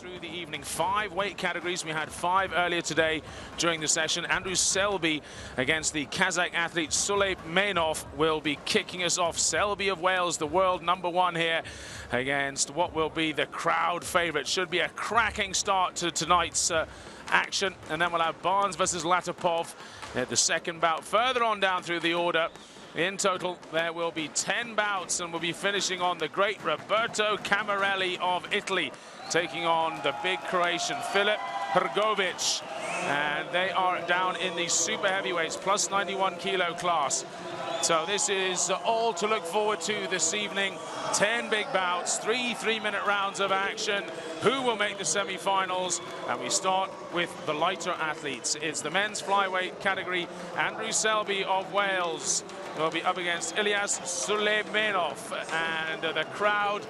through the evening. 5 weight categories. We had 5 earlier today during the session. Andrew Selby against the Kazakh athlete Suleymanov will be kicking us off. Selby of Wales, the world #1 here, against what will be the crowd favorite. Should be a cracking start to tonight's action. And then we'll have Barnes versus Latapov at the second bout. Further on down through the order, in total, there will be 10 bouts, and we'll be finishing on the great Roberto Camarelli of Italy, taking on the big Croatian Filip Hrgovic. And they are down in the super heavyweights, plus 91 kilo class. So this is all to look forward to this evening. 10 big bouts, 3 3-minute rounds of action. Who will make the semi-finals? And we start with the lighter athletes. It's the men's flyweight category. Andrew Selby of Wales will be up against Ilyas Suleymanov. And the crowd,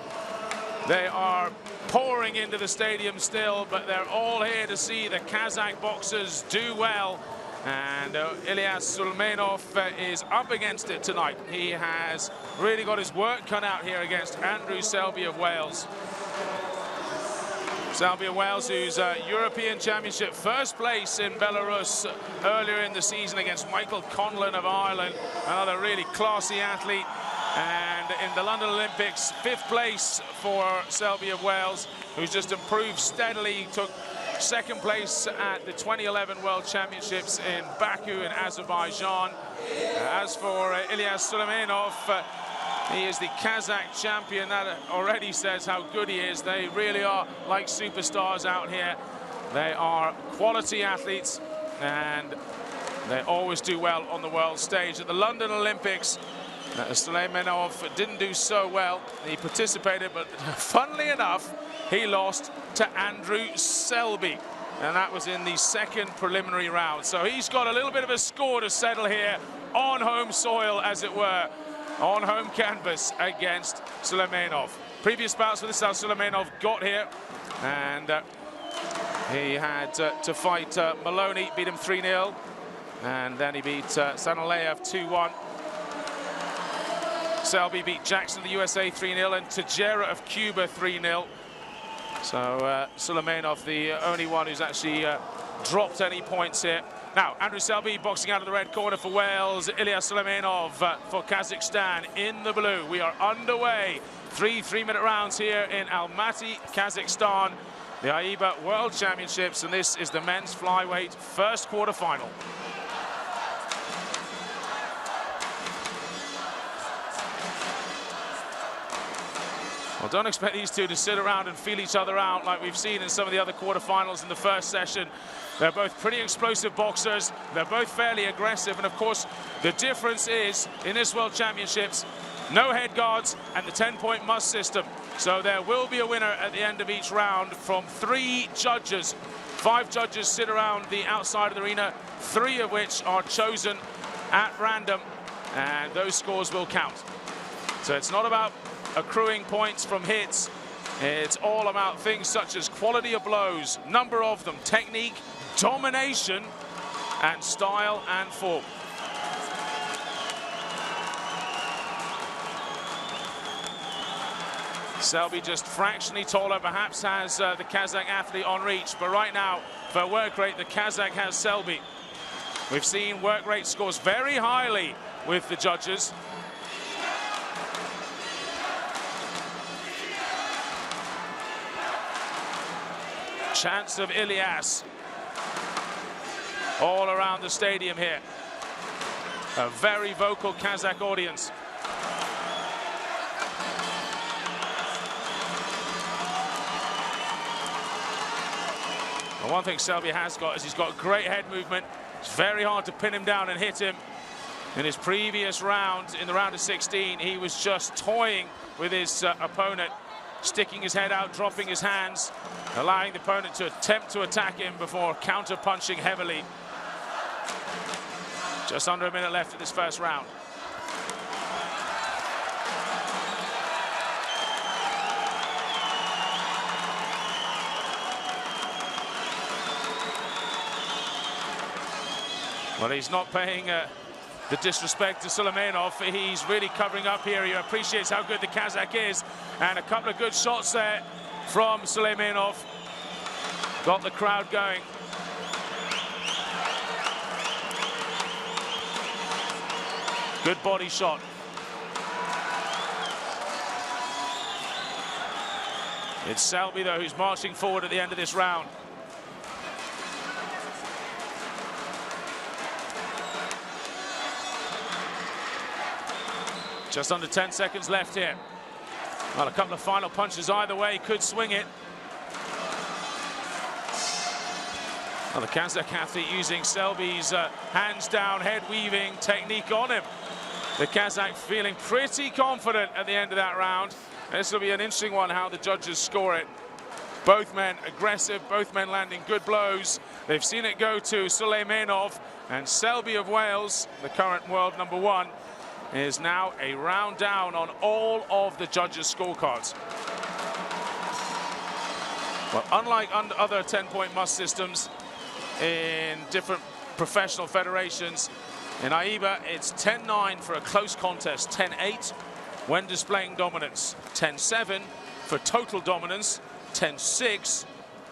they are pouring into the stadium still, but they're all here to see the Kazakh boxers do well. And Ilyas Suleymanov is up against it tonight. He has really got his work cut out here against Andrew Selby of Wales. Selby of Wales, who's European Championship first place in Belarus earlier in the season against Michael Conlon of Ireland, another really classy athlete. And in the London Olympics, 5th place for Selby of Wales, who's just improved steadily. He took 2nd place at the 2011 World Championships in Baku in Azerbaijan. As for Ilyas Suleymanov, he is the Kazakh champion. That already says how good he is. They really are like superstars out here. They are quality athletes, and they always do well on the world stage. At the London Olympics, Suleymanov didn't do so well. He participated, but funnily enough, he lost to Andrew Selby, and that was in the 2nd preliminary round. So he's got a little bit of a score to settle here on home soil, as it were, on home canvas against Suleymanov. Previous bouts for this is how Suleymanov got here, and he had to fight Maloney, beat him 3-0, and then he beat Sanaleyev 2-1. Selby beat Jackson of the USA 3-0 and Tejera of Cuba 3-0. So Suleymanov, the only one who's actually dropped any points here. Now, Andrew Selby boxing out of the red corner for Wales. Ilyas Suleymanov for Kazakhstan in the blue. We are underway. 3 3-minute rounds here in Almaty, Kazakhstan. The AIBA World Championships, and this is the men's flyweight first quarter-final. Well, don't expect these two to sit around and feel each other out like we've seen in some of the other quarterfinals in the first session. They're both pretty explosive boxers. They're both fairly aggressive. And, of course, the difference is, in this World Championships, no head guards and the 10-point must system. So there will be a winner at the end of each round from 3 judges. 5 judges sit around the outside of the arena, 3 of which are chosen at random, and those scores will count. So it's not about accruing points from hits. It's all about things such as quality of blows, number of them, technique, domination, and style and form. Selby just fractionally taller, perhaps has the Kazakh athlete on reach, but right now, for work rate, the Kazakh has Selby. We've seen work rate scores very highly with the judges. Chants of Ilyas all around the stadium here. A very vocal Kazakh audience. And one thing Selby has got is he's got great head movement. It's very hard to pin him down and hit him. In his previous round, in the round of 16, he was just toying with his opponent, sticking his head out, dropping his hands, allowing the opponent to attempt to attack him before counter-punching heavily. Just under a minute left in this first round. Well, he's not paying the disrespect to Suleymanov. He's really covering up here. He appreciates how good the Kazakh is. And a couple of good shots there from Suleymanov. got the crowd going. Good body shot. It's Selby, though, who's marching forward at the end of this round. Just under 10 seconds left here. Well, a couple of final punches either way could swing it. Well, the Kazakh athlete using Selby's hands down, head weaving technique on him. The Kazakh feeling pretty confident at the end of that round. This will be an interesting one, how the judges score it. Both men aggressive, both men landing good blows. They've seen it go to Suleimanov, and Selby of Wales, the current world #1, is now a round down on all of the judges' scorecards. Well, unlike other 10-point must systems in different professional federations, in AIBA it's 10-9 for a close contest, 10-8 when displaying dominance, 10-7 for total dominance, 10-6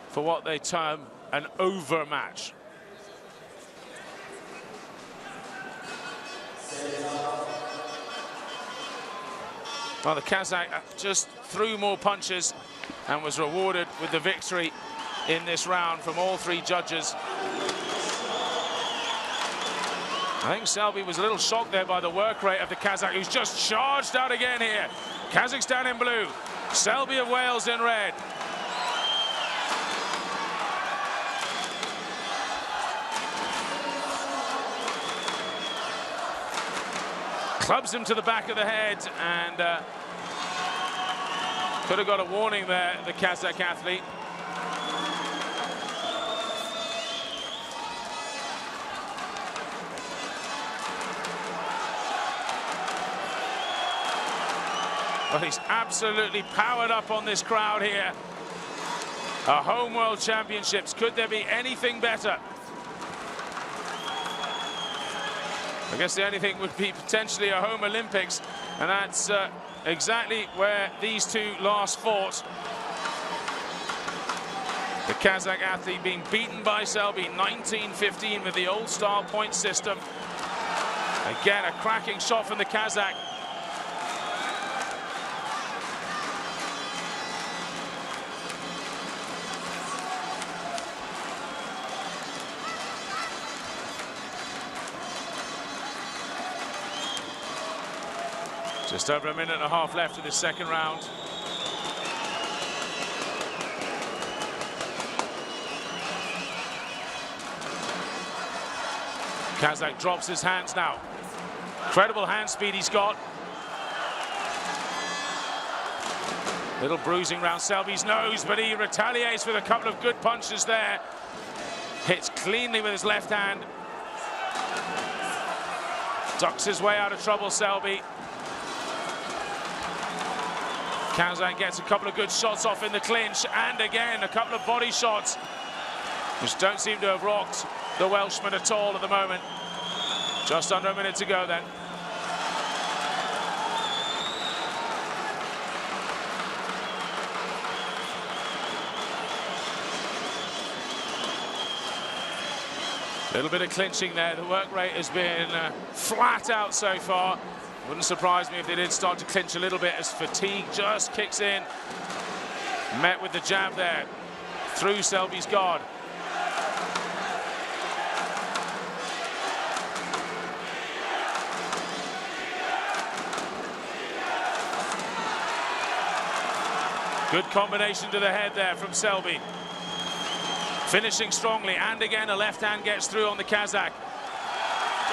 for what they term an overmatch. Well, the Kazakh just threw more punches and was rewarded with the victory in this round from all three judges. I think Selby was a little shocked there by the work rate of the Kazakh, who's just charged out again here. Kazakhstan in blue, Selby of Wales in red. Clubs him to the back of the head, and could have got a warning there, the Kazakh athlete. Well, he's absolutely powered up on this crowd here. A home world championships, could there be anything better? I guess the only thing would be potentially a home Olympics, and that's exactly where these two last fought. The Kazakh athlete being beaten by Selby 19-15 with the old style point system. Again, a cracking shot from the Kazakh. Just over a minute and a half left of this second round. Kazakh drops his hands now. Incredible hand speed he's got. Little bruising round Selby's nose, but he retaliates with a couple of good punches there. Hits cleanly with his left hand. Ducks his way out of trouble, Selby. Kazakh gets a couple of good shots off in the clinch, and again a couple of body shots which don't seem to have rocked the Welshman at all at the moment. Just under a minute to go then. A little bit of clinching there. The work rate has been flat out so far. Wouldn't surprise me if they did start to clinch a little bit as fatigue just kicks in. Met with the jab there through Selby's guard. Good combination to the head there from Selby. Finishing strongly, and again a left hand gets through on the Kazakh.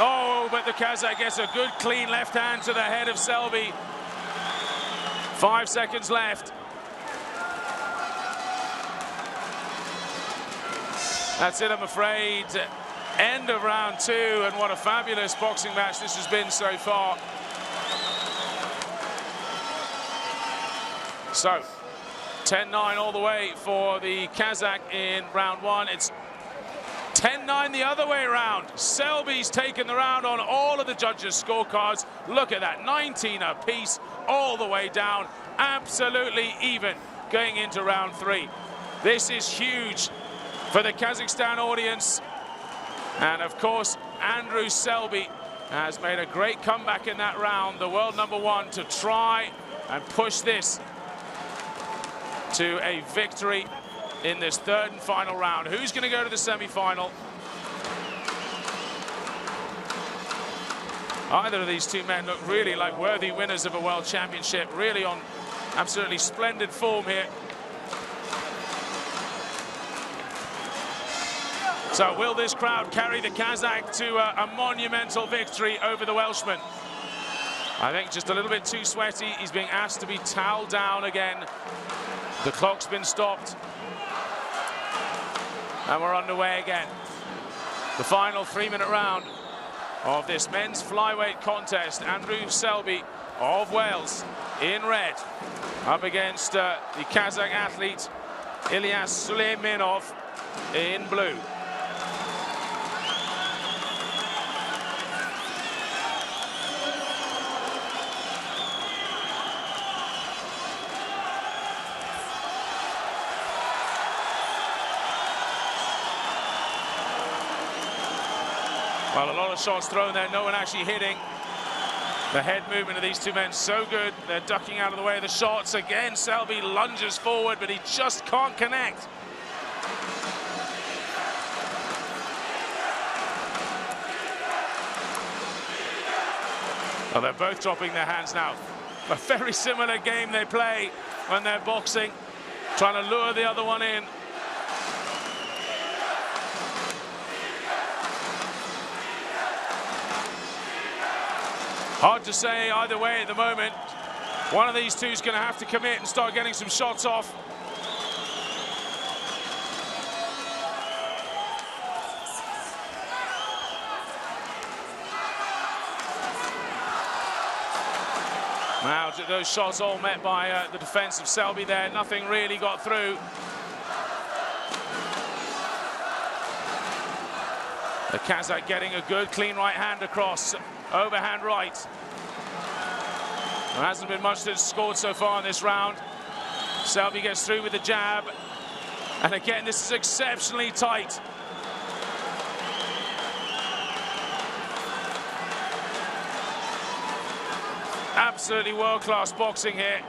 Oh, but the Kazakh gets a good clean left hand to the head of Selby. 5 seconds left. That's it, I'm afraid. End of round 2, and what a fabulous boxing match this has been so far. So, 10-9 all the way for the Kazakh in round 1. It's 10-9 the other way around. Selby's taken the round on all of the judges' scorecards. Look at that, 19 apiece all the way down. Absolutely even going into round 3. This is huge for the Kazakhstan audience. And of course, Andrew Selby has made a great comeback in that round, the world #1, to try and push this to a victory in this third and final round. Who's going to go to the semi-final? Either of these two men look really like worthy winners of a world championship, really on absolutely splendid form here. So will this crowd carry the Kazakh to a monumental victory over the Welshman? I think just a little bit too sweaty. He's being asked to be toweled down again. The clock's been stopped. And we're underway again. The final 3-minute round of this men's flyweight contest. Andrew Selby of Wales in red, up against the Kazakh athlete Ilyas Suleymanov in blue. Well, a lot of shots thrown there, no one actually hitting. The head movement of these two men so good. They're ducking out of the way of the shots. Again, Selby lunges forward, but he just can't connect. Well, they're both dropping their hands now. A very similar game they play when they're boxing, trying to lure the other one in. Hard to say either way at the moment. One of these two is going to have to commit and start getting some shots off. Now, those shots all met by the defense of Selby there. Nothing really got through. The Kazakh getting a good, clean right hand across. Overhand right. There hasn't been much that's scored so far in this round. Selby gets through with the jab. And again, this is exceptionally tight. Absolutely world-class boxing here.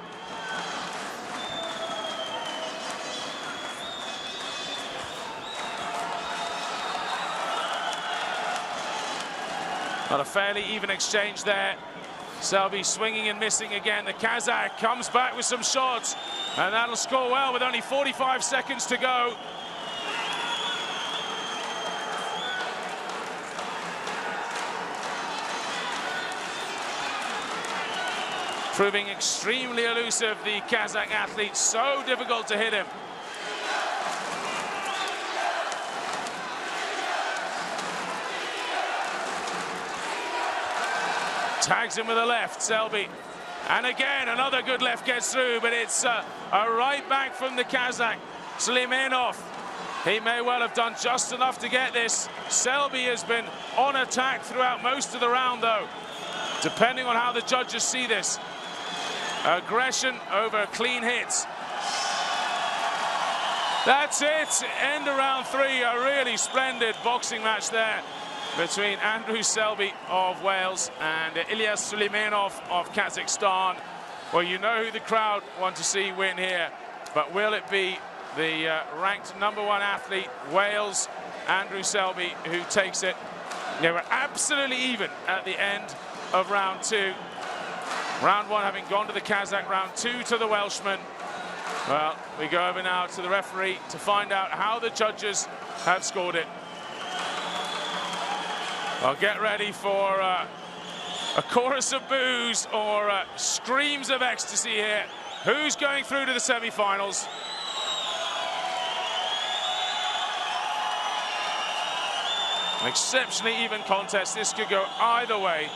But a fairly even exchange there. Selby swinging and missing again. The Kazakh comes back with some shots, and that'll score well with only 45 seconds to go. Proving extremely elusive, the Kazakh athlete. So difficult to hit him. Tags him with a left, Selby. And again, another good left gets through, but it's a right back from the Kazakh, Suleymanov. He may well have done just enough to get this. Selby has been on attack throughout most of the round, though, depending on how the judges see this. Aggression over clean hits. That's it. End of round 3. A really splendid boxing match there between Andrew Selby of Wales and Ilyas Suleymanov of Kazakhstan. Well, you know who the crowd want to see win here, but will it be the ranked #1 athlete, Wales, Andrew Selby, who takes it? They were absolutely even at the end of round 2. Round 1 having gone to the Kazakh, round 2 to the Welshman. Well, we go over now to the referee to find out how the judges have scored it. Well, get ready for a chorus of boos or screams of ecstasy here. Who's going through to the semi-finals? An exceptionally even contest. This could go either way.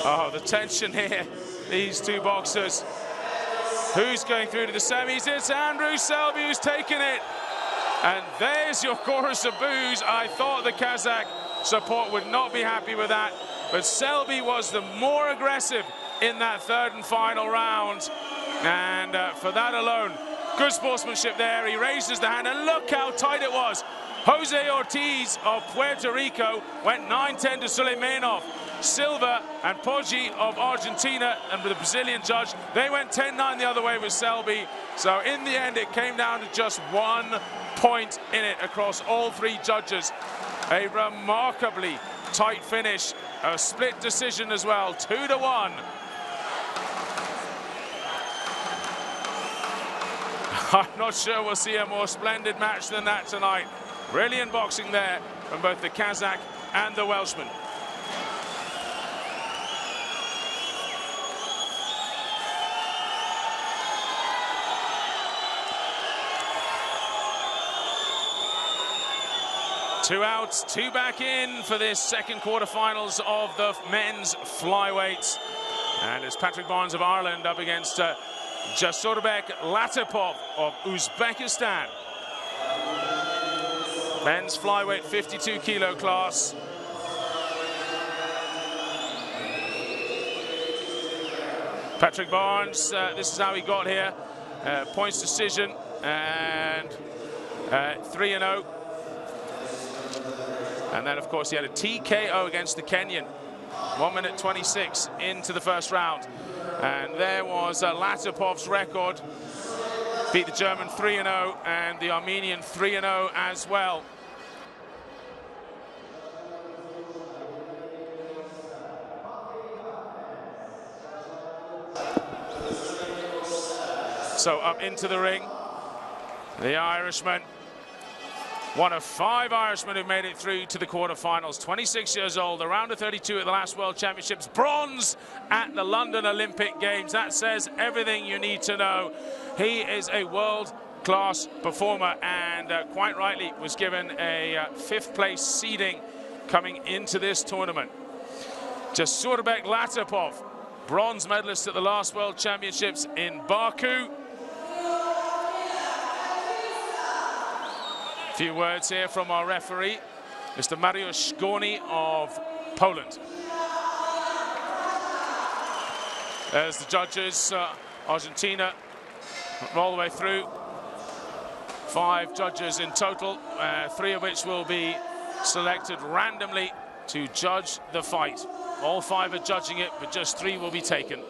Oh, the tension here. These two boxers. Who's going through to the semis? It's Andrew Selby who's taken it. And there's your chorus of boos. I thought the Kazakh support would not be happy with that. but Selby was the more aggressive in that third and final round. And for that alone, good sportsmanship there. He raises the hand, and look how tight it was. Jose Ortiz of Puerto Rico went 9-10 to Suleimanov. Silva and Poggi of Argentina, and with a Brazilian judge, they went 10-9 the other way with Selby. So in the end, it came down to just 1 point in it across all 3 judges. A remarkably tight finish, a split decision as well, 2-1. I'm not sure we'll see a more splendid match than that tonight. Brilliant boxing there from both the Kazakh and the Welshman. Two out, 2 back in for this second quarterfinals of the men's flyweights. And it's Patrick Barnes of Ireland up against Jasurbek Latipov of Uzbekistan. Men's flyweight 52 kilo class. Patrick Barnes, this is how he got here. Points decision and 3-0. And then, of course, he had a TKO against the Kenyan. 1 minute 26 into the first round. And there was Latipov's record. Beat the German 3-0 and the Armenian 3-0 as well. So up into the ring, the Irishman. One of 5 Irishmen who made it through to the quarterfinals. 26 years old, around a 32 at the last World Championships. Bronze at the London Olympic Games. That says everything you need to know. He is a world-class performer and quite rightly was given a 5th place seeding coming into this tournament. Jasurbek Latipov, bronze medalist at the last World Championships in Baku. Few words here from our referee, Mr. Mariusz Szgoni of Poland. There's the judges, Argentina, all the way through. 5 judges in total, 3 of which will be selected randomly to judge the fight. All 5 are judging it, but just 3 will be taken.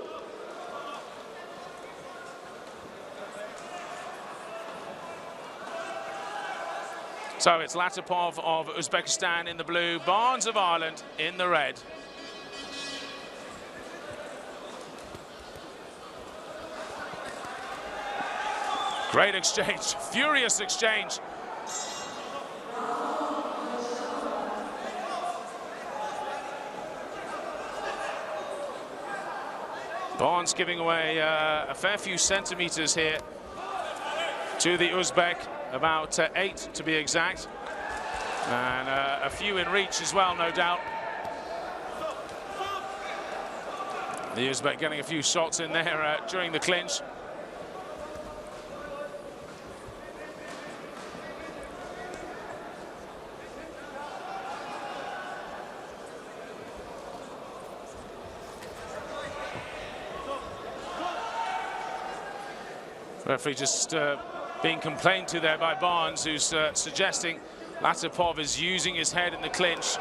So it's Latipov of Uzbekistan in the blue, Barnes of Ireland in the red. Great exchange, furious exchange. Barnes giving away a fair few centimeters here to the Uzbek. About 8 to be exact, and a few in reach as well, no doubt. The Uzbek getting a few shots in there during the clinch. Referee just being complained to there by Barnes, who's suggesting Latipov is using his head in the clinch.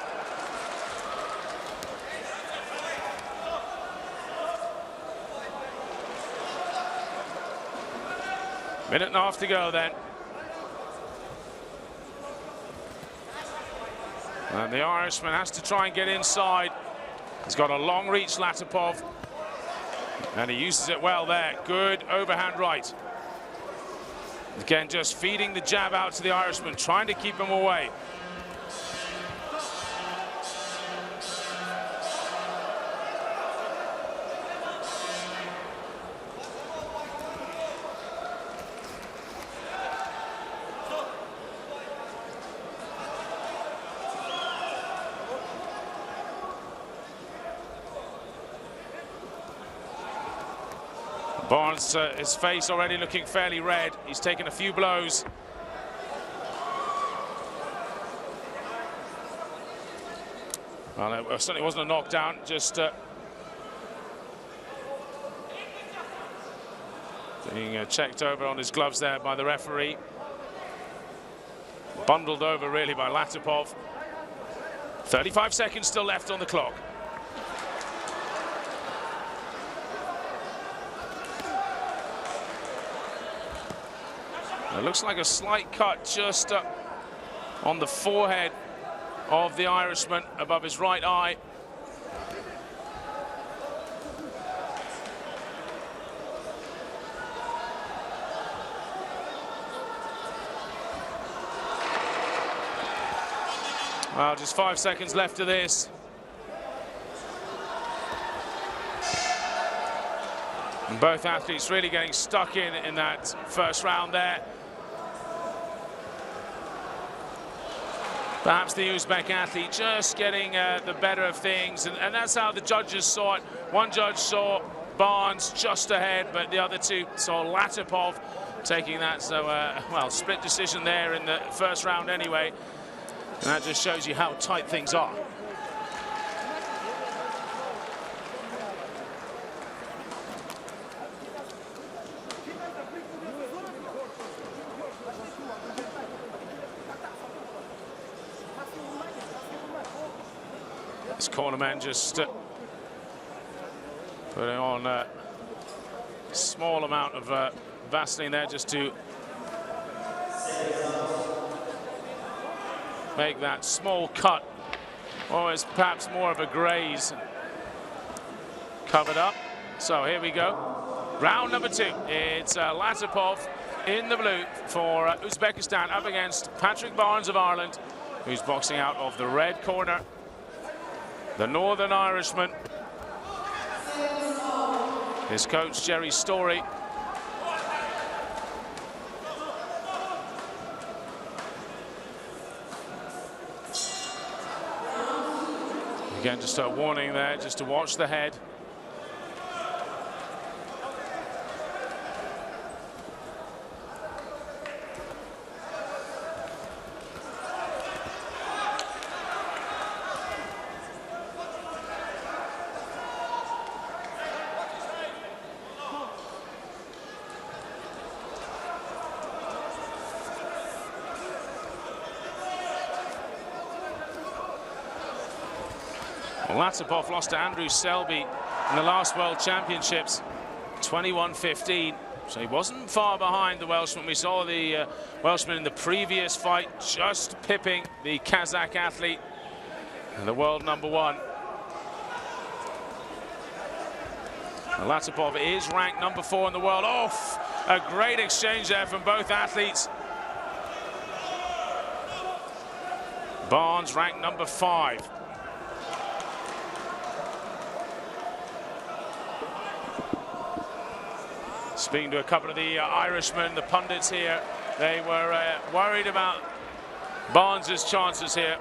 Minute and a half to go then. And the Irishman has to try and get inside. He's got a long reach, Latipov, and he uses it well there. Good overhand right. Again, just feeding the jab out to the Irishman, trying to keep him away. Barnes, his face already looking fairly red. He's taken a few blows. Well, it certainly wasn't a knockdown, just being checked over on his gloves there by the referee. Bundled over really by Latipov. 35 seconds still left on the clock. It looks like a slight cut just on the forehead of the Irishman above his right eye. Well, just 5 seconds left of this. And both athletes really getting stuck in that first round there. Perhaps the Uzbek athlete just getting the better of things, and that's how the judges saw it. One judge saw Barnes just ahead, but the other two saw Latipov taking that. So, well, split decision there in the first round anyway. And that just shows you how tight things are. This cornerman just putting on a small amount of Vaseline there just to make that small cut, or is perhaps more of a graze, covered up. So here we go, round number 2. It's Latipov in the blue for Uzbekistan up against Patrick Barnes of Ireland, who's boxing out of the red corner. The Northern Irishman, his coach Jerry Story. Again, just a warning there, just to watch the head. Latipov lost to Andrew Selby in the last World Championships, 21-15. So he wasn't far behind the Welshman. We saw the Welshman in the previous fight just pipping the Kazakh athlete and the world #1. Latipov is ranked #4 in the world. Oh, a great exchange there from both athletes. Barnes ranked #5. Speaking to a couple of the Irishmen, the pundits here, they were worried about Barnes' chances here,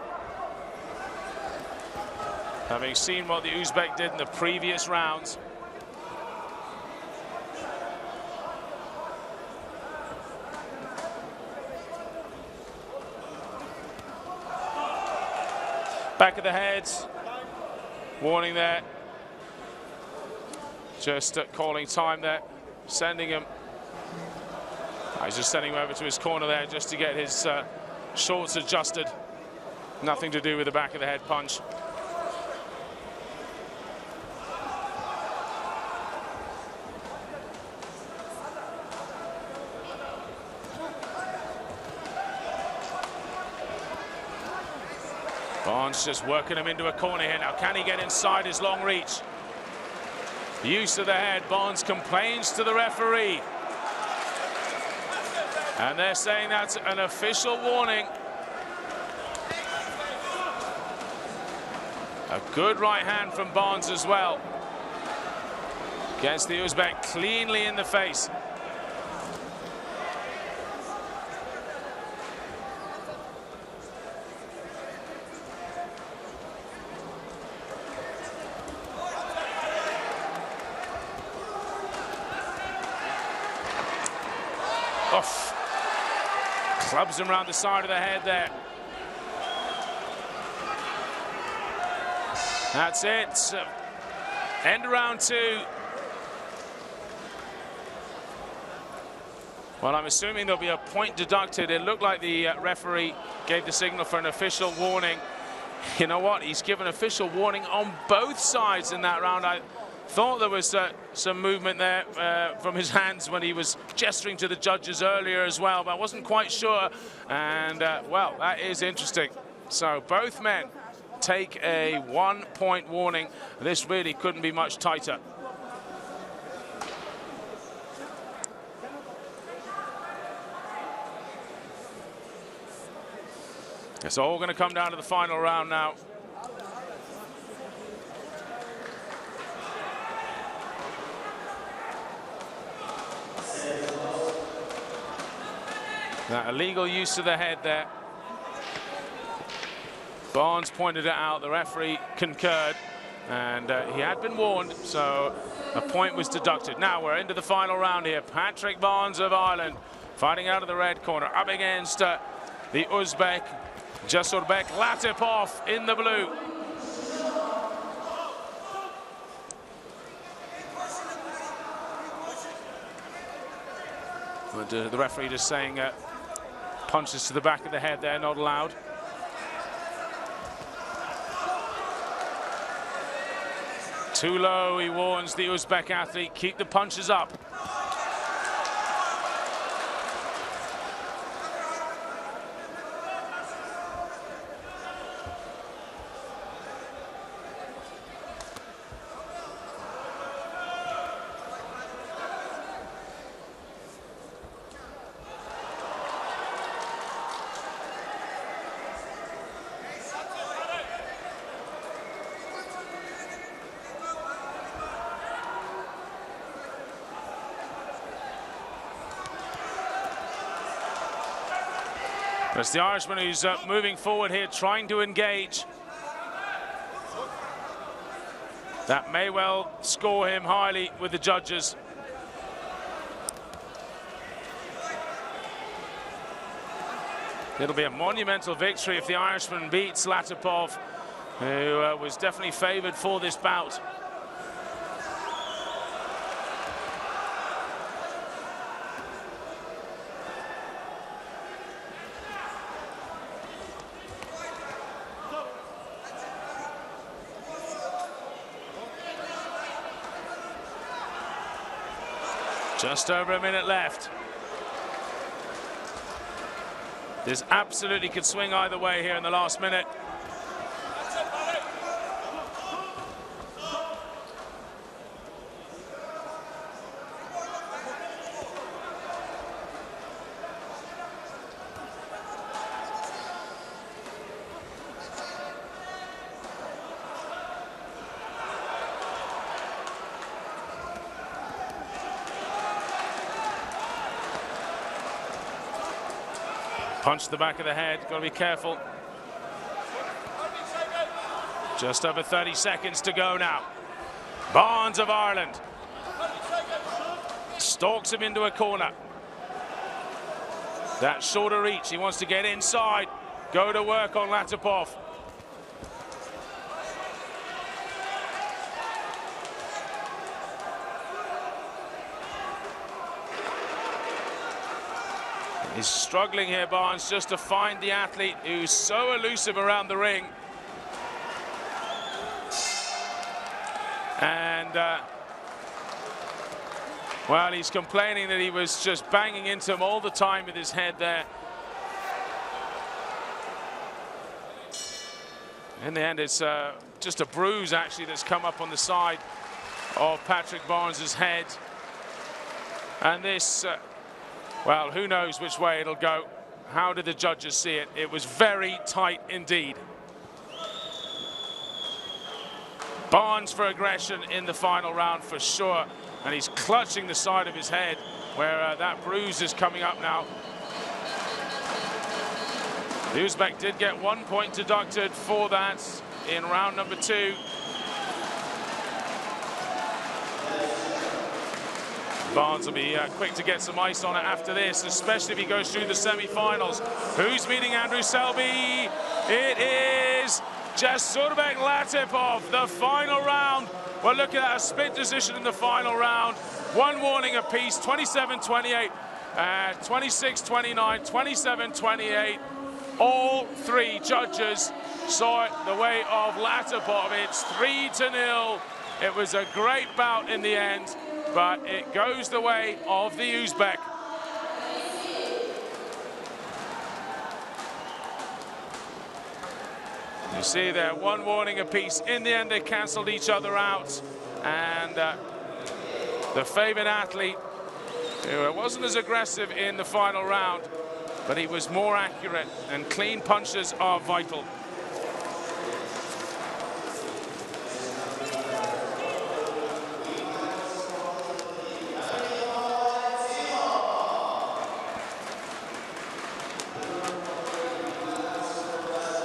having seen what the Uzbek did in the previous rounds. Back of the head, warning there, just calling time there. Sending him, he's just sending him over to his corner there just to get his shorts adjusted. Nothing to do with the back of the head punch. Barnes just working him into a corner here. Now, can he get inside his long reach? Use of the head. Barnes complains to the referee. And they're saying that's an official warning. A good right hand from Barnes as well. Gets the Uzbek cleanly in the face. Off. Clubs him around the side of the head there. That's it. End of round 2. Well, I'm assuming there'll be a point deducted. It looked like the referee gave the signal for an official warning. You know what? He's given official warning on both sides in that round. I thought there was some movement there from his hands when he was gesturing to the judges earlier as well, but I wasn't quite sure. And, well, that is interesting. So both men take a 1-point warning. This really couldn't be much tighter. It's all going to come down to the final round now. That illegal use of the head there. Barnes pointed it out, the referee concurred, and he had been warned, so a point was deducted. Now we're into the final round here. Patrick Barnes of Ireland fighting out of the red corner, up against the Uzbek Jasurbek Latipov in the blue. But, the referee just saying punches to the back of the head there, not allowed. Too low, he warns the Uzbek athlete, keep the punches up. It's the Irishman who's moving forward here, trying to engage. That may well score him highly with the judges. It'll be a monumental victory if the Irishman beats Latipov, who was definitely favoured for this bout. Just over a minute left. This absolutely could swing either way here in the last minute. Punch to the back of the head, got to be careful. Just over 30 seconds to go now. Barnes of Ireland stalks him into a corner. That shorter reach, he wants to get inside, go to work on Latipov. He's struggling here, Barnes, just to find the athlete who's so elusive around the ring. And, well, he's complaining that he was just banging into him all the time with his head there. In the end, it's just a bruise, actually, that's come up on the side of Patrick Barnes's head. And this... well, who knows which way it'll go. How did the judges see it? It was very tight indeed. Barnes for aggression in the final round for sure. And he's clutching the side of his head where that bruise is coming up now. The Uzbek did get 1 point deducted for that in round number 2. Barnes will be quick to get some ice on it after this, especially if he goes through the semi-finals. Who's meeting Andrew Selby? It is Jasurbek Latipov, the final round. We're looking at a split decision in the final round. One warning apiece, 27-28, 26-29, 27-28. All three judges saw it the way of Latipov. It's 3-0. It was a great bout in the end, but it goes the way of the Uzbek. You see there, one warning apiece. In the end, they cancelled each other out. And the favoured athlete, who wasn't as aggressive in the final round, but he was more accurate, and clean punches are vital.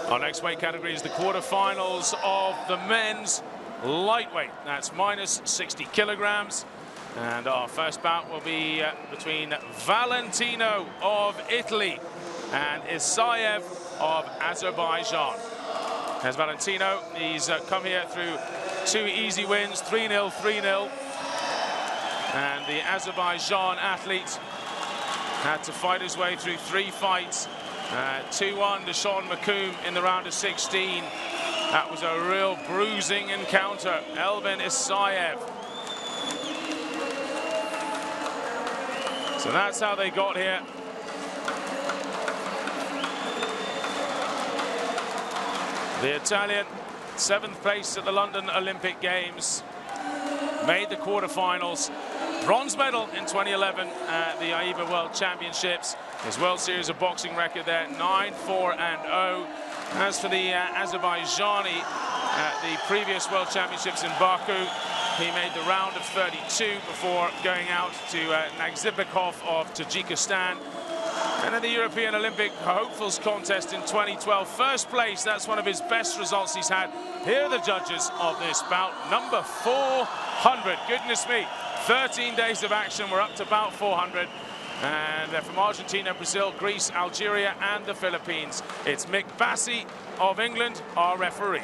Our next weight category is the quarterfinals of the men's lightweight. That's minus 60 kilograms. And our first bout will be between Valentino of Italy and Isaev of Azerbaijan. There's Valentino. He's come here through 2 easy wins, 3-0, 3-0. And the Azerbaijan athlete had to fight his way through 3 fights. 2-1 to Sean McComb in the round of 16. That was a real bruising encounter. Elben Isaev. So that's how they got here. The Italian, 7th place at the London Olympic Games, made the quarterfinals. Bronze medal in 2011 at the AIBA World Championships. His World Series of Boxing record there, 9-4-0. As for the Azerbaijani, at the previous World Championships in Baku, he made the round of 32 before going out to Nagzibekov of Tajikistan. And in the European Olympic Hopefuls Contest in 2012, first place, that's one of his best results he's had. Here are the judges of this bout, number 400. Goodness me, 13 days of action, we're up to about 400. And they're from Argentina, Brazil, Greece, Algeria, and the Philippines. It's Mick Bassey of England, our referee.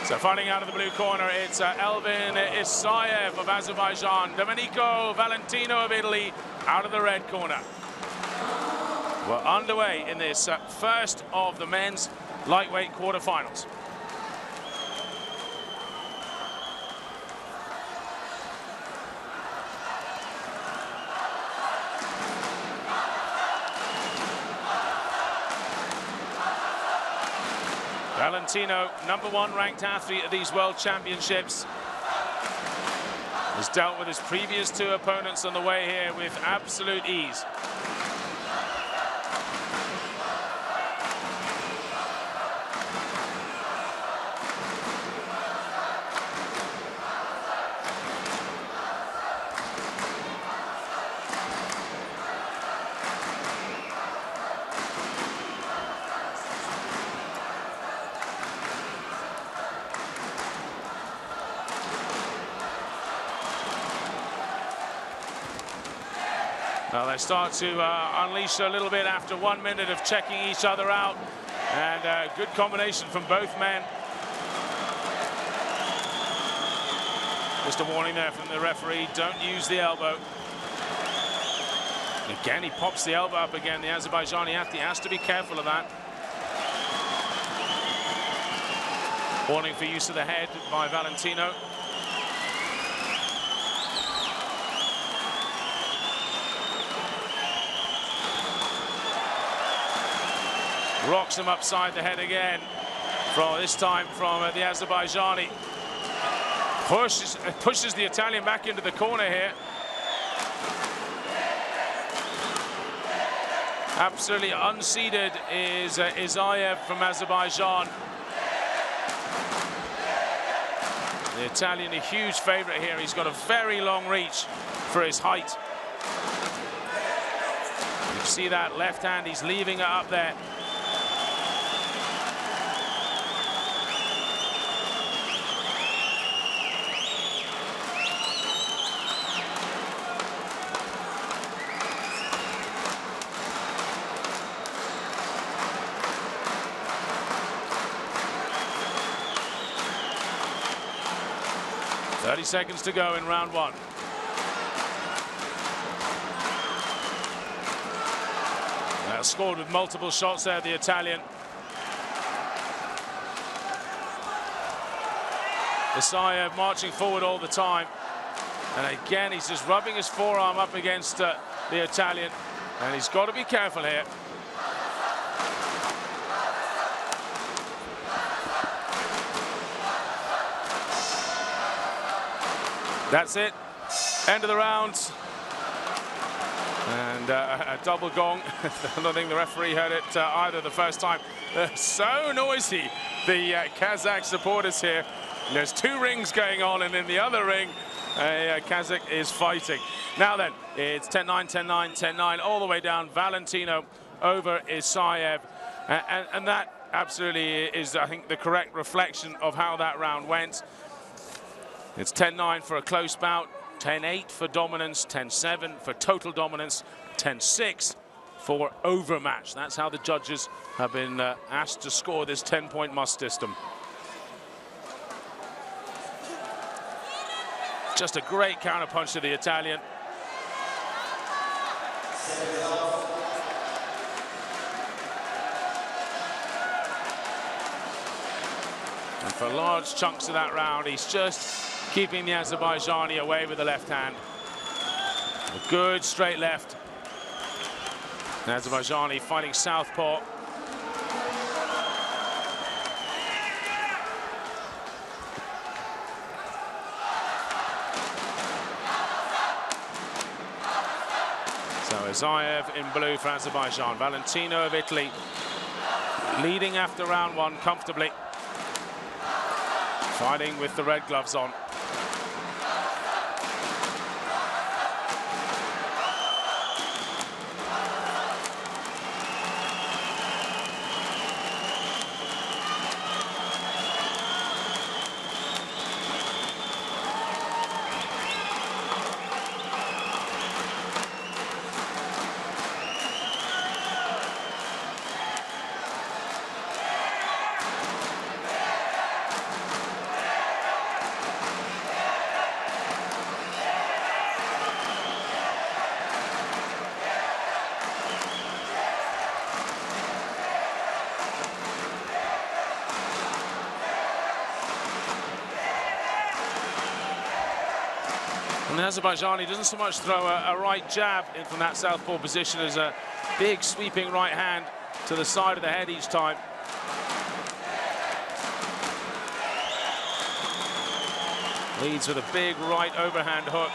So fighting out of the blue corner, it's Elben Isaev of Azerbaijan, Domenico Valentino of Italy out of the red corner. We're underway in this first of the men's lightweight quarterfinals. Valentino, #1 ranked athlete at these World Championships, has dealt with his previous 2 opponents on the way here with absolute ease. Well, they start to unleash a little bit after 1 minute of checking each other out, and good combination from both men. Just a warning there from the referee, don't use the elbow. Again, he pops the elbow up again. The Azerbaijani athlete has to be careful of that. Warning for use of the head by Valentino. Rocks him upside the head again, this time from the Azerbaijani. Pushes the Italian back into the corner here. Absolutely unseated is Isaev from Azerbaijan. The Italian, a huge favourite here. He's got a very long reach for his height. You see that left hand, he's leaving it up there. 30 seconds to go in round one. Scored with multiple shots there, the Italian. Isaev marching forward all the time. And again, he's just rubbing his forearm up against the Italian. And he's got to be careful here. That's it. End of the round. And a double gong. I don't think the referee heard it either the first time. So noisy, the Kazakh supporters here. There's two rings going on, and in the other ring, a Kazakh is fighting. Now then, it's 10-9, 10-9, 10-9, all the way down. Valentino over Isaev. And that absolutely is, I think, the correct reflection of how that round went. It's 10-9 for a close bout. 10-8 for dominance, 10-7 for total dominance, 10-6 for overmatch. That's how the judges have been asked to score this 10-point must system. Just a great counterpunch to the Italian. And for large chunks of that round, he's just keeping the Azerbaijani away with the left hand. A good straight left. Azerbaijani fighting southpaw. So Isaev in blue for Azerbaijan. Valentino of Italy leading after round one comfortably. Fighting with the red gloves on. And Azerbaijani doesn't so much throw a right jab in from that southpaw position as a big sweeping right hand to the side of the head each time. Leads with a big right overhand hook.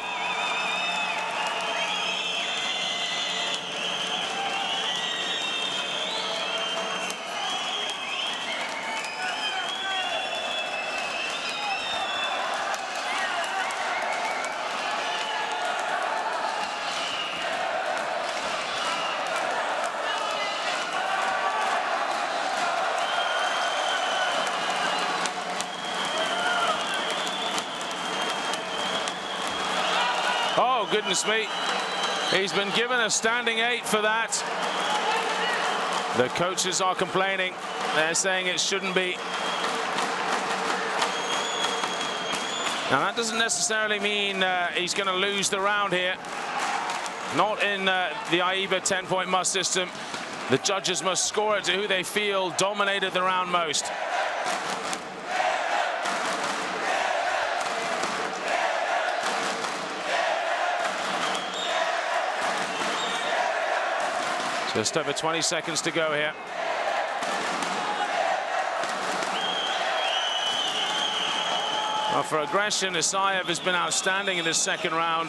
Oh, goodness me. He's been given a standing 8 for that. The coaches are complaining. They're saying it shouldn't be. Now, that doesn't necessarily mean he's going to lose the round here. Not in the AIBA 10-point must system. The judges must score it to who they feel dominated the round most. Just over 20 seconds to go here. Well, for aggression, Isaev has been outstanding in this second round,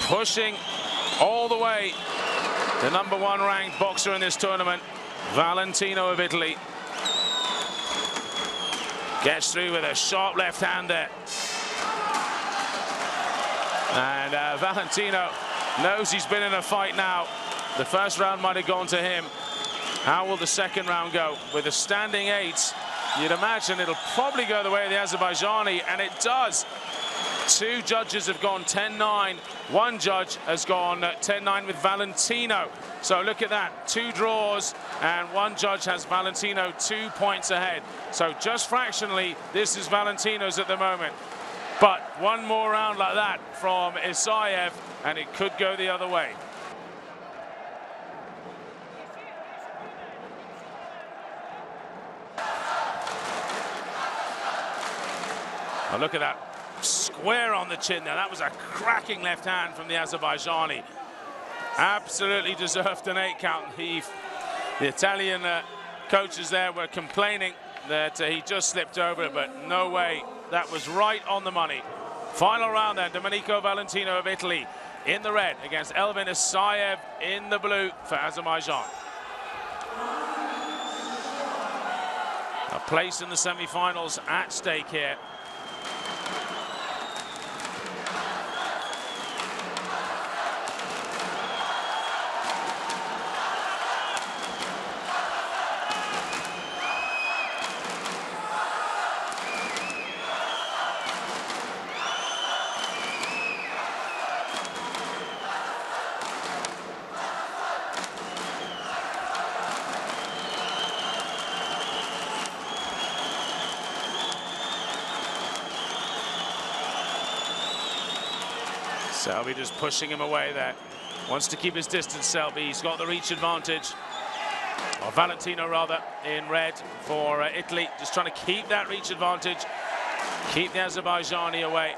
pushing all the way. The #1 ranked boxer in this tournament, Valentino of Italy. Gets through with a sharp left hand there. And Valentino knows he's been in a fight now. The first round might have gone to him. How will the second round go? With a standing 8, you'd imagine it'll probably go the way of the Azerbaijani, and it does. Two judges have gone 10-9. One judge has gone 10-9 with Valentino. So look at that, 2 draws, and one judge has Valentino 2 points ahead. So just fractionally, this is Valentino's at the moment. But one more round like that from Isaev, and it could go the other way. Oh, look at that square on the chin there. That was a cracking left hand from the Azerbaijani. Absolutely deserved an 8 count. The Italian coaches there were complaining that he just slipped over it, but no way. That was right on the money. Final round then, Domenico Valentino of Italy in the red against Elvin Isaev in the blue for Azerbaijan. A place in the semi-finals at stake here. Selby just pushing him away there. Wants to keep his distance, Selby. He's got the reach advantage. Or Valentino, rather, in red for Italy. Just trying to keep that reach advantage. Keep the Azerbaijani away.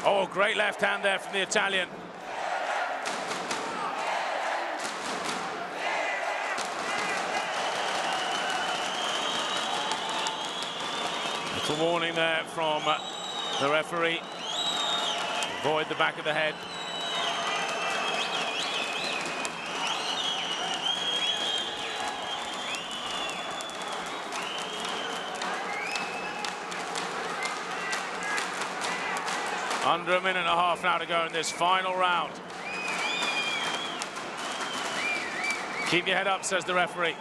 Oh, great left hand there from the Italian. Little warning there from the referee. Avoid the back of the head. Under a minute and a half now to go in this final round. Keep your head up, says the referee.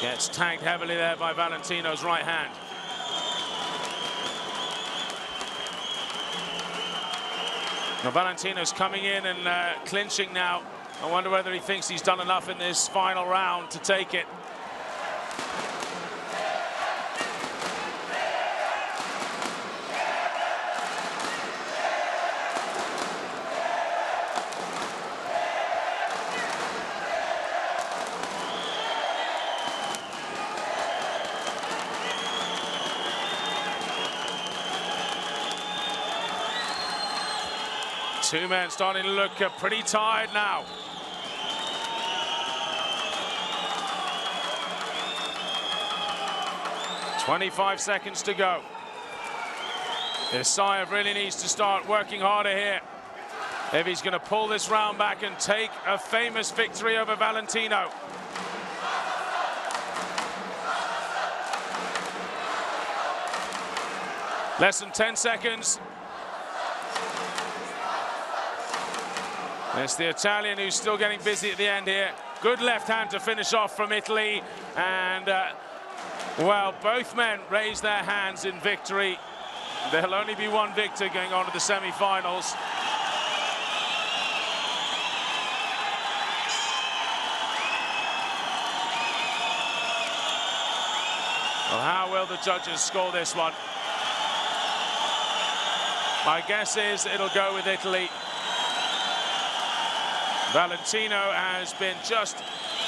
Gets tagged heavily there by Valentino's right hand. Now Valentino's coming in and clinching now. I wonder whether he thinks he's done enough in this final round to take it. Two men starting to look pretty tired now. "25 seconds to go. Isaev really needs to start working harder here if he's going to pull this round back and take a famous victory over Valentino. Less than 10 seconds. It's the Italian who's still getting busy at the end here. Good left hand to finish off from Italy. And, well, both men raise their hands in victory. There'll only be one victor going on to the semi-finals. Well, how will the judges score this one? My guess is it'll go with Italy. Valentino has been just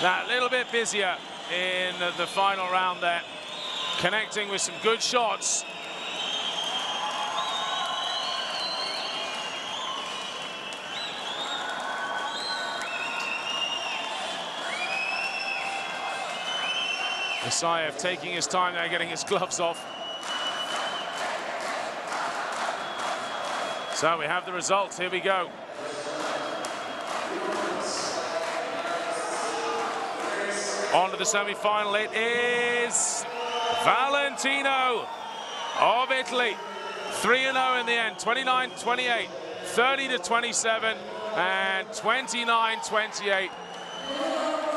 that little bit busier in the final round there, connecting with some good shots. Isaev taking his time there, getting his gloves off. So we have the results, here we go. On to the semi-final, it is Valentino of Italy. 3-0 in the end, 29-28, 30-27, and 29-28.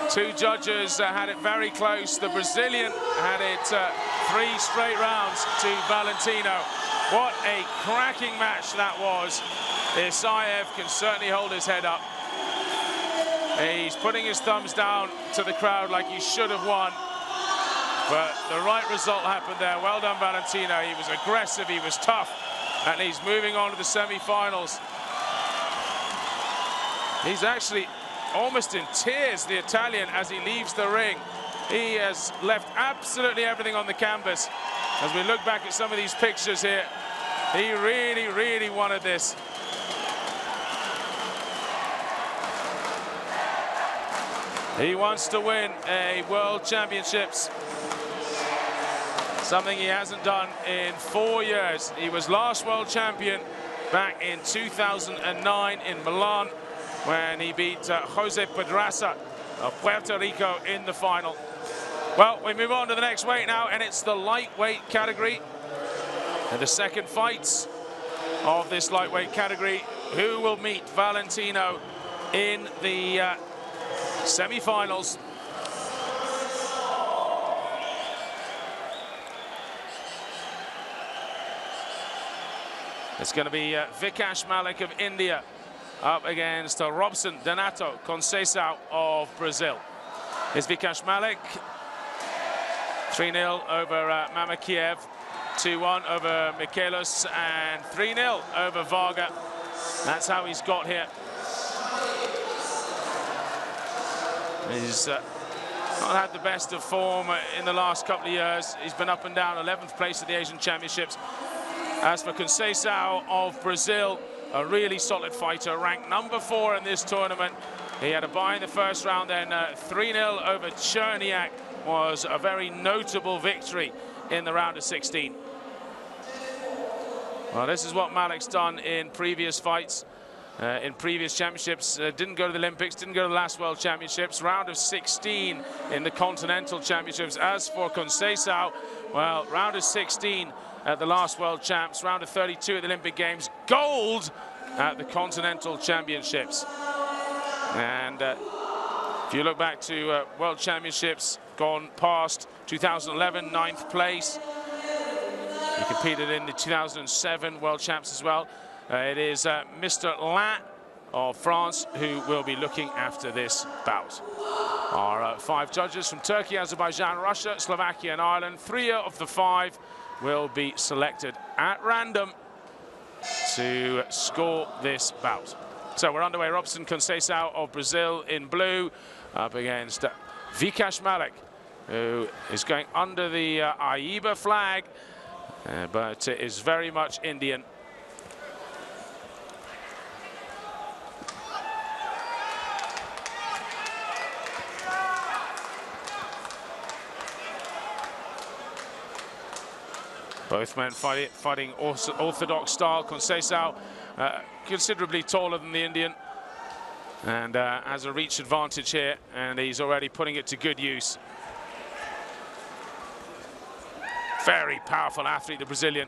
Two judges had it very close. The Brazilian had it 3 straight rounds to Valentino. What a cracking match that was. Isaev can certainly hold his head up. He's putting his thumbs down to the crowd like he should have won. But the right result happened there. Well done, Valentino. He was aggressive, he was tough, and he's moving on to the semi-finals. He's actually almost in tears, the Italian, as he leaves the ring. He has left absolutely everything on the canvas. As we look back at some of these pictures here, he really, really wanted this. He wants to win a World Championships, something he hasn't done in 4 years. He was last world champion back in 2009 in Milan, when he beat Jose Pedraza of Puerto Rico in the final. Well, we move on to the next weight now, and it's the lightweight category. And the second fights of this lightweight category, who will meet Valentino in the semi-finals. It's going to be Vikash Malik of India up against Robson Donato Conceição of Brazil. Is Vikash Malik 3-0 over Mamakiev, 2-1 over Michaelis, and 3-0 over Varga. That's how he's got here. He's not had the best of form in the last couple of years. He's been up and down, 11th place at the Asian Championships. As for Conceição of Brazil, a really solid fighter, ranked number 4 in this tournament. He had a bye in the first round, then 3-0 over Cherniak was a very notable victory in the round of 16. Well, this is what Malik's done in previous fights, in previous championships. Didn't go to the Olympics, didn't go to the last World Championships. Round of 16 in the Continental Championships. As for Conceição, well, round of 16 at the last World Champs, round of 32 at the Olympic Games, gold at the Continental Championships. And if you look back to World Championships gone past, 2011, 9th place. He competed in the 2007 World Champs as well. It is Mr. Lain of France who will be looking after this bout. Our 5 judges from Turkey, Azerbaijan, Russia, Slovakia and Ireland. 3 of the 5 will be selected at random to score this bout. So we're underway. Robson Conceição of Brazil in blue up against Vikash Malik, who is going under the AIBA flag, but is very much Indian. Both men fighting orthodox style. Conceição considerably taller than the Indian and has a reach advantage here, and he's already putting it to good use. Very powerful athlete, the Brazilian.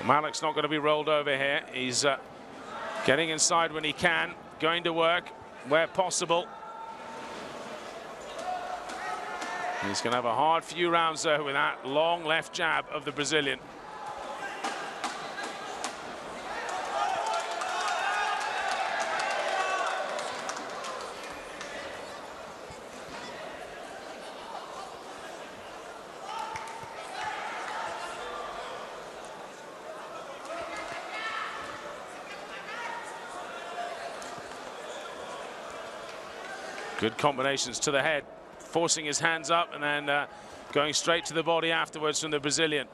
Malik's not going to be rolled over here. He's getting inside when he can, going to work where possible. He's going to have a hard few rounds though with that long left jab of the Brazilian. Good combinations to the head, forcing his hands up and then going straight to the body afterwards from the Brazilian.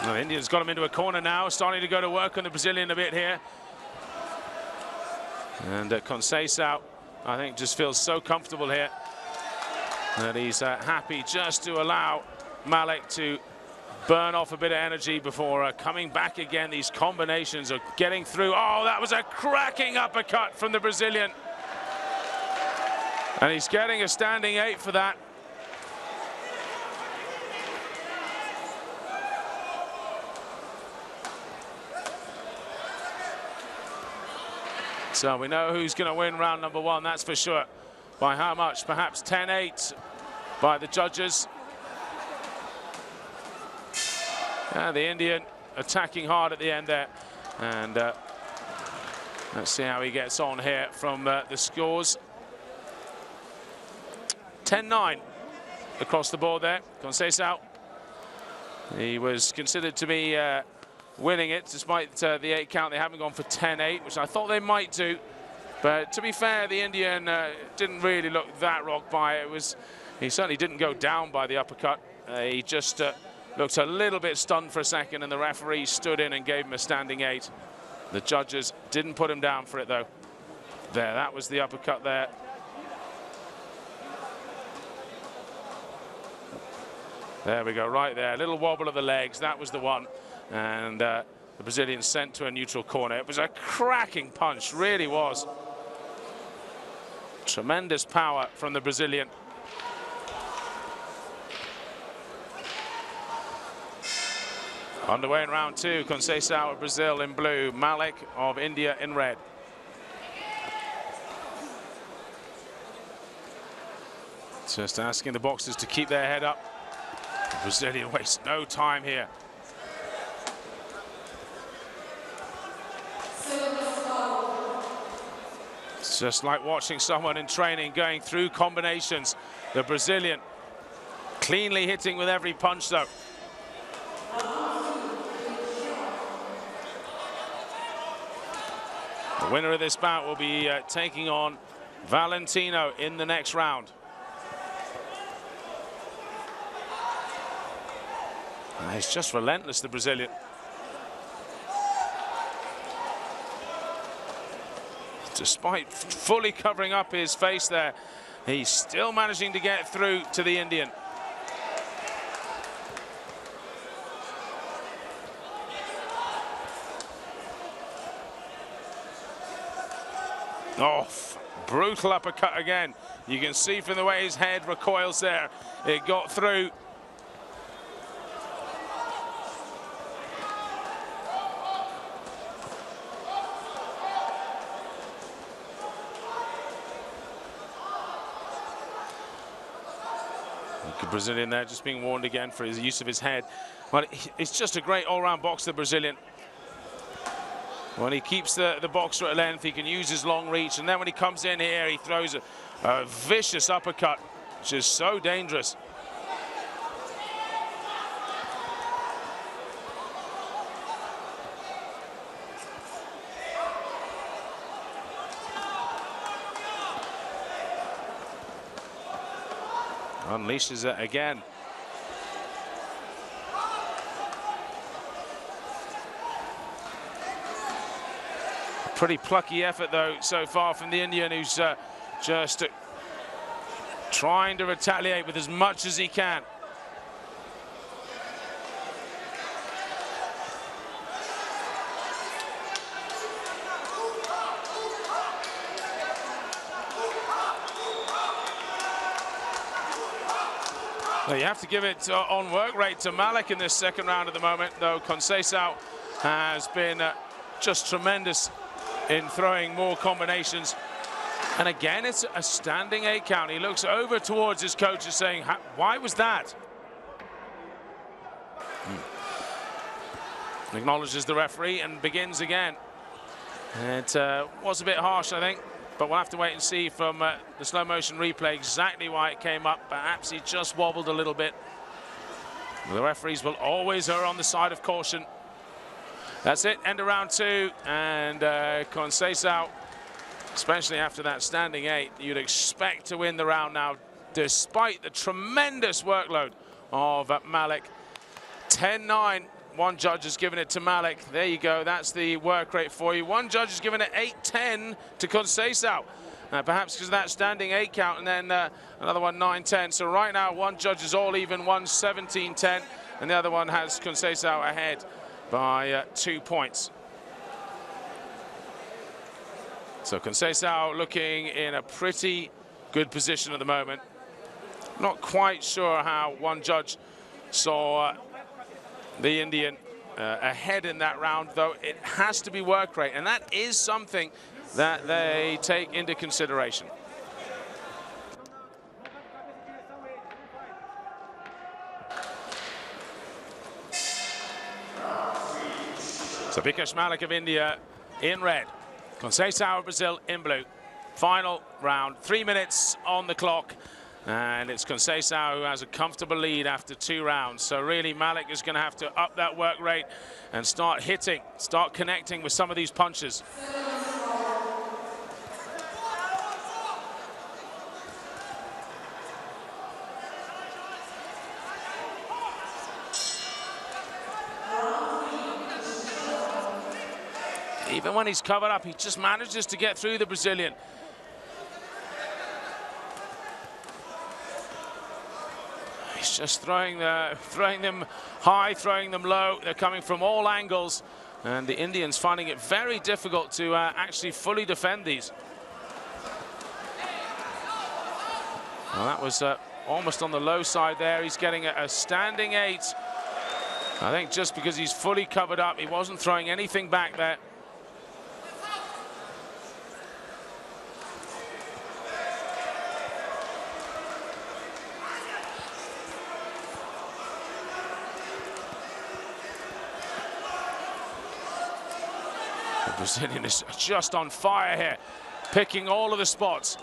Well, India's got him into a corner now, starting to go to work on the Brazilian a bit here. And Conceição, I think, just feels so comfortable here that he's happy just to allow Malik to burn off a bit of energy before coming back again. These combinations are getting through. Oh, that was a cracking uppercut from the Brazilian. And he's getting a standing 8 for that. So we know who's going to win round number 1, that's for sure. By how much? Perhaps 10-8 by the judges. The Indian attacking hard at the end there. And let's see how he gets on here from the scores. 10-9 across the board there. Conceição. He was considered to be winning it, despite the 8 count. They haven't gone for 10-8, which I thought they might do. But to be fair, the Indian didn't really look that rocked by it. He certainly didn't go down by the uppercut. He just looked a little bit stunned for a second, and the referee stood in and gave him a standing 8. The judges didn't put him down for it, though. There, that was the uppercut there. There we go, right there. A little wobble of the legs, that was the one. And the Brazilian sent to a neutral corner. It was a cracking punch, really was. Tremendous power from the Brazilian. Underway in round 2, Conceição of Brazil in blue, Malik of India in red. Just asking the boxers to keep their head up. The Brazilian wastes no time here. It's just like watching someone in training going through combinations. The Brazilian cleanly hitting with every punch, though. The winner of this bout will be taking on Valentino in the next round. He's just relentless, the Brazilian. Despite fully covering up his face there, he's still managing to get through to the Indian. Oh, brutal uppercut again. You can see from the way his head recoils there, it got through. Brazilian there just being warned again for his use of his head. Well, it's just a great all-round boxer, the Brazilian. When he keeps the boxer at length, he can use his long reach, and then when he comes in here, he throws a vicious uppercut, which is so dangerous. Unleashes it again. Pretty plucky effort, though, so far from the Indian, who's just trying to retaliate with as much as he can. Well, you have to give it on work rate to Malik in this second round at the moment, though. Conceição has been just tremendous in throwing more combinations. And again, it's a standing 8 count. He looks over towards his coach and saying, why was that? Acknowledges the referee and begins again. It was a bit harsh, I think, but we'll have to wait and see from the slow motion replay exactly why it came up. Perhaps he just wobbled a little bit. The referees will always err on the side of caution. That's it, end of round 2, and Conceição, especially after that standing 8, you'd expect to win the round now, despite the tremendous workload of Malik. 10-9 One judge has given it to Malik. There you go. That's the work rate for you. One judge has given it 8-10 to Conceição. Perhaps because of that standing 8 count, and then another one 9-10. So right now, one judge is all even, one 17-10, and the other one has Conceição ahead by 2 points. So Conceição looking in a pretty good position at the moment. Not quite sure how one judge saw the Indian ahead in that round, though it has to be work rate, and that is something that they take into consideration. So Bikash Malik of India in red, Conceição of Brazil in blue. Final round, 3 minutes on the clock, and it's Conceição who has a comfortable lead after 2 rounds. So really Malik is going to have to up that work rate and start hitting, start connecting with some of these punches. Even when he's covered up, he just manages to get through the Brazilian. He's just throwing them high, throwing them low. They're coming from all angles, and the Indians finding it very difficult to actually fully defend these. Well, that was almost on the low side there. He's getting a standing 8. I think just because he's fully covered up, he wasn't throwing anything back there. The Brazilian is just on fire here, picking all of the spots.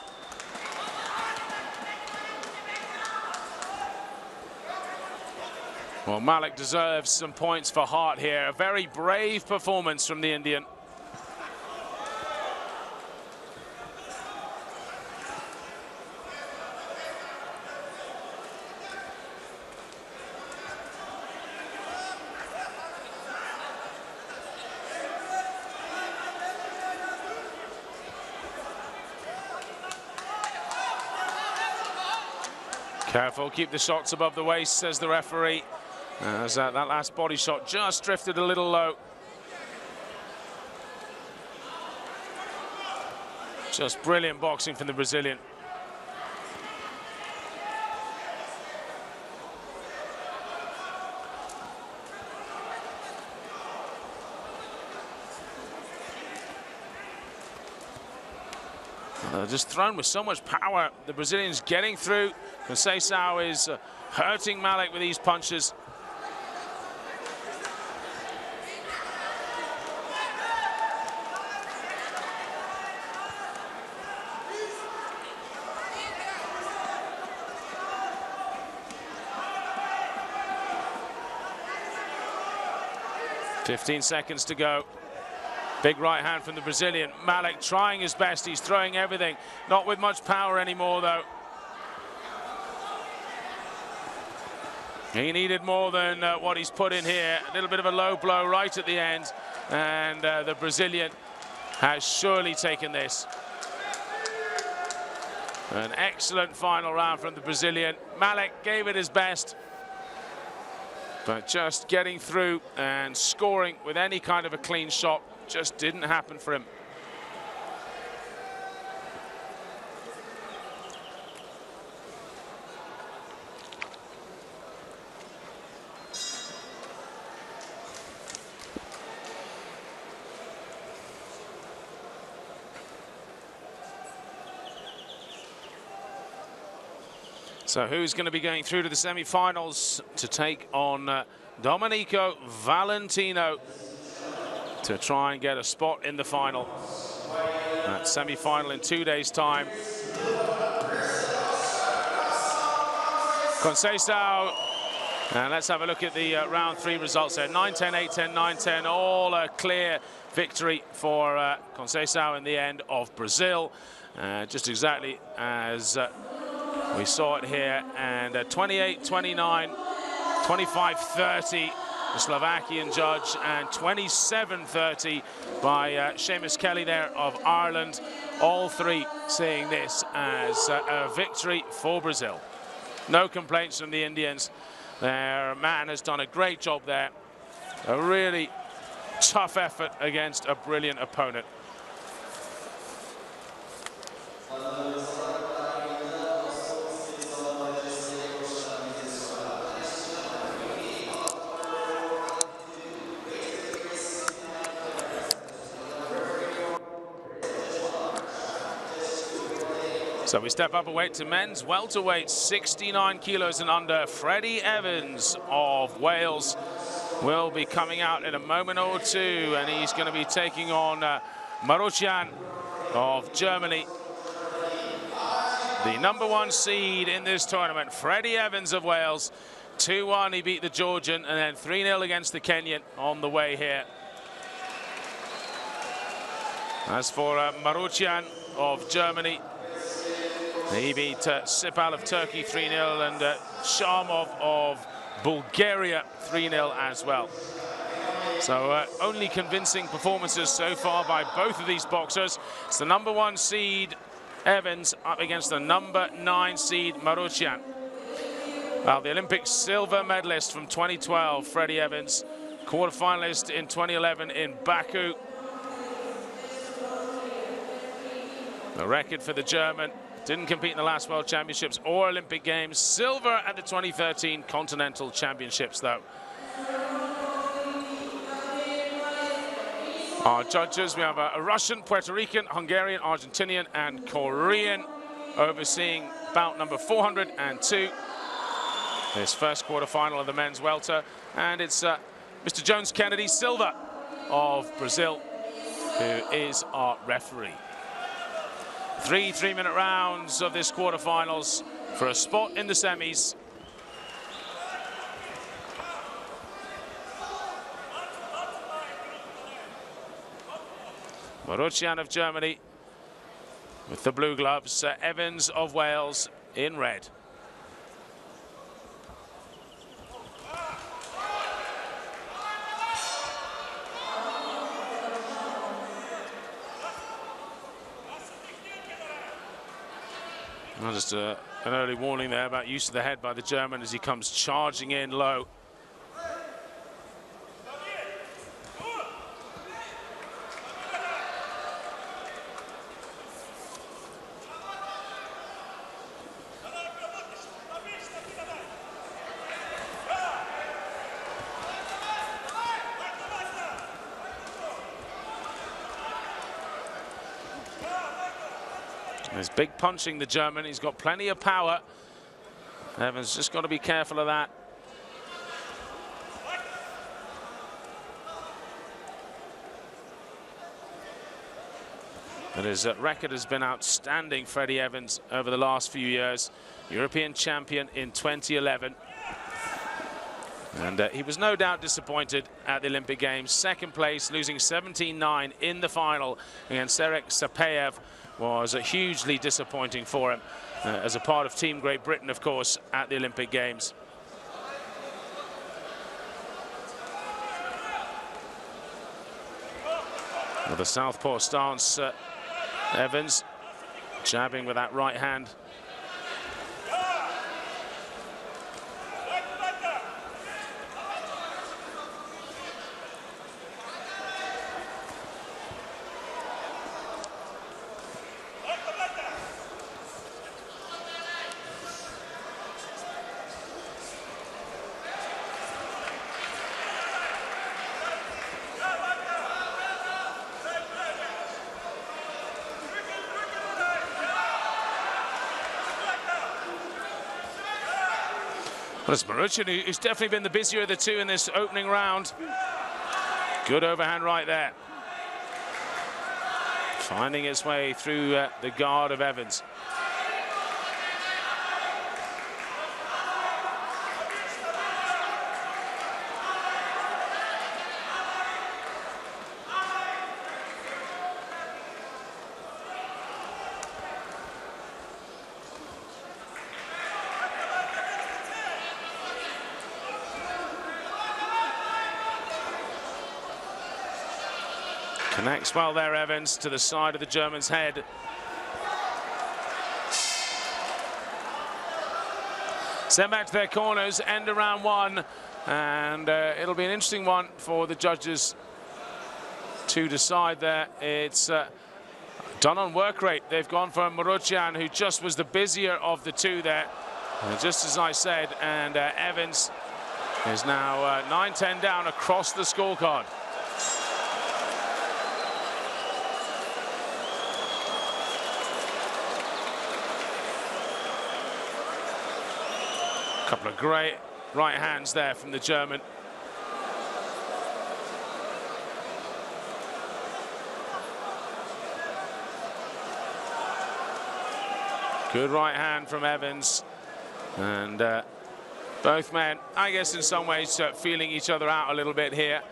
Well, Malik deserves some points for heart here. A very brave performance from the Indian. Careful, keep the shots above the waist, says the referee. As that last body shot just drifted a little low. Just brilliant boxing from the Brazilian. Just thrown with so much power. The Brazilian's getting through. Conceição is hurting Malik with these punches. "15 seconds to go. Big right hand from the Brazilian. Malik trying his best. He's throwing everything. Not with much power anymore, though. He needed more than what he's put in here. A little bit of a low blow right at the end. And the Brazilian has surely taken this. An excellent final round from the Brazilian. Malik gave it his best, but just getting through and scoring with any kind of a clean shot just didn't happen for him. So who's going to be going through to the semi-finals to take on Domenico Valentino to try and get a spot in the final? That semi-final in 2 days' time. Conceição. And let's have a look at the round 3 results there. 9-10, 8-10, 9-10, all a clear victory for Conceição in the end of Brazil. Just exactly as we saw it here. And 28-29, 25-30. the Slovakian judge, and 27-30 by Seamus Kelly there of Ireland. All three seeing this as a victory for Brazil. No complaints from the Indians. Their man has done a great job there. A really tough effort against a brilliant opponent. So we step up a weight to men's welterweight, 69 kilos and under. Freddie Evans of Wales will be coming out in a moment or two, and he's going to be taking on Marocian of Germany, the #1 seed in this tournament. Freddie Evans of Wales, 2-1 he beat the Georgian, and then 3-0 against the Kenyan on the way here. As for Marocian of Germany, he beat Sipal of Turkey 3-0 and Sharmov of Bulgaria 3-0 as well. So only convincing performances so far by both of these boxers. It's the #1 seed Evans up against the #9 seed Marocian. Well, the Olympic silver medalist from 2012, Freddie Evans, quarterfinalist in 2011 in Baku. The record for the German: didn't compete in the last World Championships or Olympic Games. Silver at the 2013 Continental Championships, though. Our judges, we have a Russian, Puerto Rican, Hungarian, Argentinian, and Korean overseeing bout number 402. This first quarterfinal of the men's welter. And it's Mr. Jones Kennedy Silva of Brazil, who is our referee. 3 3-minute rounds of this quarterfinals for a spot in the semis. Marocian of Germany with the blue gloves, Evans of Wales in red. Well, just an early warning there about use of the head by the German as he comes charging in low. There's big punching, the German. He's got plenty of power. Evans just got to be careful of that. But his record has been outstanding, Freddie Evans, over the last few years. European champion in 2011. And he was no doubt disappointed at the Olympic Games. Second place, losing 17-9 in the final against Eric Sapeyev, was hugely disappointing for him as a part of Team Great Britain, of course, at the Olympic Games. With a southpaw stance, Evans jabbing with that right hand. Well, it's Marocian who's definitely been the busier of the two in this opening round. Good overhand right there. Finding its way through the guard of Evans. Connects well there, Evans, to the side of the German's head. Sent back to their corners, end of round one, and it'll be an interesting one for the judges to decide there. It's done on work rate. They've gone for Marocyan, who just was the busier of the two there, just as I said, and Evans is now 9-10 down across the scorecard. Couple of great right hands there from the German. Good right hand from Evans, and both men, I guess in some ways, feeling each other out a little bit here.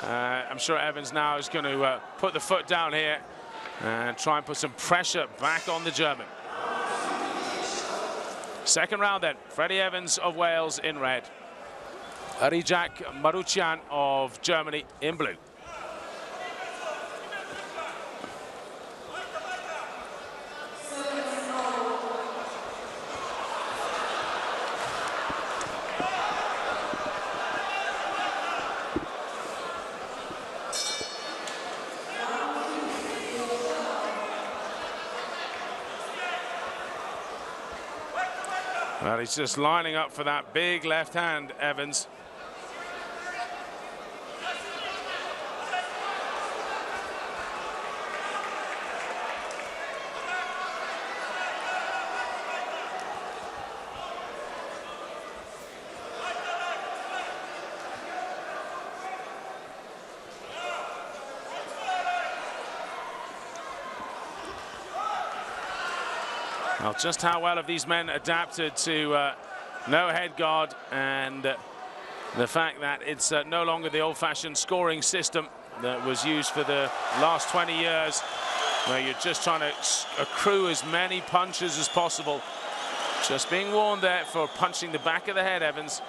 I'm sure Evans now is going to put the foot down here and try and put some pressure back on the German. Second round then, Freddie Evans of Wales in red, Rajak Marocyan of Germany in blue. Well, he's just lining up for that big left hand, Evans. Well, just how well have these men adapted to no head guard, and the fact that it's no longer the old-fashioned scoring system that was used for the last 20 years, where you're just trying to accrue as many punches as possible. Just being warned there for punching the back of the head, Evans.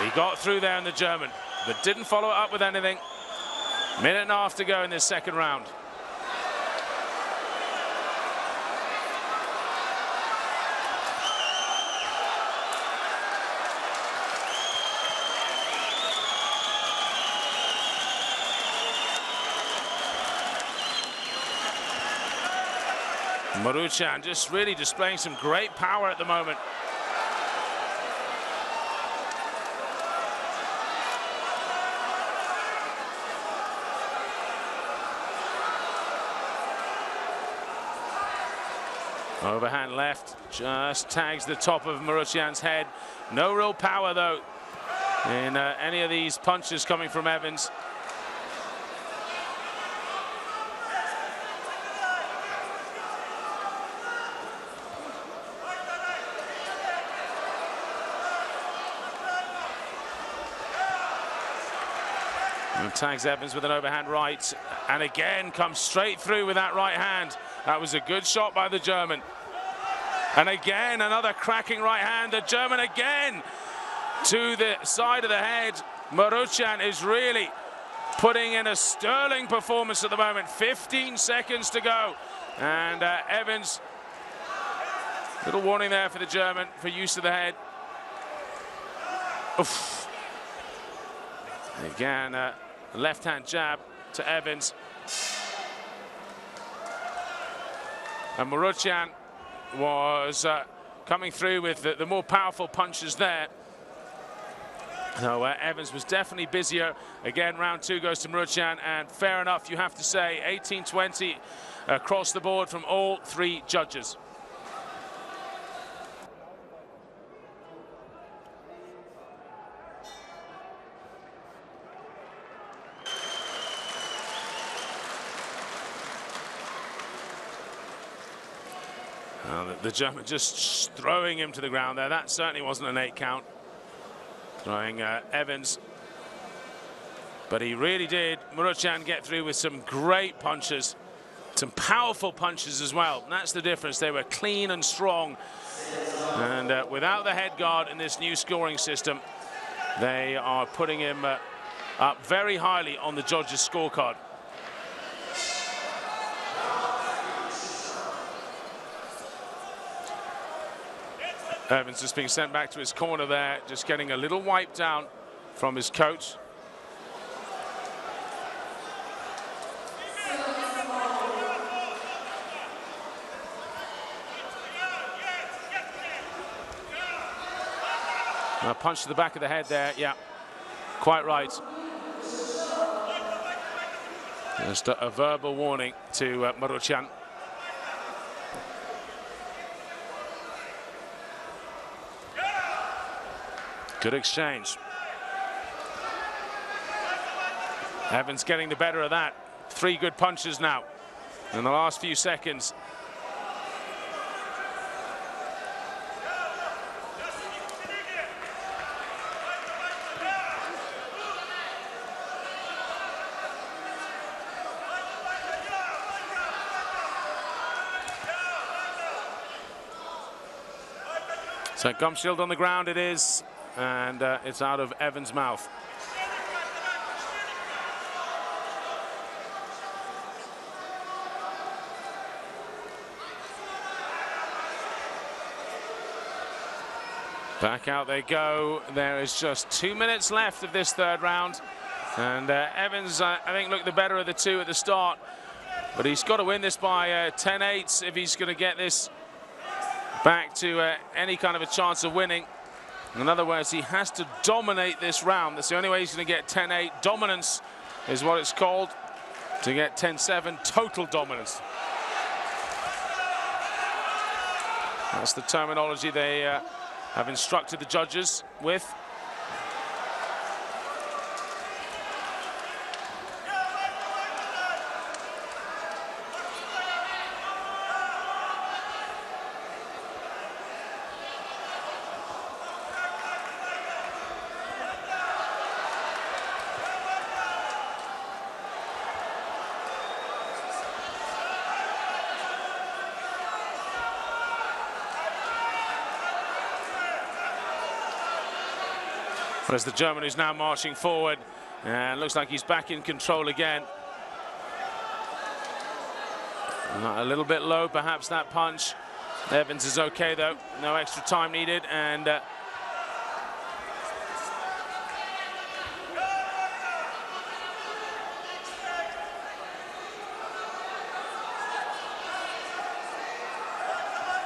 He got through there in the German, but didn't follow it up with anything. Minute and a half to go in this second round. Marocyan just really displaying some great power at the moment. Overhand left, just tags the top of Marocyan's head. No real power, though, in any of these punches coming from Evans. And tags Evans with an overhand right, and again comes straight through with that right hand. That was a good shot by the German. And again, another cracking right hand. The German again to the side of the head. Marocyan is really putting in a sterling performance at the moment. 15 seconds to go. And Evans, little warning there for the German for use of the head. Oof. Again, left-hand jab to Evans. And Marocyan was coming through with the more powerful punches there. So Evans was definitely busier. Again, round two goes to Marocyan, and fair enough, you have to say, 18-20 across the board from all three judges. The German just throwing him to the ground there. That certainly wasn't an 8 count. Throwing Evans. But he really did, Marocyan, get through with some great punches. Some powerful punches as well. And that's the difference. They were clean and strong. And without the head guard in this new scoring system, they are putting him up very highly on the judges' scorecard. Evans just being sent back to his corner there, just getting a little wipe down from his coach. A punch to the back of the head there, yeah, quite right. Just a verbal warning to Maruchan. Good exchange. Evans getting the better of that. 3 good punches now in the last few seconds. So gum shield on the ground it is, and it's out of Evans' mouth. Back out they go. There is just 2 minutes left of this third round, and Evans, I think, looked the better of the two at the start, but he's got to win this by 10-8 if he's going to get this back to any kind of a chance of winning. In other words, he has to dominate this round. That's the only way he's going to get 10-8. Dominance is what it's called, to get 10-7, total dominance. That's the terminology they have instructed the judges with. As the German is now marching forward, and looks like he's back in control again. A little bit low, perhaps, that punch. Evans is okay though, no extra time needed, and well,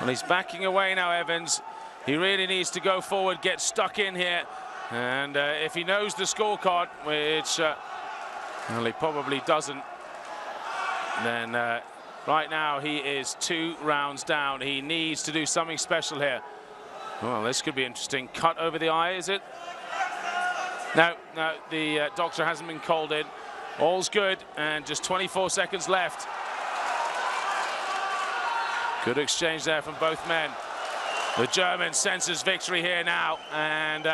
he's backing away now, Evans. He really needs to go forward, get stuck in here. And if he knows the scorecard, which well, he probably doesn't, then right now he is 2 rounds down. He needs to do something special here. Well, this could be interesting. Cut over the eye, is it? No, no, the doctor hasn't been called in. All's good, and just 24 seconds left. Good exchange there from both men. The German senses victory here now, and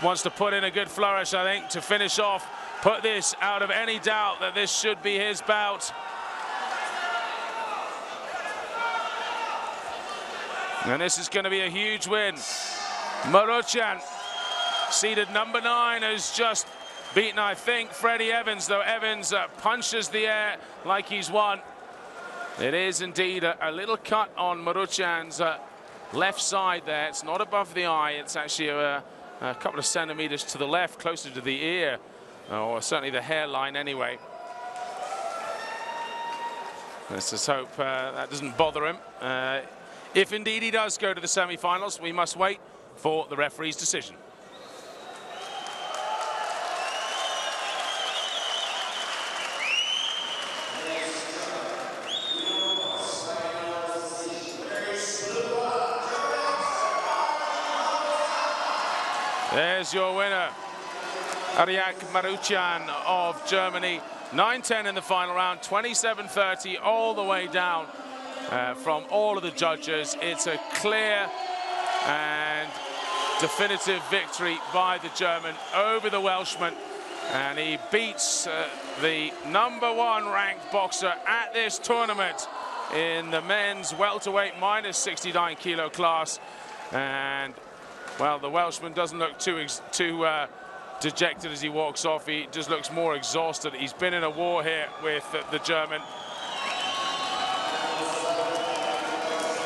wants to put in a good flourish, I think, to finish off, put this out of any doubt that this should be his bout. And this is going to be a huge win. Maruchan, seeded number 9, has just beaten, I think, Freddie Evans, though Evans punches the air like he's won. It is indeed a little cut on Maruchan's left side there. It's not above the eye, it's actually a couple of centimeters to the left, closer to the ear, or certainly the hairline anyway. Let's just hope that doesn't bother him. If indeed he does go to the semi-finals, we must wait for the referee's decision. There's your winner, Ariak Maruchan of Germany. 9-10 in the final round, 27-30 all the way down from all of the judges. It's a clear and definitive victory by the German over the Welshman. And he beats the #1 ranked boxer at this tournament in the men's welterweight -69 kilo class. And Well, the Welshman doesn't look too dejected as he walks off. He just looks more exhausted. He's been in a war here with the German.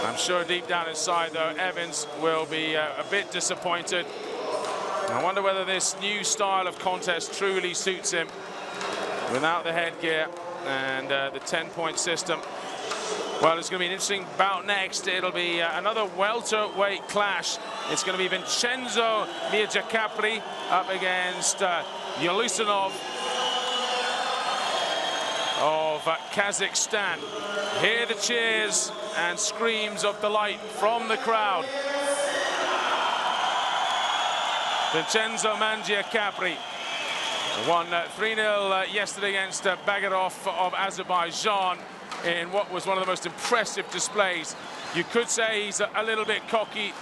I'm sure deep down inside, though, Evans will be a bit disappointed. I wonder whether this new style of contest truly suits him without the headgear and the 10-point system. Well, it's going to be an interesting bout next. It'll be another welterweight clash. It's going to be Vincenzo Mirjacapri up against Yelusinov of Kazakhstan. Hear the cheers and screams of delight from the crowd. Vincenzo Mirjacapri won 3-0 yesterday against Bagarov of Azerbaijan in what was one of the most impressive displays. You could say he's a little bit cocky,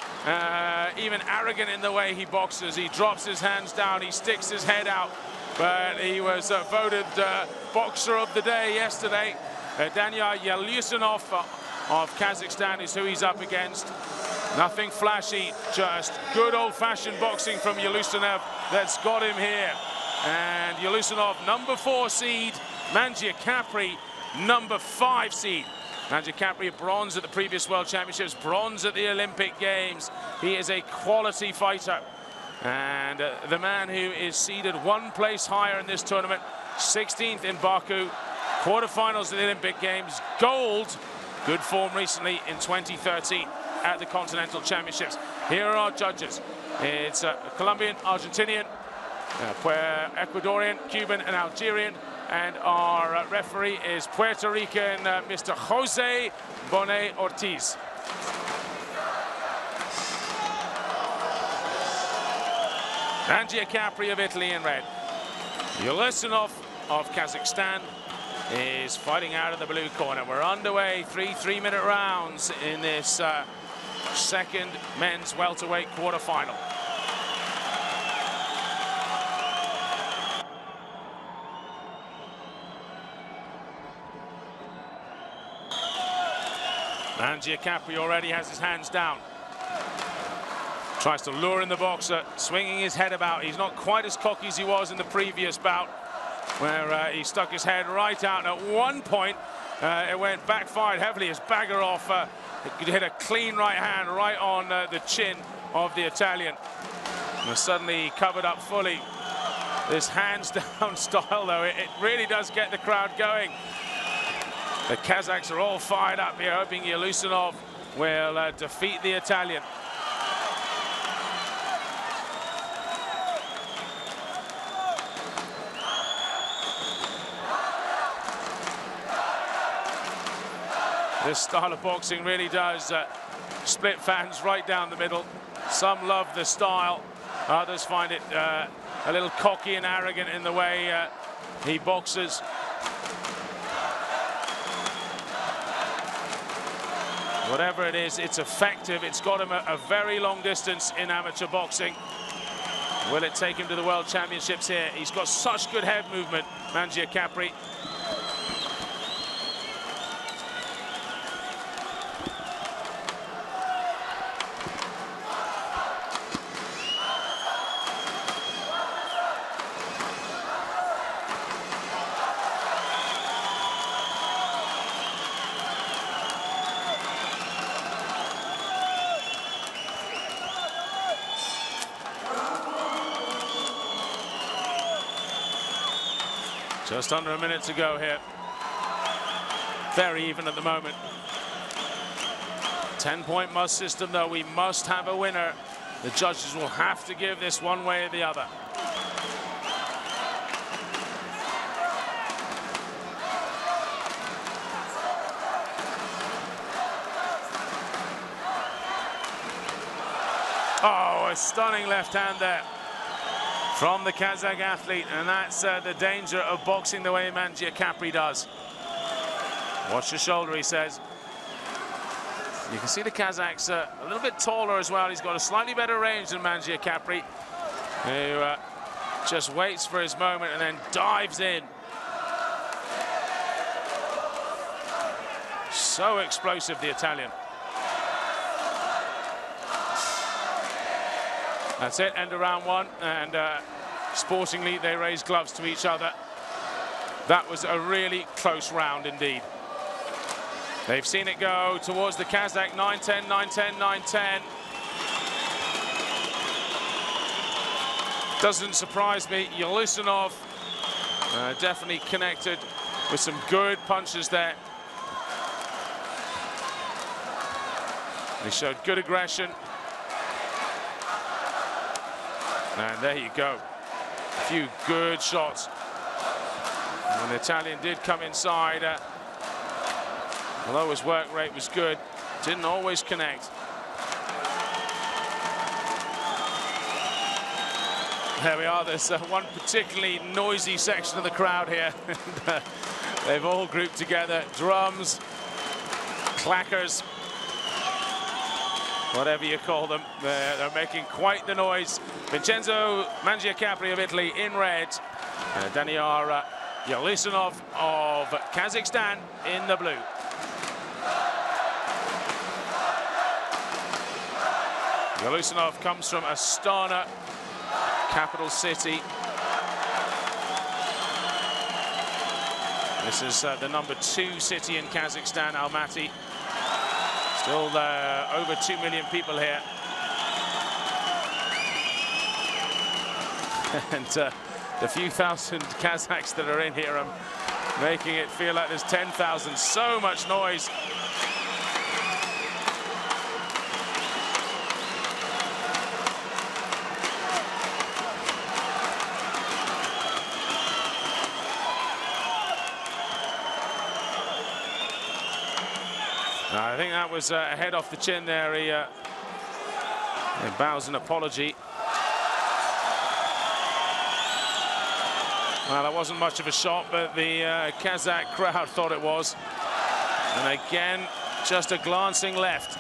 even arrogant in the way he boxes. He drops his hands down, he sticks his head out, but he was voted boxer of the day yesterday. Daniel Yelusinov of Kazakhstan is who he's up against. Nothing flashy, just good old-fashioned boxing from Yelusinov that's got him here. And Yelusinov, number 4 seed, Mirjacapri, number 5 seed. Mirjacapri, bronze at the previous World Championships, bronze at the Olympic Games. He is a quality fighter. And the man who is seeded 1 place higher in this tournament, 16th in Baku, quarterfinals of the Olympic Games, gold, good form recently in 2013 at the Continental Championships. Here are our judges. It's Colombian, Argentinian, Ecuadorian, Cuban and Algerian. And our referee is Puerto Rican, Mr. Jose Bonet Ortiz. Mirjacapri of Italy in red. Yelusinov of Kazakhstan is fighting out in the blue corner. We're underway, 3 3-minute rounds in this second men's welterweight quarterfinal. Mirjacapri already has his hands down. Tries to lure in the boxer, swinging his head about. He's not quite as cocky as he was in the previous bout, where he stuck his head right out. And at one point, it went backfired heavily as Bagarov hit a clean right hand right on the chin of the Italian. And suddenly he covered up fully. This hands down style, though, it really does get the crowd going. The Kazakhs are all fired up here, hoping Yelusinov will defeat the Italian. This style of boxing really does split fans right down the middle. Some love the style, others find it a little cocky and arrogant in the way he boxes. Whatever it is, it's effective. It's got him a very long distance in amateur boxing. Will it take him to the World Championships here? He's got such good head movement, Mirjacapri. Just under a minute to go here. Very even at the moment. 10-point must system, though. We must have a winner. The judges will have to give this one way or the other. Oh, a stunning left hand there from the Kazakh athlete, and that's the danger of boxing the way Mirjacapri does. Watch the shoulder, he says. You can see the Kazakh's a little bit taller as well. He's got a slightly better range than Mirjacapri, who just waits for his moment and then dives in. So explosive, the Italian. That's it, end of round one, and sportingly they raise gloves to each other. That was a really close round indeed. They've seen it go towards the Kazakh. 9-10, 9-10, 9-10. Doesn't surprise me. Yelusinov definitely connected with some good punches there. He showed good aggression. And there you go. A few good shots. And the Italian did come inside. Although his work rate was good, didn't always connect. There we are. There's one particularly noisy section of the crowd here. They've all grouped together. Drums, clackers, whatever you call them. They're making quite the noise. Vincenzo Mangiacapri of Italy in red. Daniar Yelusinov of Kazakhstan in the blue. Yelusinov comes from Astana, capital city. This is the #2 city in Kazakhstan, Almaty. Still over 2 million people here. And the few thousand Kazakhs that are in here are making it feel like there's 10,000. So much noise. I think that was a head off the chin there. He bows an apology. Well, that wasn't much of a shot, but the Kazakh crowd thought it was. And again, just a glancing left.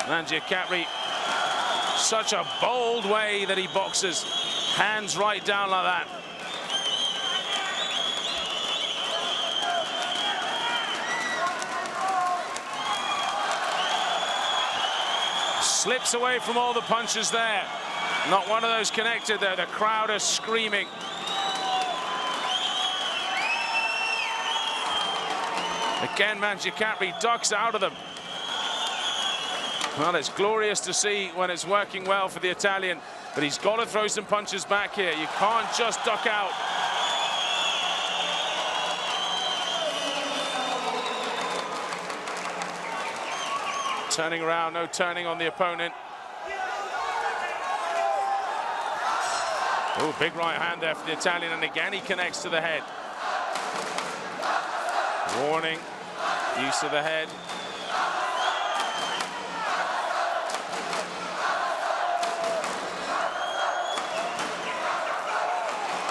Mangiacapri, such a bold way that he boxes. Hands right down like that. Slips away from all the punches there. Not one of those connected there. The crowd are screaming. Again, Mangiacapri ducks out of them. Well, it's glorious to see when it's working well for the Italian, but he's got to throw some punches back here. You can't just duck out. Turning around, no turning on the opponent. Oh, big right hand there for the Italian, and again he connects to the head. Warning, use of the head.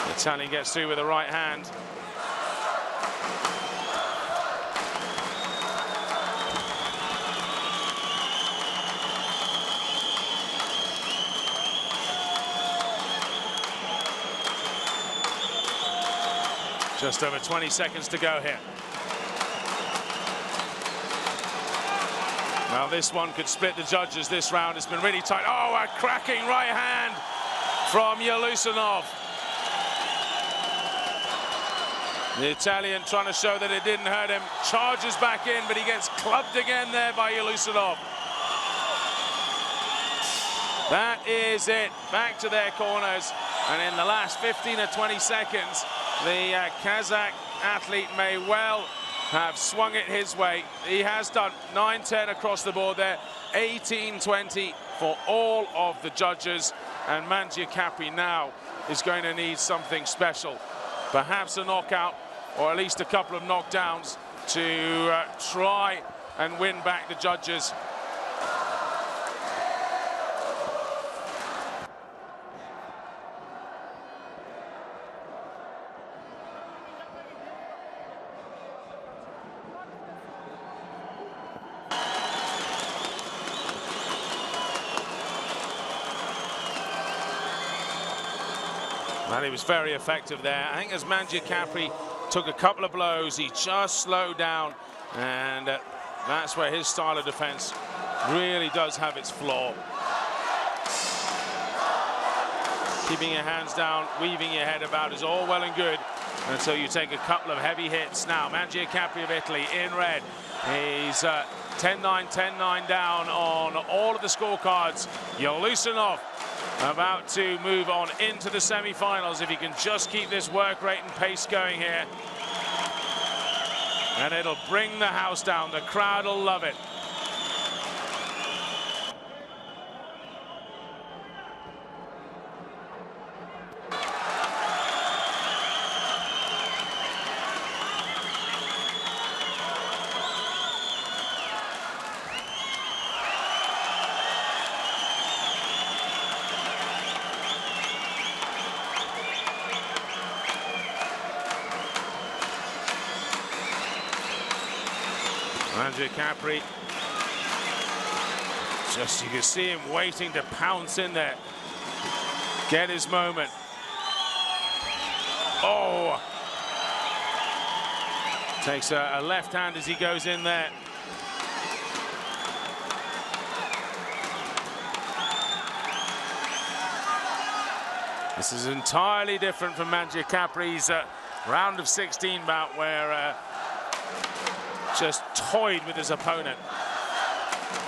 The Italian gets through with the right hand. Just over 20 seconds to go here. Well, this one could split the judges this round. It's been really tight. Oh, a cracking right hand from Yelusinov. The Italian trying to show that it didn't hurt him. Charges back in, but he gets clubbed again there by Yelusinov. That is it. Back to their corners. And in the last 15 or 20 seconds, the Kazakh athlete may well have swung it his way. He has done 9-10 across the board there, 18-20 for all of the judges. And Mangiacapri now is going to need something special. Perhaps a knockout, or at least a couple of knockdowns to try and win back the judges. Well, he was very effective there. I think as Mangiacapri took a couple of blows, he just slowed down, and that's where his style of defense really does have its flaw. Keeping your hands down, weaving your head about is all well and good until you take a couple of heavy hits. Now, Capri of Italy in red. He's 10-9, 10-9 down on all of the scorecards. Yolusinov about to move on into the semi-finals if he can just keep this work rate and pace going here. And it'll bring the house down. The crowd will love it. Capri, just you can see him waiting to pounce in there, get his moment. Oh, takes a left hand as he goes in there. This is entirely different from Capri's round of 16 bout, where just toyed with his opponent.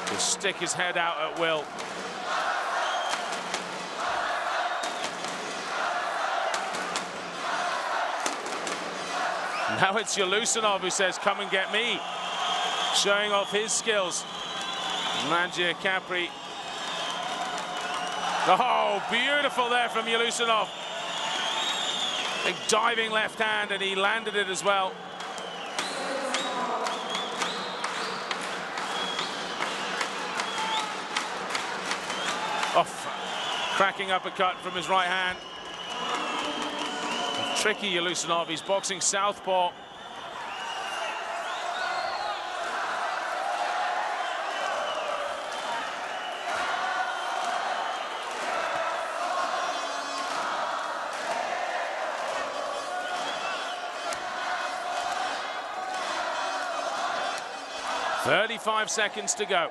Could stick his head out at will. Now it's Yolusinov who says, "Come and get me," showing off his skills. Capri. Oh, beautiful there from Yolusinov. Big diving left hand, and he landed it as well. Off, cracking uppercut from his right hand. Tricky Yolusinov, he's boxing southpaw. "35 seconds to go.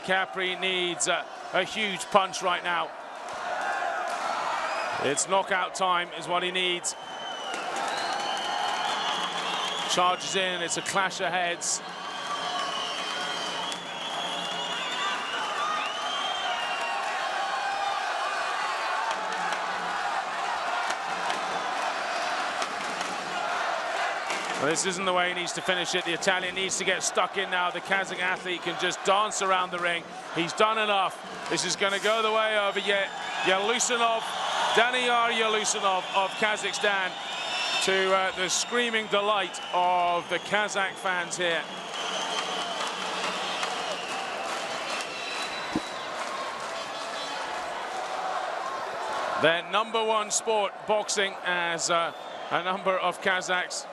Capri needs a huge punch right now. It's knockout time is what he needs. Charges in, it's a clash of heads. Well, this isn't the way he needs to finish it. The Italian needs to get stuck in now. The Kazakh athlete can just dance around the ring. He's done enough. This is going to go the way over yet. Yolusinov, Daniyar Yolusinov of Kazakhstan, to the screaming delight of the Kazakh fans here. Their #1 sport, boxing, as a number of Kazakhs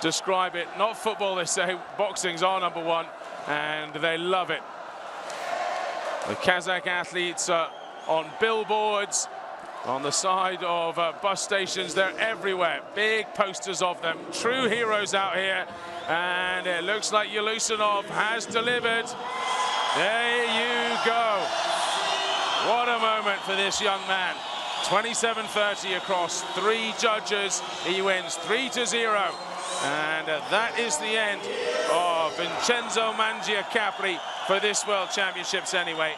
describe it. Not football, they say. Boxing's our #1, and they love it. The Kazakh athletes are on billboards, on the side of bus stations. They're everywhere. Big posters of them. True heroes out here. And it looks like Yolusinov has delivered. There you go. What a moment for this young man. 27-30 across 3 judges. He wins 3-0. And that is the end of Vincenzo Capri for this World Championships anyway.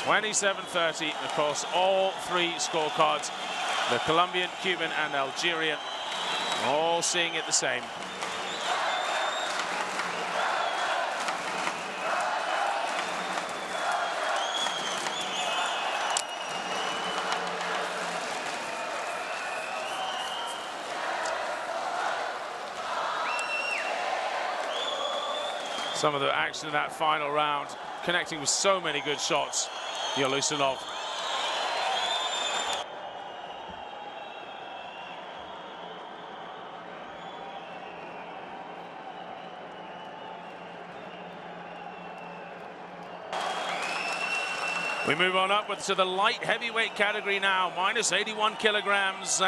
(27-30) across all 3 scorecards. The Colombian, Cuban, and Algerian all seeing it the same. Some of the action in that final round, connecting with so many good shots, Yolusinov. We move on upwards to the light heavyweight category now, minus 81 kilograms.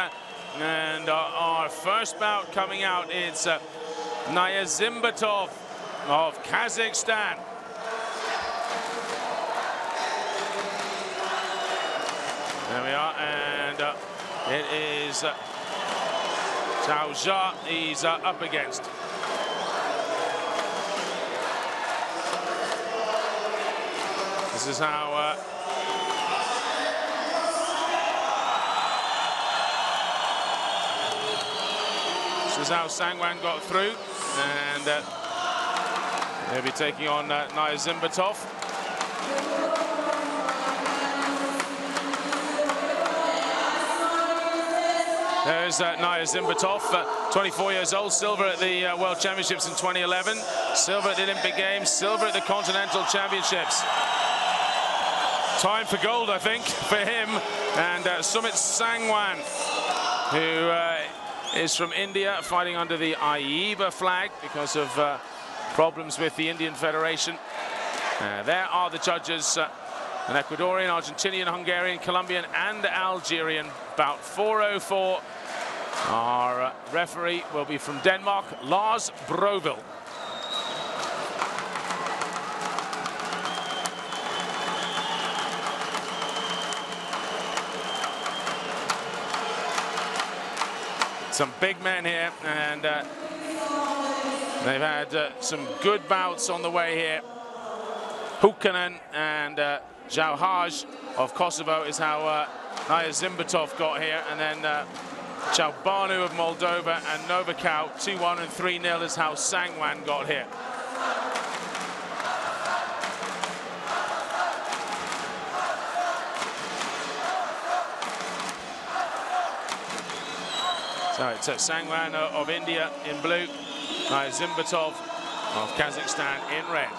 And our first bout coming out, it's Niyazimbatov of Kazakhstan. There we are, and it is Zhao Zha he's up against. This is how Sangwan got through, and they'll be taking on Niyazimbatov. There's Niyazimbatov, 24 years old, silver at the World Championships in 2011, silver at the Olympic Games, silver at the Continental Championships. Time for gold, I think, for him. And Sumit Sangwan, who is from India, fighting under the AIBA flag because of problems with the Indian Federation. There are the judges, an Ecuadorian, Argentinian, Hungarian, Colombian, and Algerian. Bout 4:04. Our referee will be from Denmark, Lars Broville. Some big men here, and they've had some good bouts on the way here. Hukanen and Jauhaj of Kosovo is how Niyazimbatov got here, and then Chaubanu of Moldova and Novakau 2-1 and 3-0 is how Sangwan got here. So it's Sangwan of India in blue, Niyazimbatov of Kazakhstan in red.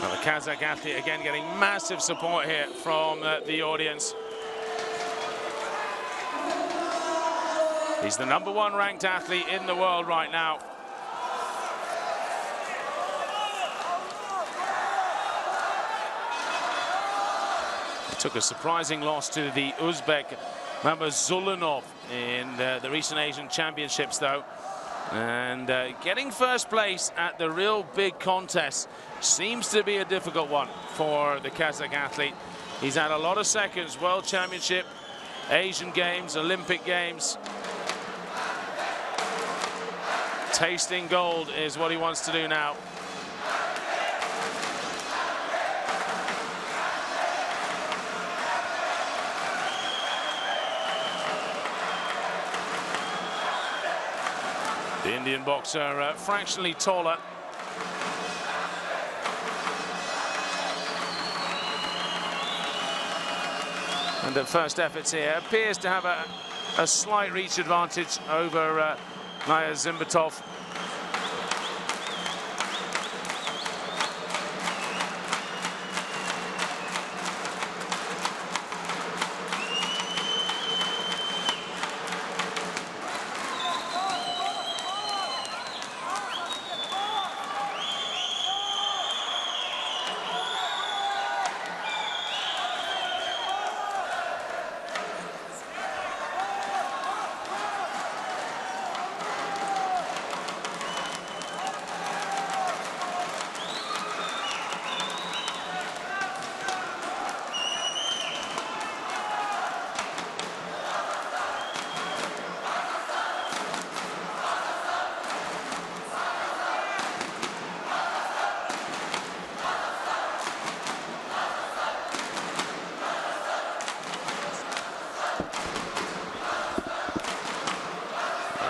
Now the Kazakh athlete again getting massive support here from the audience. He's the #1 ranked athlete in the world right now. He took a surprising loss to the Uzbek Mamazulunov in the recent Asian Championships, though. And getting first place at the real big contest seems to be a difficult one for the Kazakh athlete. He's had a lot of seconds, World Championship, Asian Games, Olympic Games. Tasting gold is what he wants to do now. The Indian boxer fractionally taller. And at first efforts here appears to have a slight reach advantage over Niyazimbatov.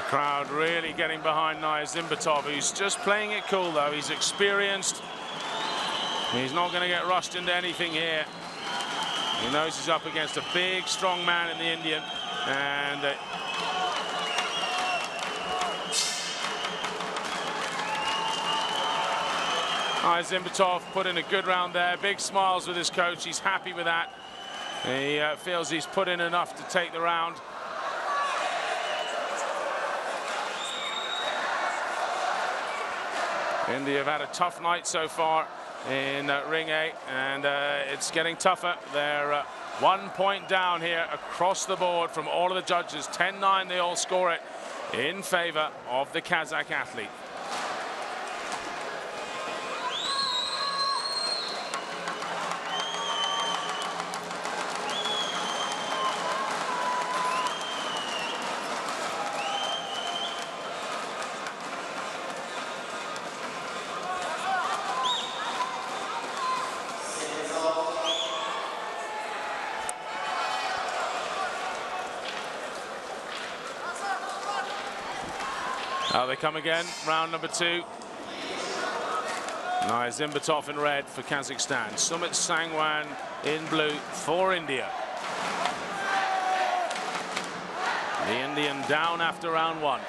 Crowd really getting behind Niyazimbatov, who's just playing it cool, though. He's experienced. He's not going to get rushed into anything here. He knows he's up against a big, strong man in the Indian. And Niyazimbatov put in a good round there. Big smiles with his coach. He's happy with that. He feels he's put in enough to take the round. India have had a tough night so far. in Ring A, and it's getting tougher. They're 1 point down here across the board from all of the judges. 10-9, they all score it in favor of the Kazakh athlete. Now they come again, round number 2. Zimbatov in red for Kazakhstan. Sumit Sangwan in blue for India. The Indian down after round 1.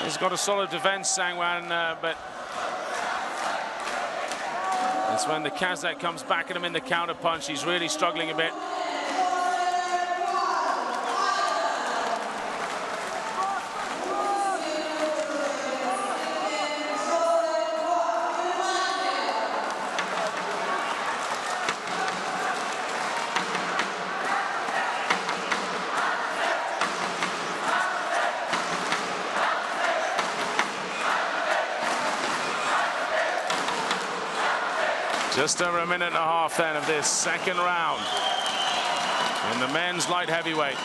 He's got a solid defense, Sangwan, but it's when the Kazakh comes back at him in the counter punch, he's really struggling a bit. Just over a minute and a half then of this second round in the men's light heavyweight.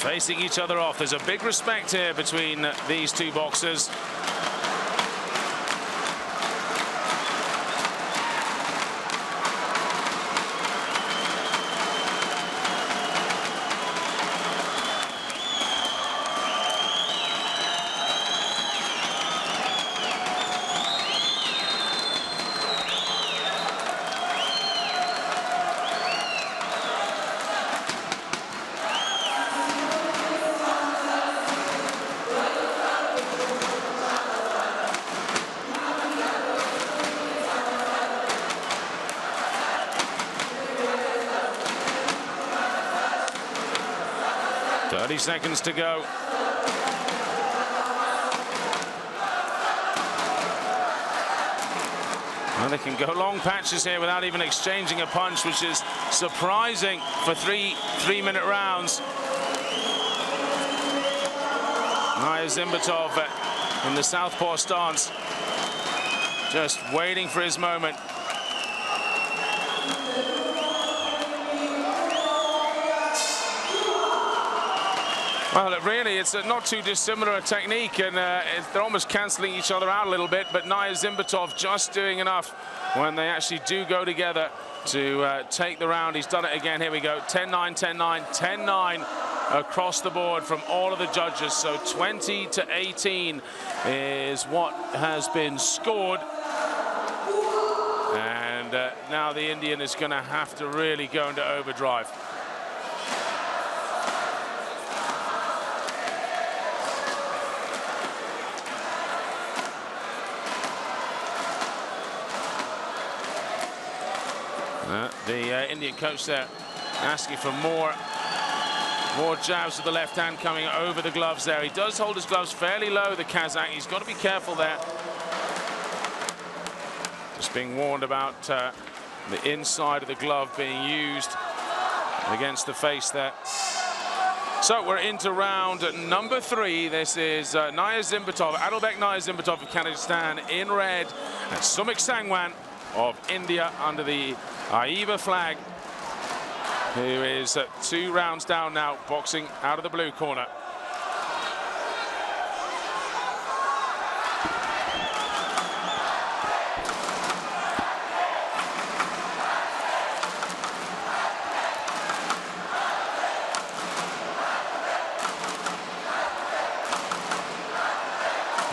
Facing each other off. There's a big respect here between these two boxers. Seconds to go. Well, they can go long patches here without even exchanging a punch, which is surprising for three-minute rounds. Zimbatov in the southpaw stance, just waiting for his moment. Well, really, it's not too dissimilar a technique, and they're almost cancelling each other out a little bit, but Zimbatov just doing enough when they actually do go together to take the round. He's done it again. Here we go. 10-9, 10-9, 10-9 across the board from all of the judges. So 20-18 is what has been scored. And now the Indian is going to have to really go into overdrive. The Indian coach there asking for more jabs with the left hand coming over the gloves there. He does hold his gloves fairly low, the Kazakh. He's got to be careful there. Just being warned about the inside of the glove being used against the face there. So we're into round number 3. This is Zimbatov, Adalbek Zimbatov of Kazakhstan in red, and Sumit Sangwan of India under the AIBA flag, who is 2 rounds down now, boxing out of the blue corner.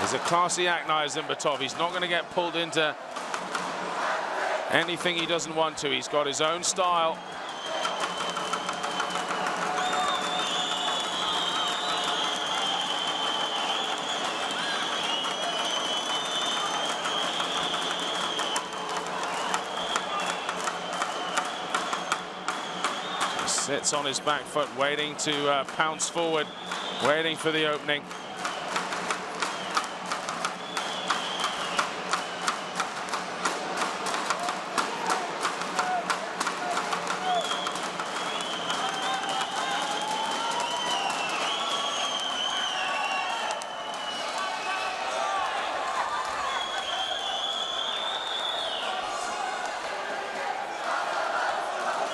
He's a classy act, Niyazimbatov. He's not going to get pulled into anything he doesn't want to. He's got his own style. Sits on his back foot, waiting to pounce forward, waiting for the opening.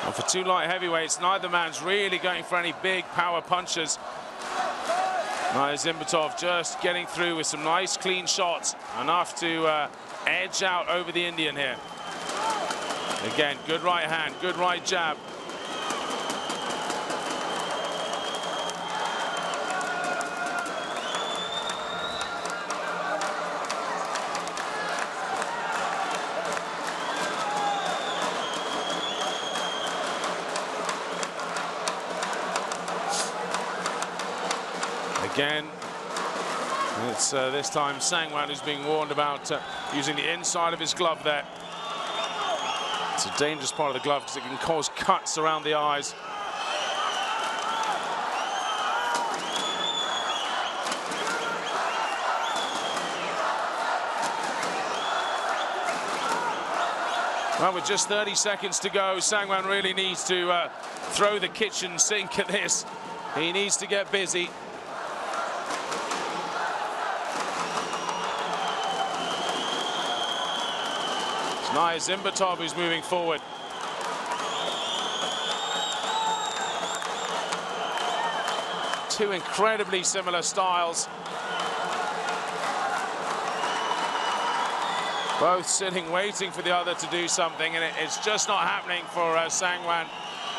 And for two light heavyweights, neither man's really going for any big power punches. Niyazimbatov just getting through with some nice clean shots, enough to edge out over the Indian here. Again, good right hand, good right jab. Again, it's this time Sangwan who's being warned about using the inside of his glove there. It's a dangerous part of the glove because it can cause cuts around the eyes. Well, with just 30 seconds to go, Sangwan really needs to throw the kitchen sink at this. He needs to get busy. Niyazimbatov who's moving forward. Two incredibly similar styles. Both sitting, waiting for the other to do something, and it's just not happening for Sangwan.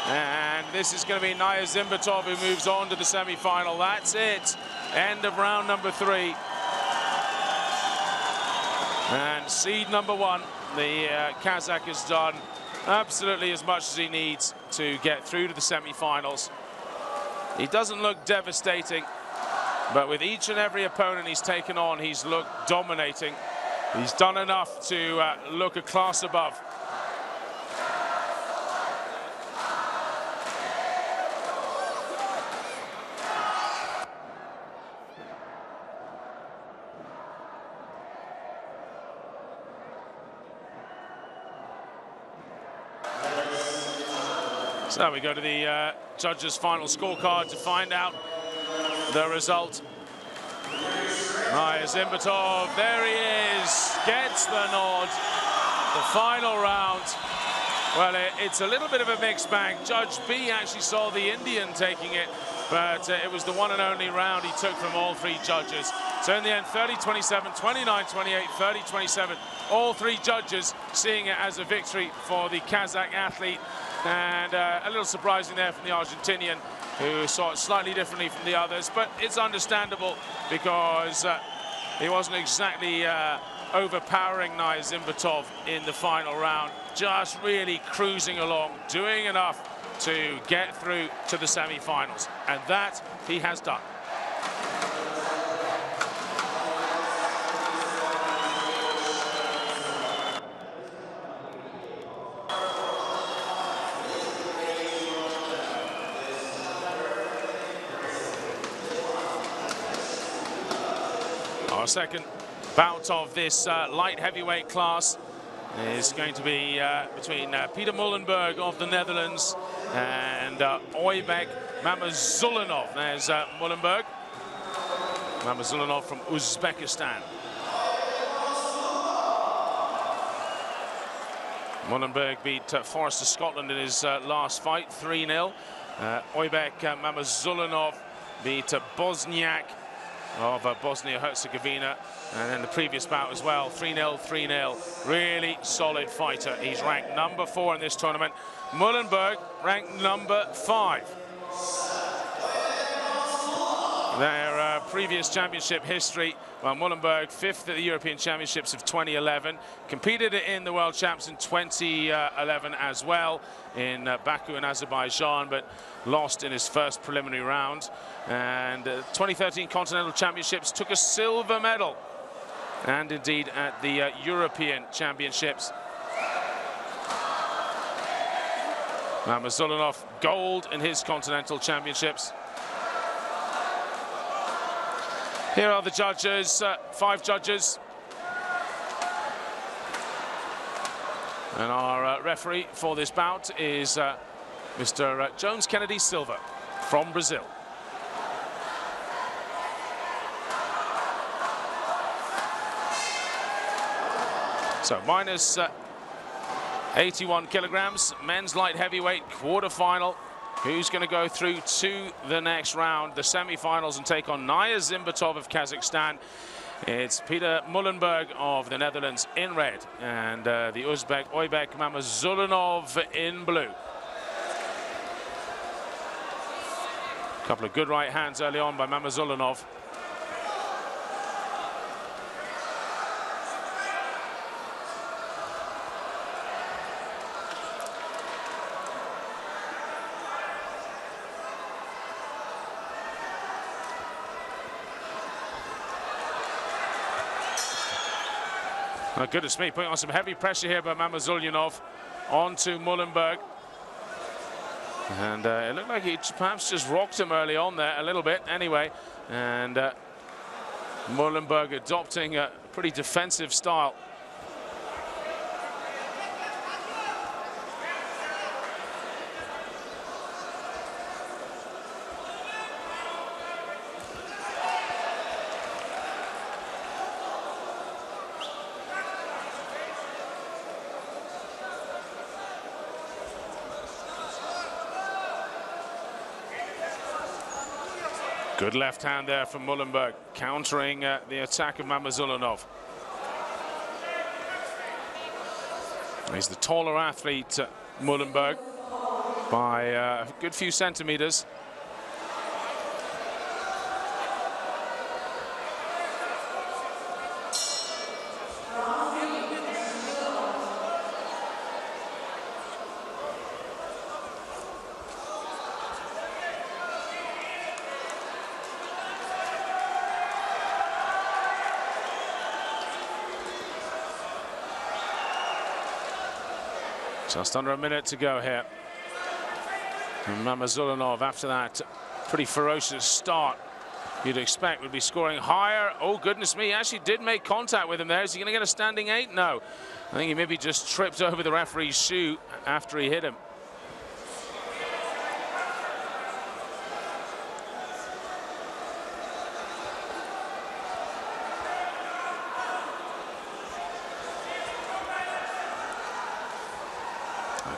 And this is going to be Niyazimbatov who moves on to the semi-final. That's it. End of round number 3. And seed number 1. The Kazakh has done absolutely as much as he needs to get through to the semi-finals. He doesn't look devastating, but with each and every opponent he's taken on, he's looked dominating. He's done enough to look a class above. So we go to the judges' final scorecard to find out the result. Niyazimbatov, there he is, gets the nod. The final round. Well, it's a little bit of a mixed bag. Judge B actually saw the Indian taking it, but it was the one and only round he took from all 3 judges. So in the end, 30-27, 29-28, 30-27. All 3 judges seeing it as a victory for the Kazakh athlete. And a little surprising there from the Argentinian, who saw it slightly differently from the others. But it's understandable because he wasn't exactly overpowering Niyazimbatov in the final round. Just really cruising along, doing enough to get through to the semi-finals. And that he has done. Our second bout of this light heavyweight class is going to be between Peter Mullenberg of the Netherlands and Oybek Mamazulinov. There's Mullenberg. Mamazulinov from Uzbekistan. Mullenberg beat Forrester Scotland in his last fight, 3-0. Oybek Mamazulinov beat Bosniak of Bosnia-Herzegovina, and then the previous bout as well, 3-0, 3-0. Really solid fighter. He's ranked number 4 in this tournament. Mullenberg ranked number 5. They're previous championship history. Well, Mullenberg, 5th at the European Championships of 2011, competed in the World Champs in 2011 as well in Baku and Azerbaijan, but lost in his first preliminary round. And 2013 Continental Championships, took a silver medal, and indeed at the European Championships. Mamazulunov, gold in his Continental Championships. Here are the judges, 5 judges. And our referee for this bout is Mr. Jones Kennedy Silva from Brazil. So minus 81 kilograms, men's light heavyweight quarterfinal. Who's going to go through to the next round, the semi-finals, and take on Naya Zimbatov of Kazakhstan? It's Peter Mullenberg of the Netherlands in red, and the Uzbek Oybek Mamazulunov in blue. A couple of good right hands early on by Mamazulunov. Oh, goodness me, putting on some heavy pressure here by Mamazulunov onto Mullenberg. And it looked like he perhaps just rocked him early on there a little bit anyway. And Mullenberg adopting a pretty defensive style. Good left hand there from Mullenberg, countering the attack of Mamazulunov. He's the taller athlete, Mullenberg, by a good few centimeters. Just under a minute to go here. And Mamazulunov, after that pretty ferocious start, you'd expect would be scoring higher. Oh, goodness me, he actually did make contact with him there. Is he going to get a standing 8? No. I think he maybe just tripped over the referee's shoe after he hit him.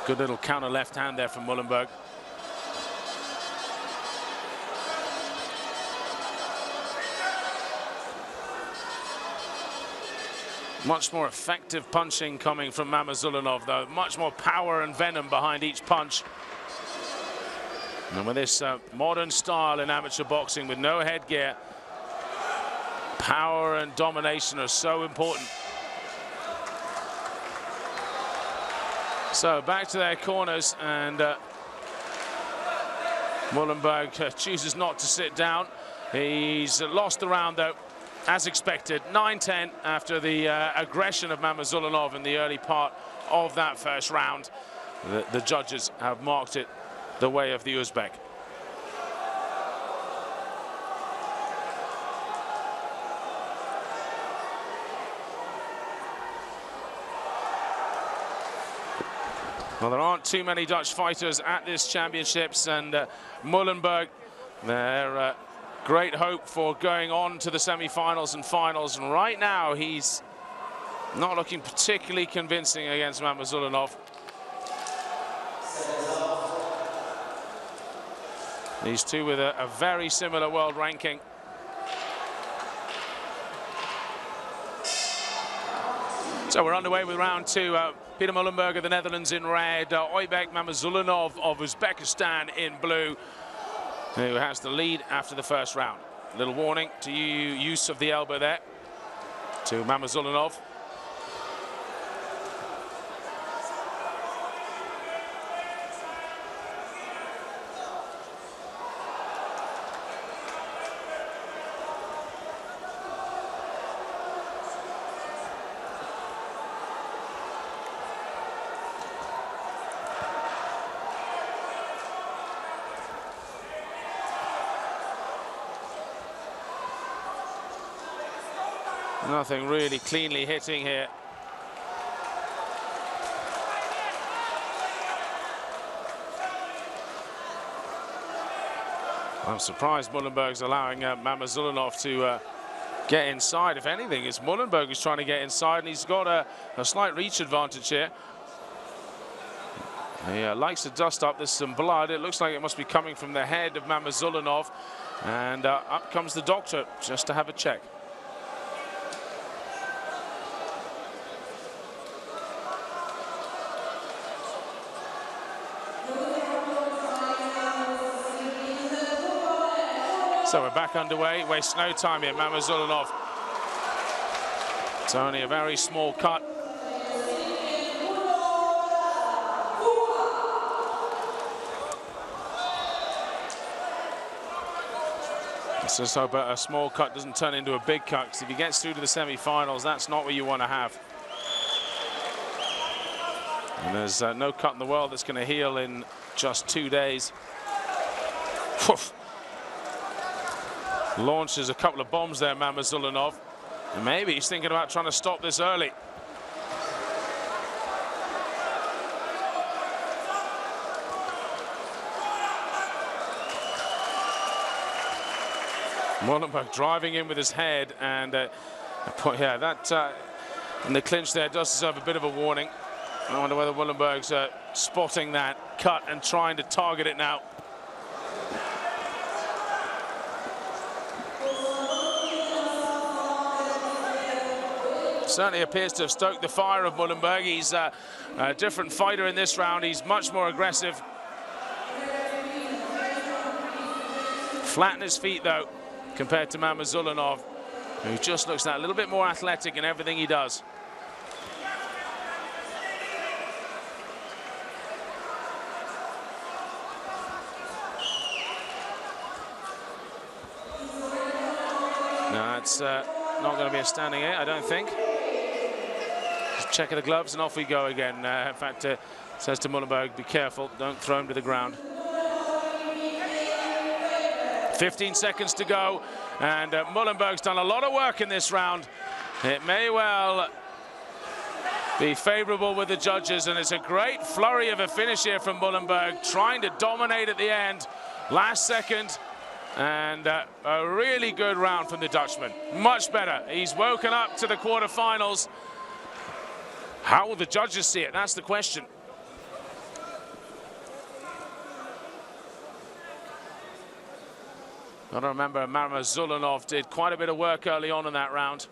Good little counter left hand there from Mullenberg. Much more effective punching coming from Mamazulunov, though. Much more power and venom behind each punch. And with this modern style in amateur boxing with no headgear, power and domination are so important. So back to their corners, and Mullenberg chooses not to sit down. He's lost the round, though, as expected. 9-10 after the aggression of Mamazulunov in the early part of that first round. The judges have marked it the way of the Uzbek. Well, there aren't too many Dutch fighters at this championships, and Mullenberg, their great hope for going on to the semi-finals and finals. And right now, he's not looking particularly convincing against Mamazulunov. These two with a very similar world ranking. So we're underway with round 2. Peter Mullenberg of the Netherlands in red, Oybek Mamazulunov of Uzbekistan in blue, who has the lead after the first round. Little warning to use of the elbow there to Mamazulinov. Nothing really cleanly hitting here. I'm surprised Mullenberg's allowing Mamazulinov to get inside. If anything, it's Mullenberg who's trying to get inside, and he's got a slight reach advantage here. He likes to dust up. There's some blood. It looks like it must be coming from the head of Mamazulinov. And up comes the doctor just to have a check. So we're back underway. Wastes no time here, Mamazulinov. It's only a very small cut. Let's just hope a small cut doesn't turn into a big cut, because if he gets through to the semi-finals, that's not what you want to have. And there's no cut in the world that's going to heal in just 2 days. Woof. Launches a couple of bombs there, Mamazulinov. And maybe he's thinking about trying to stop this early. Mullenberg driving in with his head, and yeah, that in the clinch there does deserve a bit of a warning. I wonder whether Mullenberg's spotting that cut and trying to target it now. Certainly appears to have stoked the fire of Mullenberg. He's a different fighter in this round. He's much more aggressive. Flatten his feet, though, compared to Mamazulinov, who just looks that little bit more athletic in everything he does. No, it's not going to be a standing eight, I don't think. Just check of the gloves and off we go again. In fact, says to Mullenberg, be careful, don't throw him to the ground. 15 seconds to go, and Mullenberg's done a lot of work in this round. It may well be favorable with the judges, and it's a great flurry of a finish here from Mullenberg, trying to dominate at the end, last second. And a really good round from the Dutchman. Much better. He's woken up to the quarterfinals. How will the judges see it? That's the question. Got to remember, Mamazulinov did quite a bit of work early on in that round.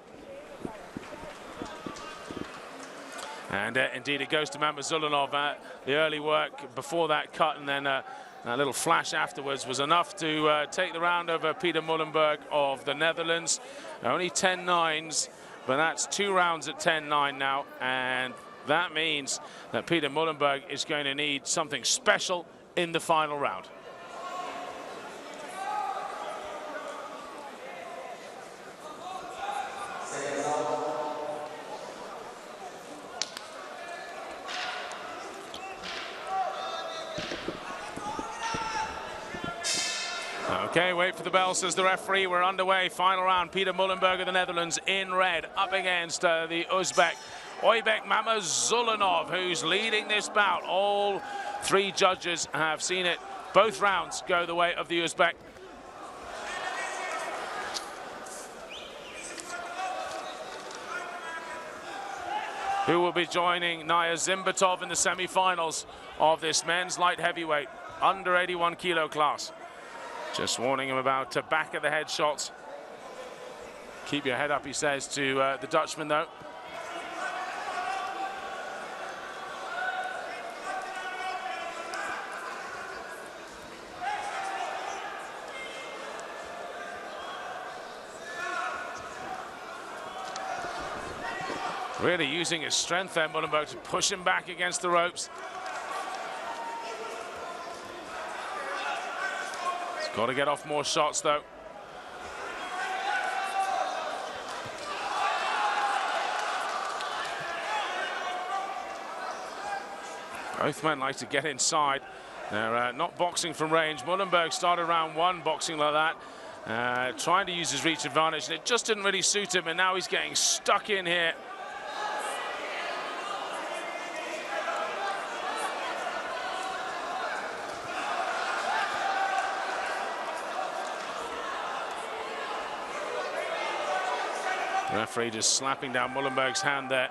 And indeed, it goes to Mamazulinov. The early work before that cut, and then that little flash afterwards was enough to take the round over Peter Mullenberg of the Netherlands. Only 10-9s, but that's 2 rounds at 10-9 now, and that means that Peter Mullenberg is going to need something special in the final round. Okay, wait for the bell, says the referee. We're underway. Final round. Peter Mullenberg of the Netherlands in red, up against the Uzbek AIBA Mamazulinov, who's leading this bout. All 3 judges have seen it. Both rounds go the way of the Uzbek. Who will be joining Naya Zimbatov in the semi-finals of this men's light heavyweight, under 81 kilo class. Just warning him about back of the head shots. Keep your head up, he says to the Dutchman, though. Really using his strength there, Mullenberg, to push him back against the ropes. He's got to get off more shots, though. Both men like to get inside. They're not boxing from range. Mullenberg started round one boxing like that, trying to use his reach advantage, and it just didn't really suit him, and now he's getting stuck in here. The referee just slapping down Mullenberg's hand there.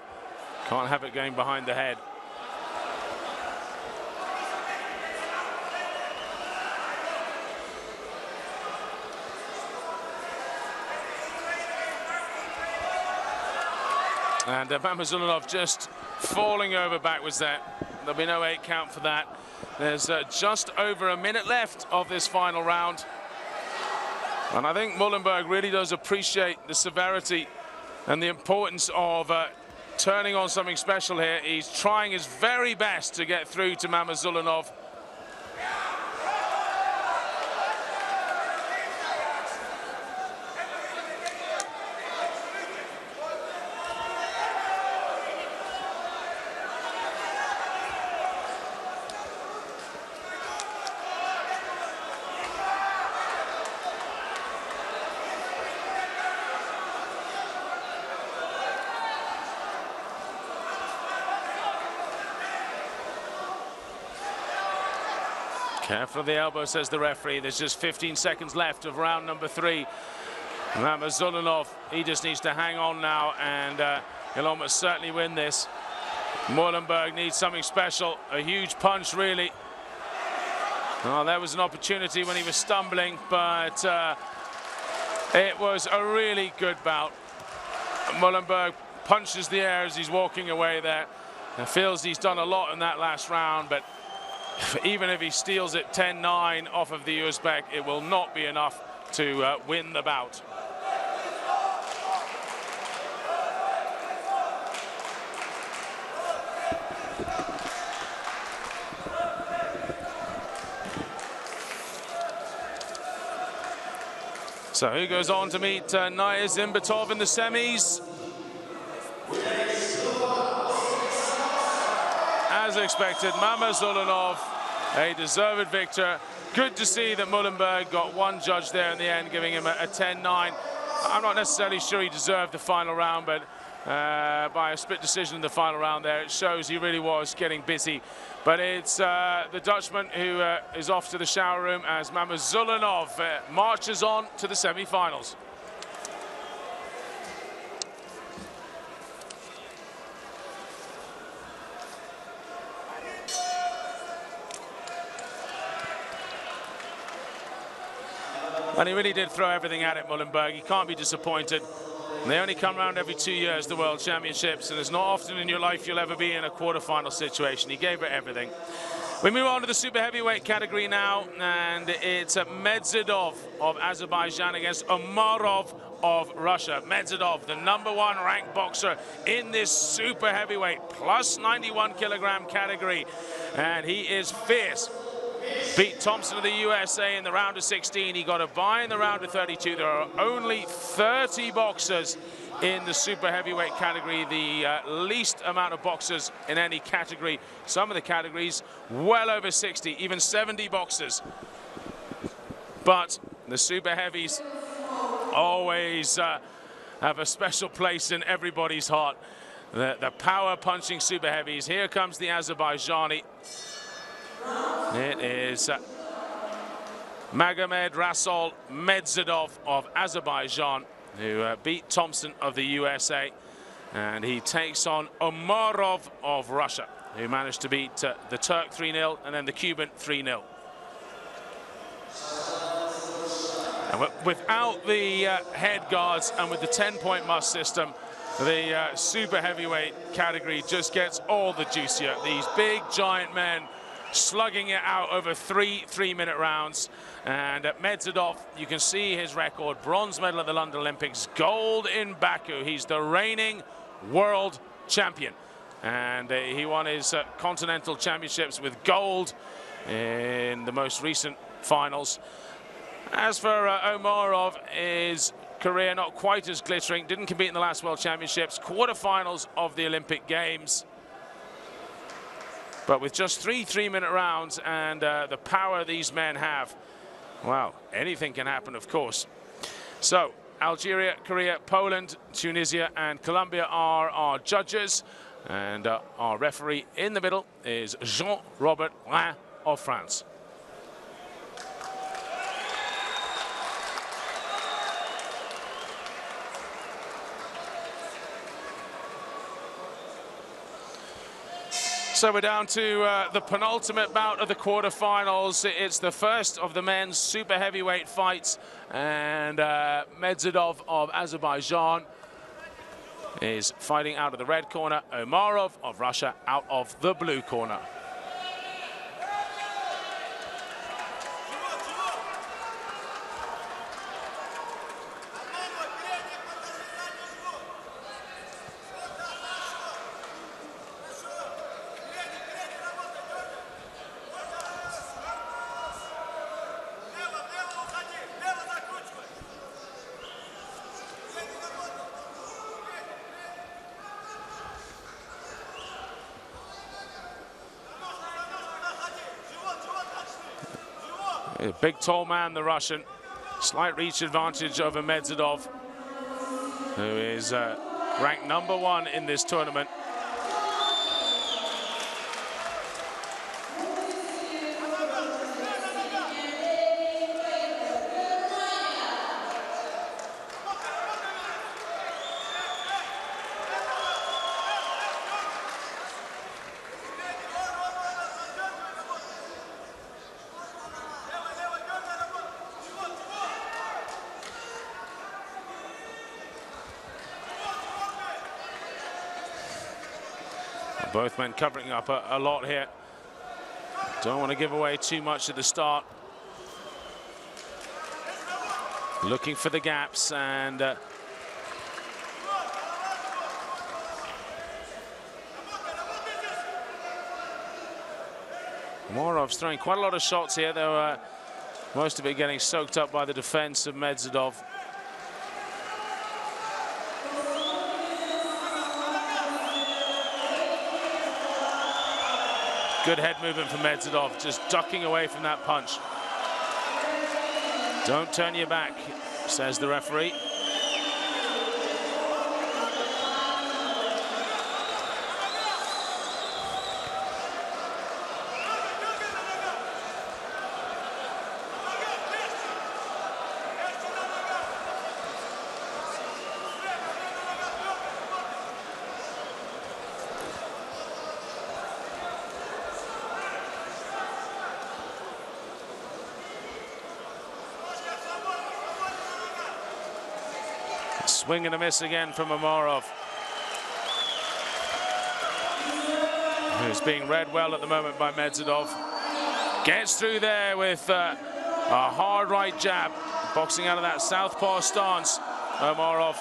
Can't have it going behind the head. And Mamazulunov just falling over backwards there. There'll be no 8 count for that. There's just over a minute left of this final round. And I think Mullenberg really does appreciate the severity and the importance of turning on something special here. He's trying his very best to get through to Mamazulunov. Careful of the elbow, says the referee. There's just 15 seconds left of round number 3. Mamazulunov, he just needs to hang on now, and he'll almost certainly win this. Mullenberg needs something special, a huge punch, really. Oh, there was an opportunity when he was stumbling, but it was a really good bout. Mullenberg punches the air as he's walking away there. Feels he's done a lot in that last round, but even if he steals it 10-9 off of the Uzbek, it will not be enough to win the bout. So who goes on to meet Naya Zimbatov in the semis? As expected, Mamazulunov, a deserved victor. Good to see that Mullenberg got one judge there in the end, giving him a 10-9. I'm not necessarily sure he deserved the final round, but by a split decision in the final round there, it shows he really was getting busy. But it's the Dutchman who is off to the shower room as Mamazulunov marches on to the semi-finals. And he really did throw everything at it, Mullenberg. He can't be disappointed. And they only come around every 2 years, the World Championships, and it's not often in your life you'll ever be in a quarterfinal situation. He gave it everything. We move on to the super heavyweight category now, and it's Medzidov of Azerbaijan against Umarov of Russia. Medzidov, the #1 ranked boxer in this super heavyweight plus 91 kilogram category, and he is fierce. Beat Thompson of the USA in the round of 16. He got a bye in the round of 32. There are only 30 boxers in the super heavyweight category, the least amount of boxers in any category. Some of the categories well over 60, even 70 boxers. But the super heavies always have a special place in everybody's heart. The power punching super heavies. Here comes the Azerbaijani. It is Magomed Rasol Medzidov of Azerbaijan, who beat Thompson of the USA. And he takes on Umarov of Russia, who managed to beat the Turk 3-0 and then the Cuban 3-0. And without the head guards and with the 10-point must system, the super heavyweight category just gets all the juicier. These big, giant men slugging it out over three-minute rounds. And Medzidov, you can see his record: bronze medal at the London Olympics, gold in Baku. He's the reigning world champion. And he won his continental championships with gold in the most recent finals. As for Omarov, his career not quite as glittering, didn't compete in the last World Championships, quarterfinals of the Olympic Games. But with just 3 3-minute rounds and the power these men have, wow, anything can happen, of course. So Algeria, Korea, Poland, Tunisia and Colombia are our judges. And our referee in the middle is Jean-Robert Rhin of France. So we're down to the penultimate bout of the quarterfinals. It's the first of the men's super heavyweight fights, and Medzidov of Azerbaijan is fighting out of the red corner. Omarov of Russia out of the blue corner. A big, tall man, the Russian. Slight reach advantage over Medzidov, who is ranked #1 in this tournament. Both men covering up a lot here. Don't want to give away too much at the start. Looking for the gaps, and Morov's throwing quite a lot of shots here, though most of it getting soaked up by the defense of Medzidov. Good head movement from Medzidov, just ducking away from that punch. Don't turn your back, says the referee. Swing and a miss again from Omarov, who's being read well at the moment by Medzidov. Gets through there with a hard right jab, boxing out of that southpaw stance, Omarov.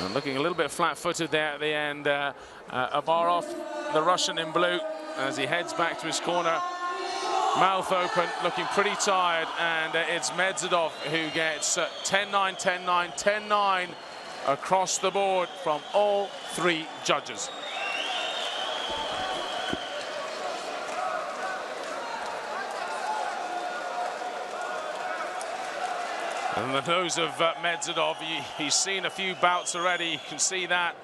And looking a little bit flat-footed there at the end. Omarov, the Russian in blue, as he heads back to his corner. Mouth open, looking pretty tired, and it's Medzidov who gets 10-9, 10-9, 10-9 across the board from all 3 judges. And the nose of Medzidov, he's seen a few bouts already, you can see that.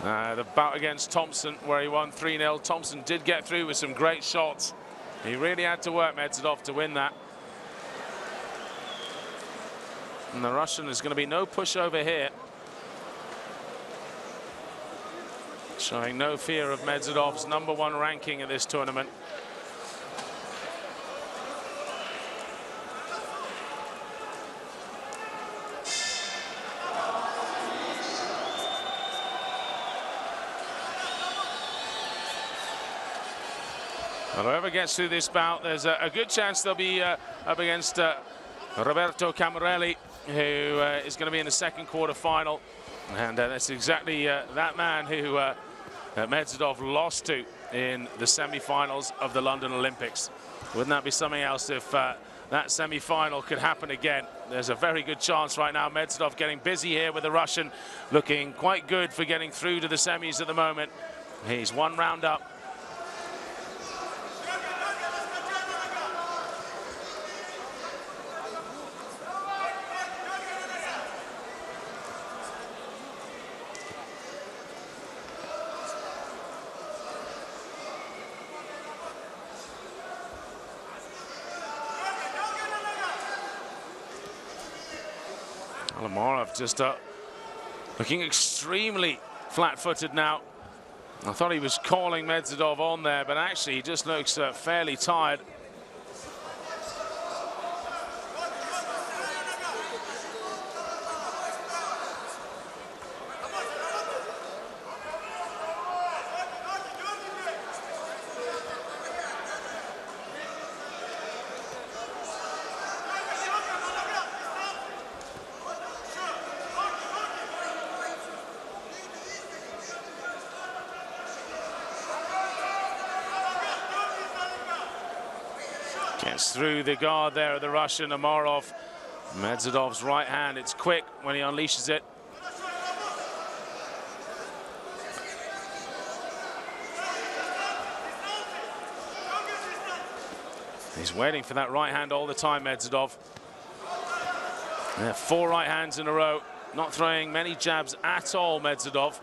The bout against Thompson, where he won 3-0. Thompson did get through with some great shots. He really had to work, Medzidov, to win that. And the Russian is going to be no pushover here. Showing no fear of Medzidov's #1 ranking in this tournament. Well, whoever gets through this bout, there's a good chance they'll be up against Roberto Camarelli, who is going to be in the second quarter final. And that's exactly that man who Medvedov lost to in the semi-finals of the London Olympics. Wouldn't that be something else if that semi-final could happen again? There's a very good chance right now. Medvedov getting busy here with the Russian, looking quite good for getting through to the semis at the moment. He's one round up. Almaty just looking extremely flat-footed now. I thought he was calling Medvedov on there, but actually he just looks fairly tired. Gets through the guard there of the Russian, Amarov. Medvedov's right hand, it's quick when he unleashes it. He's waiting for that right hand all the time, Medvedov. Yeah, 4 right hands in a row. Not throwing many jabs at all, Medvedov.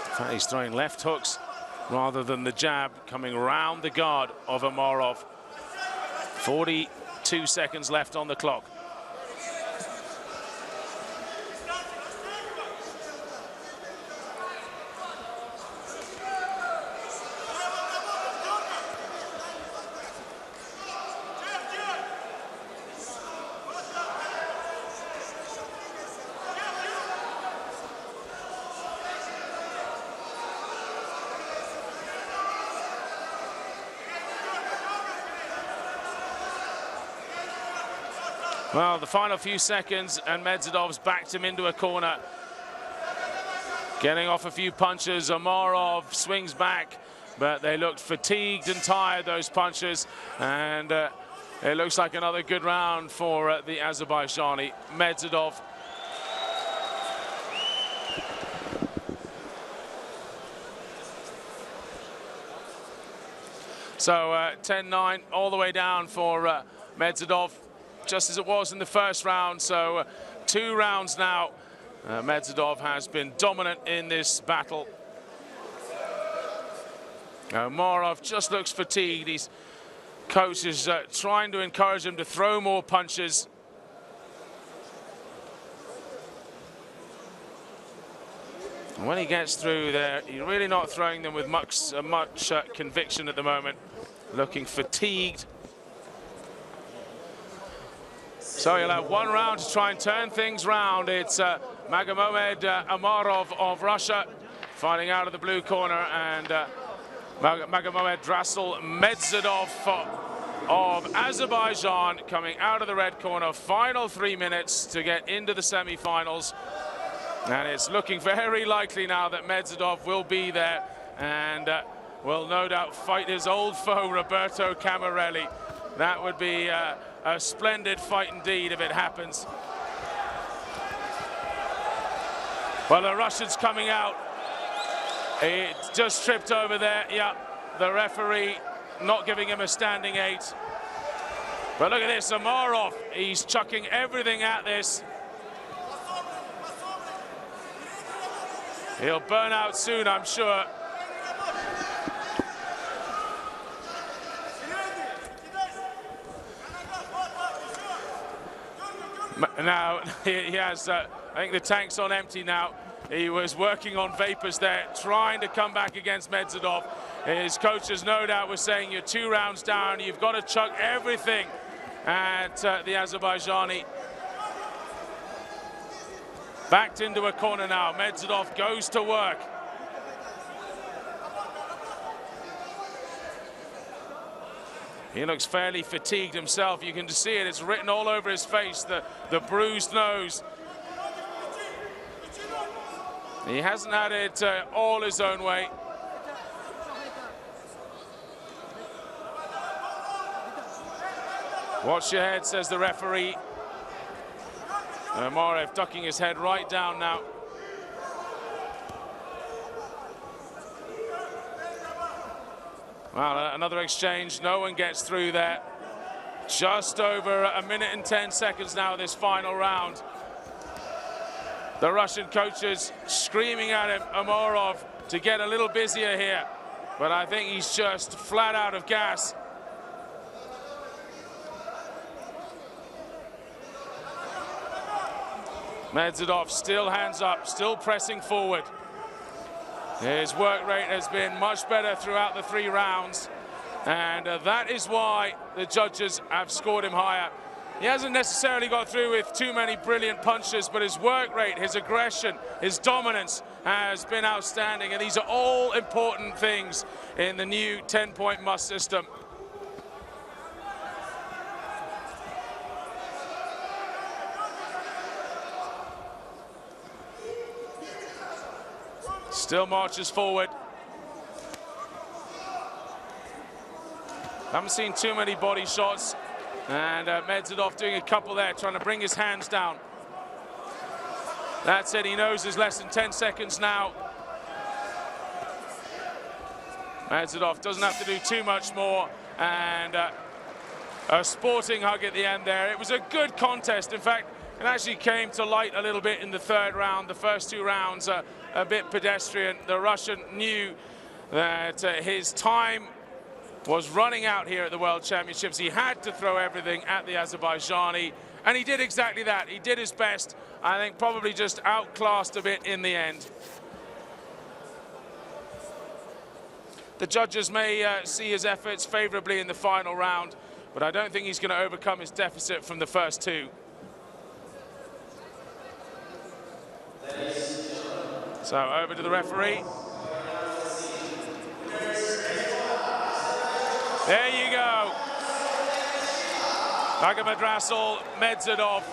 In fact, he's throwing left hooks rather than the jab, coming round the guard of Amarov. 42 seconds left on the clock. Well, the final few seconds, and Medvedov's backed him into a corner. Getting off a few punches, Amarov swings back, but they looked fatigued and tired, those punches, and it looks like another good round for the Azerbaijani. Medvedov. So 10-9 all the way down for Medvedov, just as it was in the first round. So 2 rounds now. Medvedov has been dominant in this battle. Amarov just looks fatigued. His coach is trying to encourage him to throw more punches. And when he gets through there, he's really not throwing them with much conviction at the moment. Looking fatigued. So he'll have 1 round to try and turn things round. It's Magomed Amarov of Russia fighting out of the blue corner, and Magomed Drasul Medvedov of Azerbaijan coming out of the red corner. Final 3 minutes to get into the semi-finals. And it's looking very likely now that Medvedov will be there and will no doubt fight his old foe, Roberto Camarelli. That would be a splendid fight indeed if it happens. Well, the Russian's coming out. He just tripped over there. Yeah, the referee not giving him a standing 8. But look at this, Amarov. He's chucking everything at this. He'll burn out soon, I'm sure. Now, he has, I think the tank's on empty now. He was working on vapors there, trying to come back against Medvedov. His coaches, no doubt, were saying, you're 2 rounds down, you've got to chuck everything at the Azerbaijani. Backed into a corner now. Medvedov goes to work. He looks fairly fatigued himself. You can see it. It's written all over his face, the bruised nose. He hasn't had it all his own way. Watch your head, says the referee. Umarov ducking his head right down now. Well, another exchange. No one gets through there. Just over 1 minute and 10 seconds now, this final round. The Russian coaches screaming at him, Umarov, to get a little busier here. But I think he's just flat out of gas. Medvedov still hands up, still pressing forward. His work rate has been much better throughout the 3 rounds, and that is why the judges have scored him higher. He hasn't necessarily got through with too many brilliant punches, but his work rate, his aggression, his dominance has been outstanding, and these are all important things in the new 10-point must system. Still marches forward. Haven't seen too many body shots, and Medvedov doing a couple there, trying to bring his hands down. That's it, he knows there's less than 10 seconds now. Medvedov doesn't have to do too much more, and a sporting hug at the end there. It was a good contest. In fact, it actually came to light a little bit in the 3rd round. The first 2 rounds a bit pedestrian. The Russian knew that his time was running out here at the World Championships. He had to throw everything at the Azerbaijani, and he did exactly that. He did his best. I think probably just outclassed a bit in the end. The judges may see his efforts favorably in the final round, but I don't think he's going to overcome his deficit from the first 2. So over to the referee. There you go. Magomedrasul Medvedov,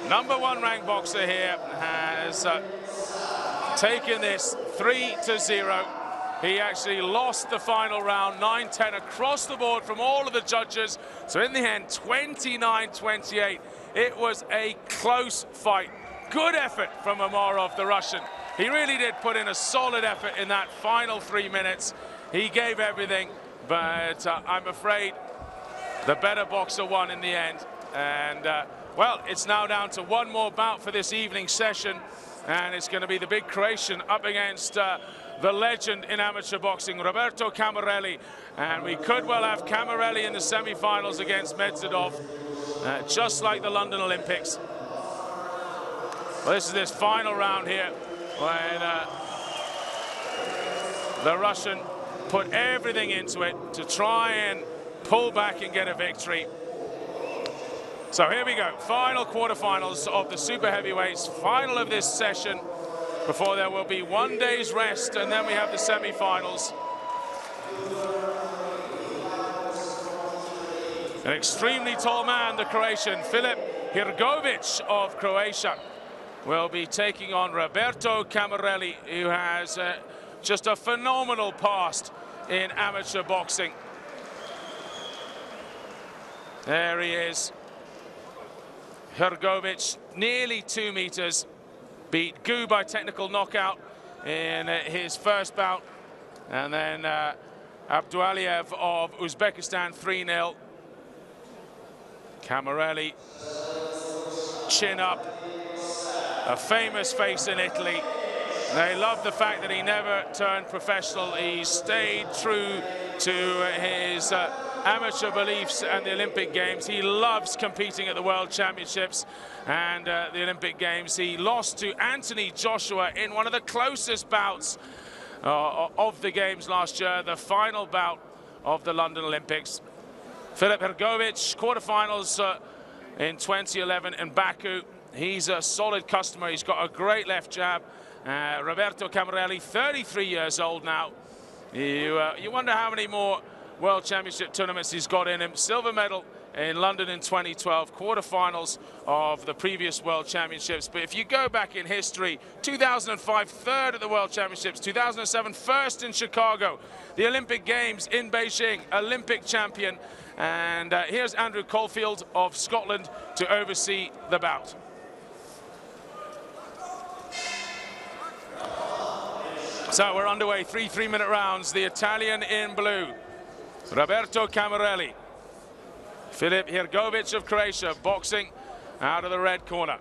#1 ranked boxer here, has taken this 3-0. He actually lost the final round, 9-10 across the board from all of the judges. So in the end, 29-28. It was a close fight. Good effort from Umarov, the Russian. He really did put in a solid effort in that final 3 minutes. He gave everything, but I'm afraid the better boxer won in the end. And, well, it's now down to 1 more bout for this evening session, and it's going to be the big Croatian up against the legend in amateur boxing, Roberto Camarelli. And we could well have Camarelli in the semi-finals against Medvedov, just like the London Olympics. Well, this is this final round here, when the Russian put everything into it to try and pull back and get a victory. So here we go, final quarterfinals of the super heavyweights, final of this session, before there will be 1 day's rest, and then we have the semi-finals. An extremely tall man, the Croatian, Filip Hrgović of Croatia, will be taking on Roberto Camarelli, who has just a phenomenal past in amateur boxing. There he is. Hrgović, nearly 2 meters, beat Gu by technical knockout in his first bout, and then Abdualiev of Uzbekistan 3-0. Camarelli, chin up, a famous face in Italy. They love the fact that he never turned professional. He stayed true to his amateur beliefs and the Olympic Games. He loves competing at the World Championships and the Olympic Games. He lost to Anthony Joshua in one of the closest bouts of the Games last year, the final bout of the London Olympics. Filip Hrgović, quarterfinals in 2011 in Baku. He's a solid customer. He's got a great left jab. Roberto Camarelli, 33 years old now. You wonder how many more World Championship tournaments he's got in him. Silver medal in London in 2012, quarterfinals of the previous World Championships. But if you go back in history, 2005, third at the World Championships, 2007, first in Chicago, the Olympic Games in Beijing, Olympic champion. And here's Andrew Caulfield of Scotland to oversee the bout. So we're underway, 3 3-minute rounds. The Italian in blue, Roberto Camarelli. Filip Hrgović of Croatia boxing out of the red corner.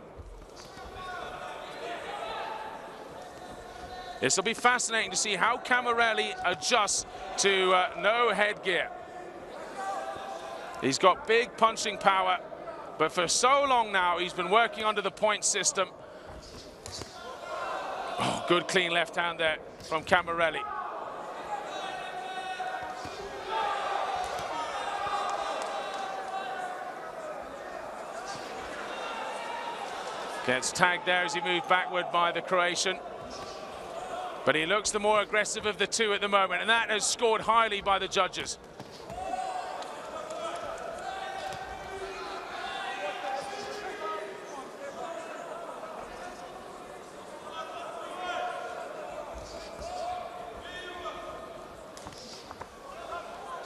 This will be fascinating to see how Camarelli adjusts to no headgear. He's got big punching power, but for so long now he's been working under the point system. Oh, good clean left hand there from Camarelli. Gets tagged there as he moved backward by the Croatian. But he looks the more aggressive of the two at the moment, and that has scored highly by the judges.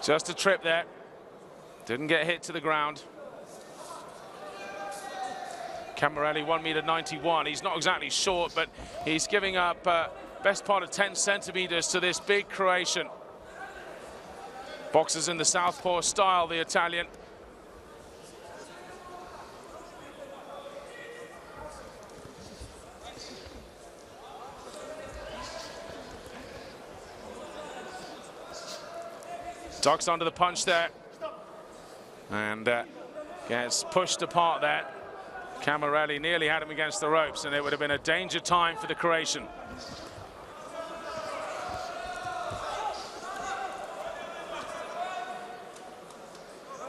Just a trip there. Didn't get hit to the ground. Camarelli 1.91 m. He's not exactly short, but he's giving up best part of 10 centimeters to this big Croatian. Boxes in the southpaw style, the Italian. Ducks under the punch there. And gets pushed apart there. Camarelli nearly had him against the ropes, and it would have been a danger time for the Croatian.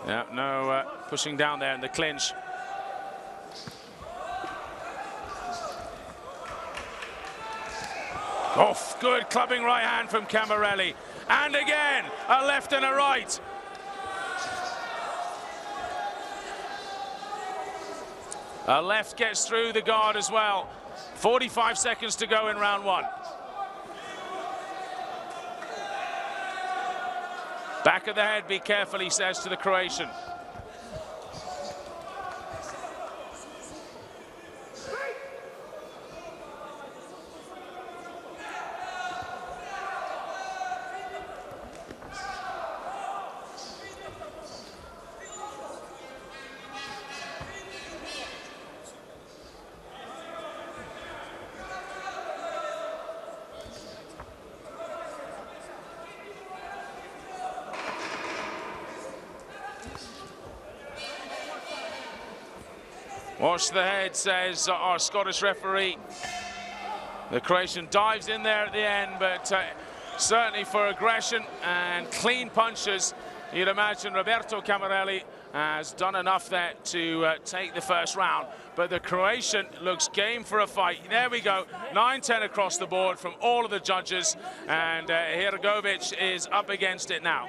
Yeah, no pushing down there in the clinch. Off, good clubbing right hand from Camarelli. And again, a left and a right. A left gets through the guard as well. 45 seconds to go in round one. Back of the head, be careful, he says to the Croatian. Watch the head, says our Scottish referee. The Croatian dives in there at the end, but certainly for aggression and clean punches, you'd imagine Roberto Camarelli has done enough there to take the first round. But the Croatian looks game for a fight. There we go, 9-10 across the board from all of the judges, and Hrgović is up against it now.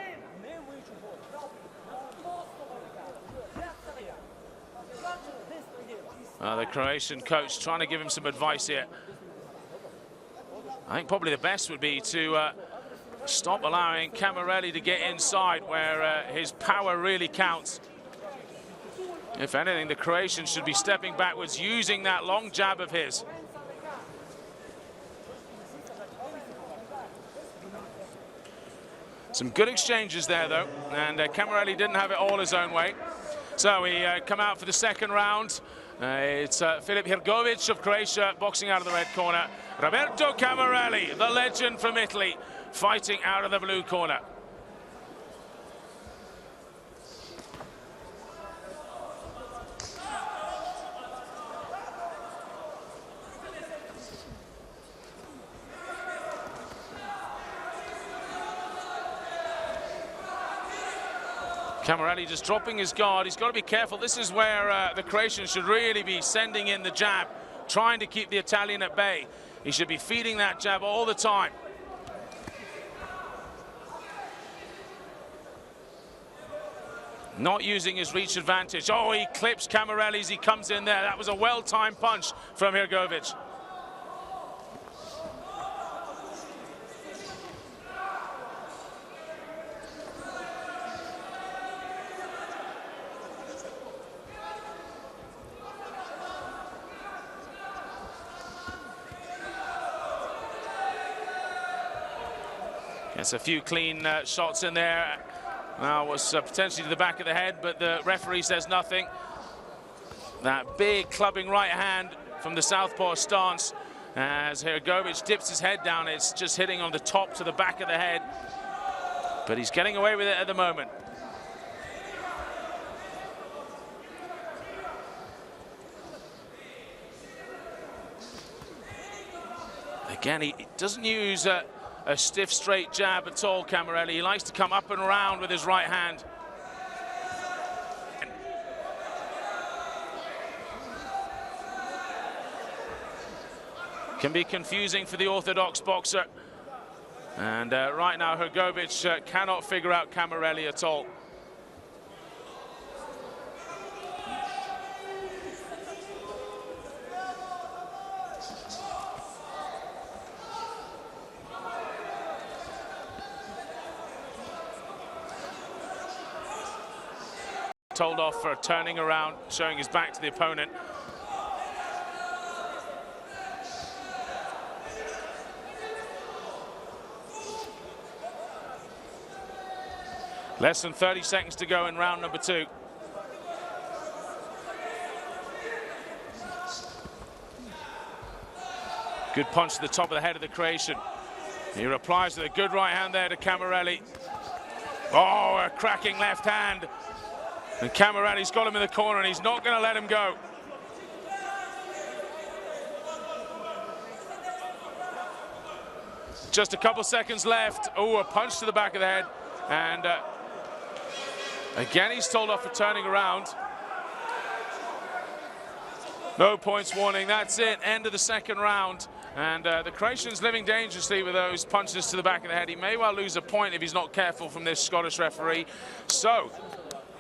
The Croatian coach trying to give him some advice here. I think probably the best would be to stop allowing Camarelli to get inside where his power really counts. If anything, the Croatian should be stepping backwards, using that long jab of his. Some good exchanges there, though, and Camarelli didn't have it all his own way. So we come out for the second round. It's Filip Hrgović of Croatia boxing out of the red corner. Roberto Camarelli, the legend from Italy, fighting out of the blue corner. Camarelli just dropping his guard. He's got to be careful. This is where the Croatian should really be sending in the jab, trying to keep the Italian at bay. He should be feeding that jab all the time. Not using his reach advantage. Oh, he clips Camarelli as he comes in there. That was a well-timed punch from Hrgovic. Gets a few clean shots in there. Now was potentially to the back of the head, but the referee says nothing. That big clubbing right hand from the southpaw stance as Hrgovic dips his head down. It's just hitting on the top to the back of the head, but he's getting away with it at the moment. Again, he doesn't use a stiff, straight jab at all, Camarelli. He likes to come up and around with his right hand. Can be confusing for the orthodox boxer. And right now, Hrgovic cannot figure out Camarelli at all. Told off for turning around, showing his back to the opponent. Less than 30 seconds to go in round number 2. Good punch to the top of the head of the Croatian. He replies with a good right hand there to Camarelli. Oh, a cracking left hand. And Camarelli's got him in the corner and he's not going to let him go. Just a couple seconds left. Oh, a punch to the back of the head. And again, he's told off for turning around. No points warning. That's it. End of the second round. And the Croatian's living dangerously with those punches to the back of the head. He may well lose a point if he's not careful from this Scottish referee. So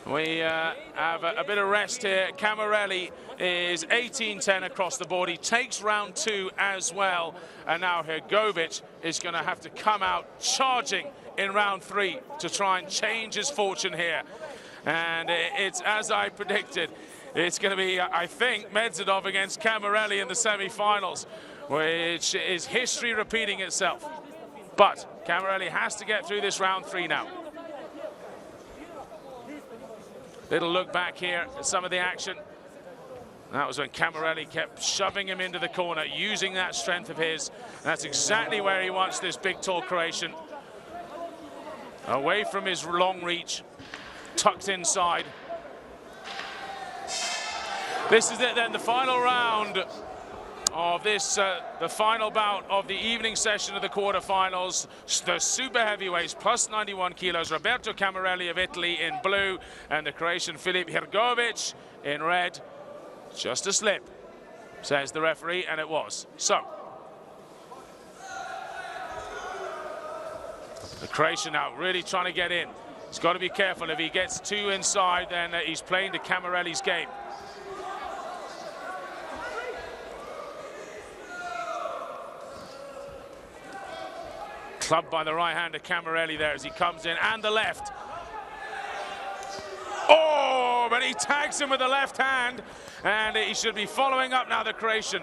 we have a bit of rest here. Camarelli is 18-10 across the board. He takes round 2 as well. And now Hrgovic is going to have to come out charging in round 3 to try and change his fortune here. And it's as I predicted. It's going to be, I think, Medvedov against Camarelli in the semi-finals, which is history repeating itself. But Camarelli has to get through this round 3 now. Little look back here at some of the action. That was when Camarelli kept shoving him into the corner, using that strength of his. That's exactly where he wants this big, tall Croatian. Away from his long reach, tucked inside. This is it then, the final round of this, the final bout of the evening session of the quarterfinals. The super heavyweights, plus 91 kilos, Roberto Camarelli of Italy in blue, and the Croatian Filip Hrgovic in red. Just a slip, says the referee, and it was. So, the Croatian now really trying to get in. He's got to be careful. If he gets 2 inside, then he's playing to Camarelli's game. Clubbed by the right hand of Camarelli there as he comes in, and the left. Oh, but he tags him with the left hand, and he should be following up now, the Croatian.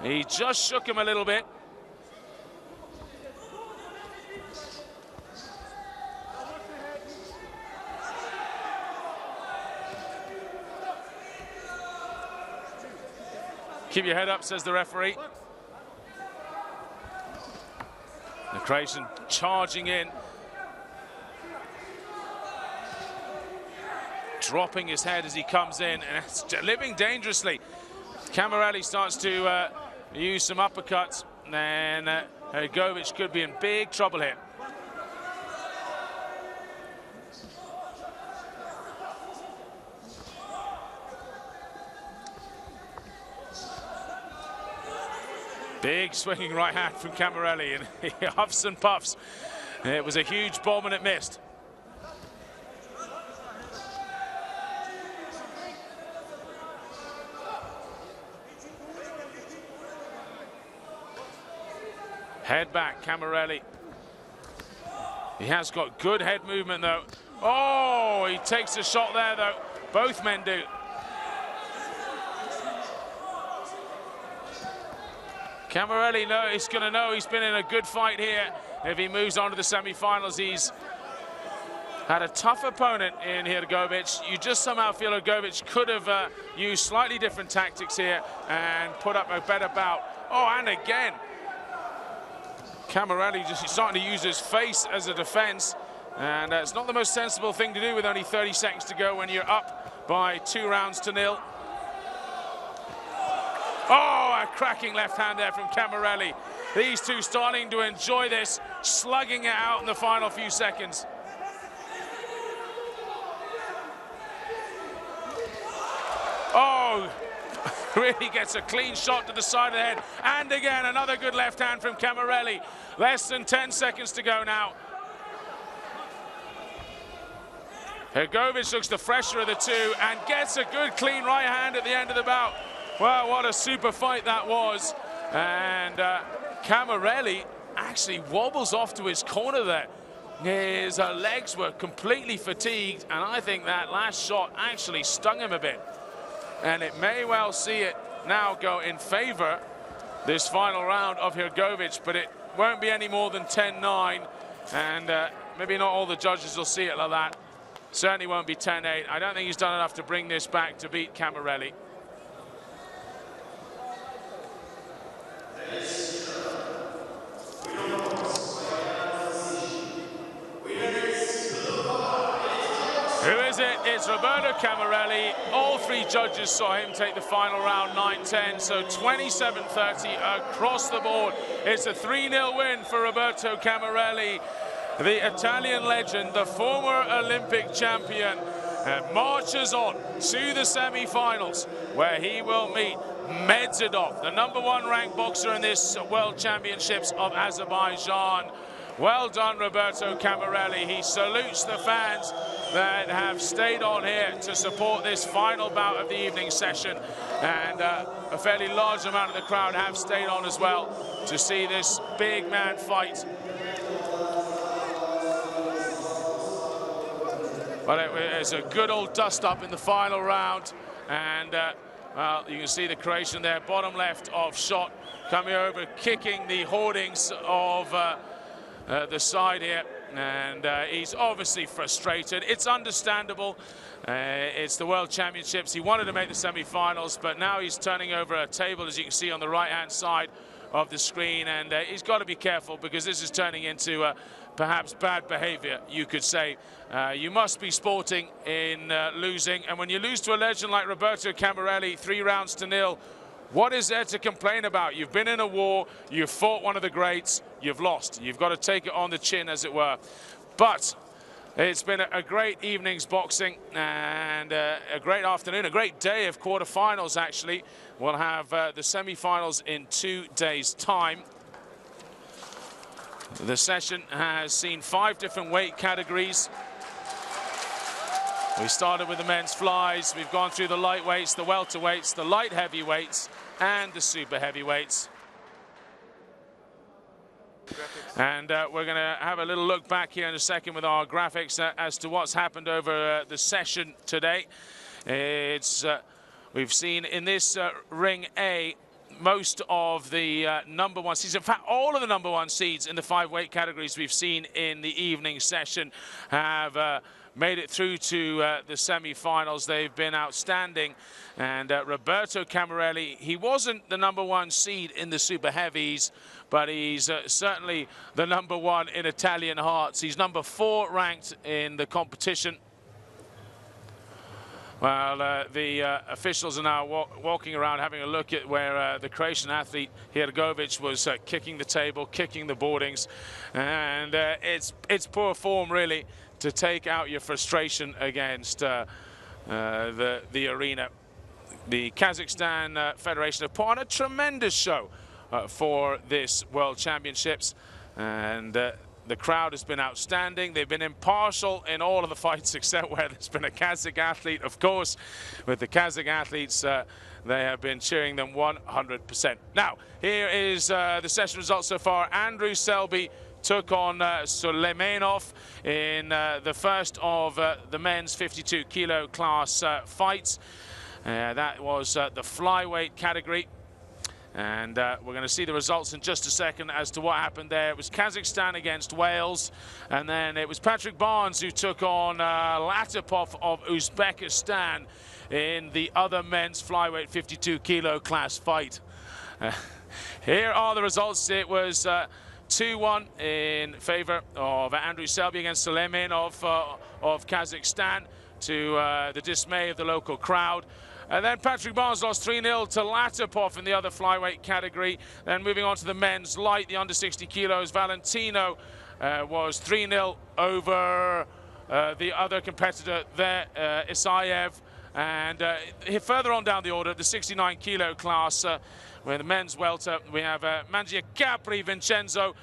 He just shook him a little bit. Keep your head up, says the referee. The Croatian charging in. Dropping his head as he comes in, and it's living dangerously. Camarelli starts to use some uppercuts, and then Hrgovic could be in big trouble here. Big swinging right hand from Camarelli, and he huffs and puffs. It was a huge bomb and it missed. Head back, Camarelli. He has got good head movement, though. Oh, he takes a shot there, though. Both men do. Camarelli, no, he's going to know he's been in a good fight here. If he moves on to the semi-finals, he's had a tough opponent in Hrgovic. You just somehow feel Hrgovic could have used slightly different tactics here and put up a better bout. Oh, and again, Camarelli just starting to use his face as a defense. And it's not the most sensible thing to do with only 30 seconds to go when you're up by 2-0. Oh, a cracking left hand there from Camarelli. These two starting to enjoy this, slugging it out in the final few seconds. Oh, really gets a clean shot to the side of the head. And again, another good left hand from Camarelli. Less than 10 seconds to go now. Hrgovic looks the fresher of the two and gets a good clean right hand at the end of the bout. Well, what a super fight that was. And Camarelli actually wobbles off to his corner there. His legs were completely fatigued, and I think that last shot actually stung him a bit. And it may well see it now go in favor, this final round of Hrgovic, but it won't be any more than 10-9. And maybe not all the judges will see it like that. Certainly won't be 10-8. I don't think he's done enough to bring this back to beat Camarelli. Who is it? It's Roberto Camarelli. All three judges saw him take the final round 9-10, so 27-30 across the board. It's a 3-0 win for Roberto Camarelli. The Italian legend, the former Olympic champion, marches on to the semi-finals, where he will meet Medzidov, the #1 ranked boxer in this World Championships of Azerbaijan. Well done, Roberto Camarelli. He salutes the fans that have stayed on here to support this final bout of the evening session. And a fairly large amount of the crowd have stayed on as well to see this big man fight. But it was a good old dust-up in the final round. And, well, you can see the Croatian there, bottom left of shot, coming over, kicking the hoardings of the side here. And he's obviously frustrated. It's understandable. It's the World Championships. He wanted to make the semi-finals, but now he's turning over a table, as you can see on the right-hand side of the screen. And he's got to be careful, because this is turning into perhaps bad behavior, you could say. You must be sporting in losing. And when you lose to a legend like Roberto Camarelli, 3-0, what is there to complain about? You've been in a war, you've fought one of the greats, you've lost. You've got to take it on the chin, as it were. But it's been a great evening's boxing and a great afternoon, a great day of quarterfinals, actually. We'll have the semi-finals in 2 days' time. The session has seen 5 different weight categories. We started with the men's flies. We've gone through the lightweights, the welterweights, the light heavyweights, and the super heavyweights. And we're going to have a little look back here in a second with our graphics as to what's happened over the session today. It's we've seen in this ring A most of the #1 seeds. In fact, all of the #1 seeds in the 5 weight categories we've seen in the evening session have made it through to the semi-finals. They've been outstanding. And Roberto Camarelli, he wasn't the #1 seed in the super heavies, but he's certainly the #1 in Italian hearts. He's #4 ranked in the competition. Well, the officials are now walking around having a look at where the Croatian athlete Hrgovic was kicking the table, kicking the boardings. And it's poor form, really, to take out your frustration against the arena. The Kazakhstan Federation have put on a tremendous show for this World Championships, and the crowd has been outstanding. They've been impartial in all of the fights except where there's been a Kazakh athlete, of course, with the Kazakh athletes They have been cheering them 100%. Now, here is the session results so far. Andrew Selby took on Suleimanov in the first of the men's 52 kilo class fights. That was the flyweight category. And we're going to see the results in just a second as to what happened there. It was Kazakhstan against Wales, and then it was Patrick Barnes who took on Latipov of Uzbekistan in the other men's flyweight 52 kilo class fight. Here are the results. It was 2-1 in favor of Andrew Selby against Suleimanov of Kazakhstan, to the dismay of the local crowd. And then Patrick Barnes lost 3-0 to Latipov in the other flyweight category. Then moving on to the men's light, the under 60 kilos, Valentino was 3-0 over the other competitor there, Isaev. And further on down the order, the 69 kilo class, where the men's welter, we have Mangia Capri Vincenzo,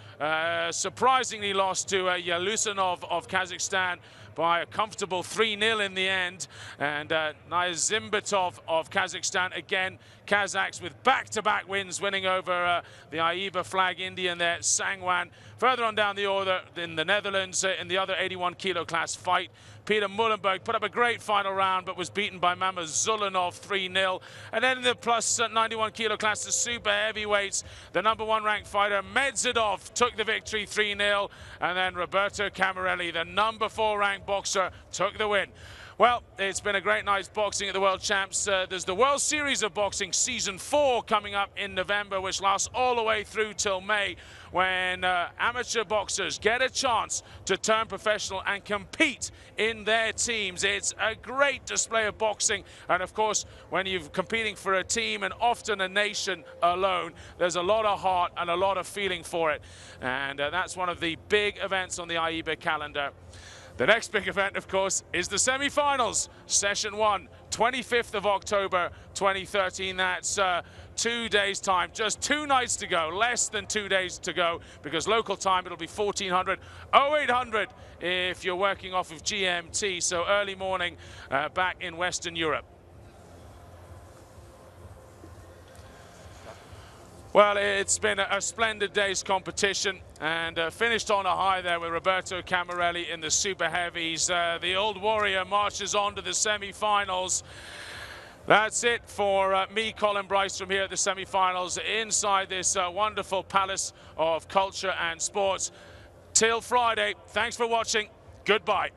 surprisingly lost to Yalusanov of Kazakhstan by a comfortable 3-0 in the end. And Nayazimbatov of Kazakhstan, again, Kazakhs with back-to-back wins, winning over the AIBA flag Indian there, Sangwan. Further on down the order, in the Netherlands, in the other 81 kilo class fight, Peter Mullenberg put up a great final round, but was beaten by Mama Zulanov 3-0. And then in the plus 91 kilo class, the super heavyweights, the #1 ranked fighter Medzidov took the victory 3-0. And then Roberto Camarelli, the #4 ranked boxer, took the win. Well, it's been a great night's boxing at the World Champs. There's the World Series of Boxing Season 4 coming up in November, which lasts all the way through till May, when amateur boxers get a chance to turn professional and compete in their teams. It's a great display of boxing, and of course, when you're competing for a team and often a nation alone, there's a lot of heart and a lot of feeling for it. And that's one of the big events on the AIBA calendar. The next big event, of course, is the semi-finals. Session 1, 25th of October 2013. That's 2 days' time. Just 2 nights to go, less than 2 days to go, because local time it'll be 1400, 0800 if you're working off of GMT, so early morning back in Western Europe. Well, it's been a splendid day's competition, and finished on a high there with Roberto Camarelli in the super heavies. The old warrior marches on to the semi-finals. That's it for me, Colin Bryce, from here at the semi-finals inside this wonderful palace of culture and sports. Till Friday, thanks for watching. Goodbye.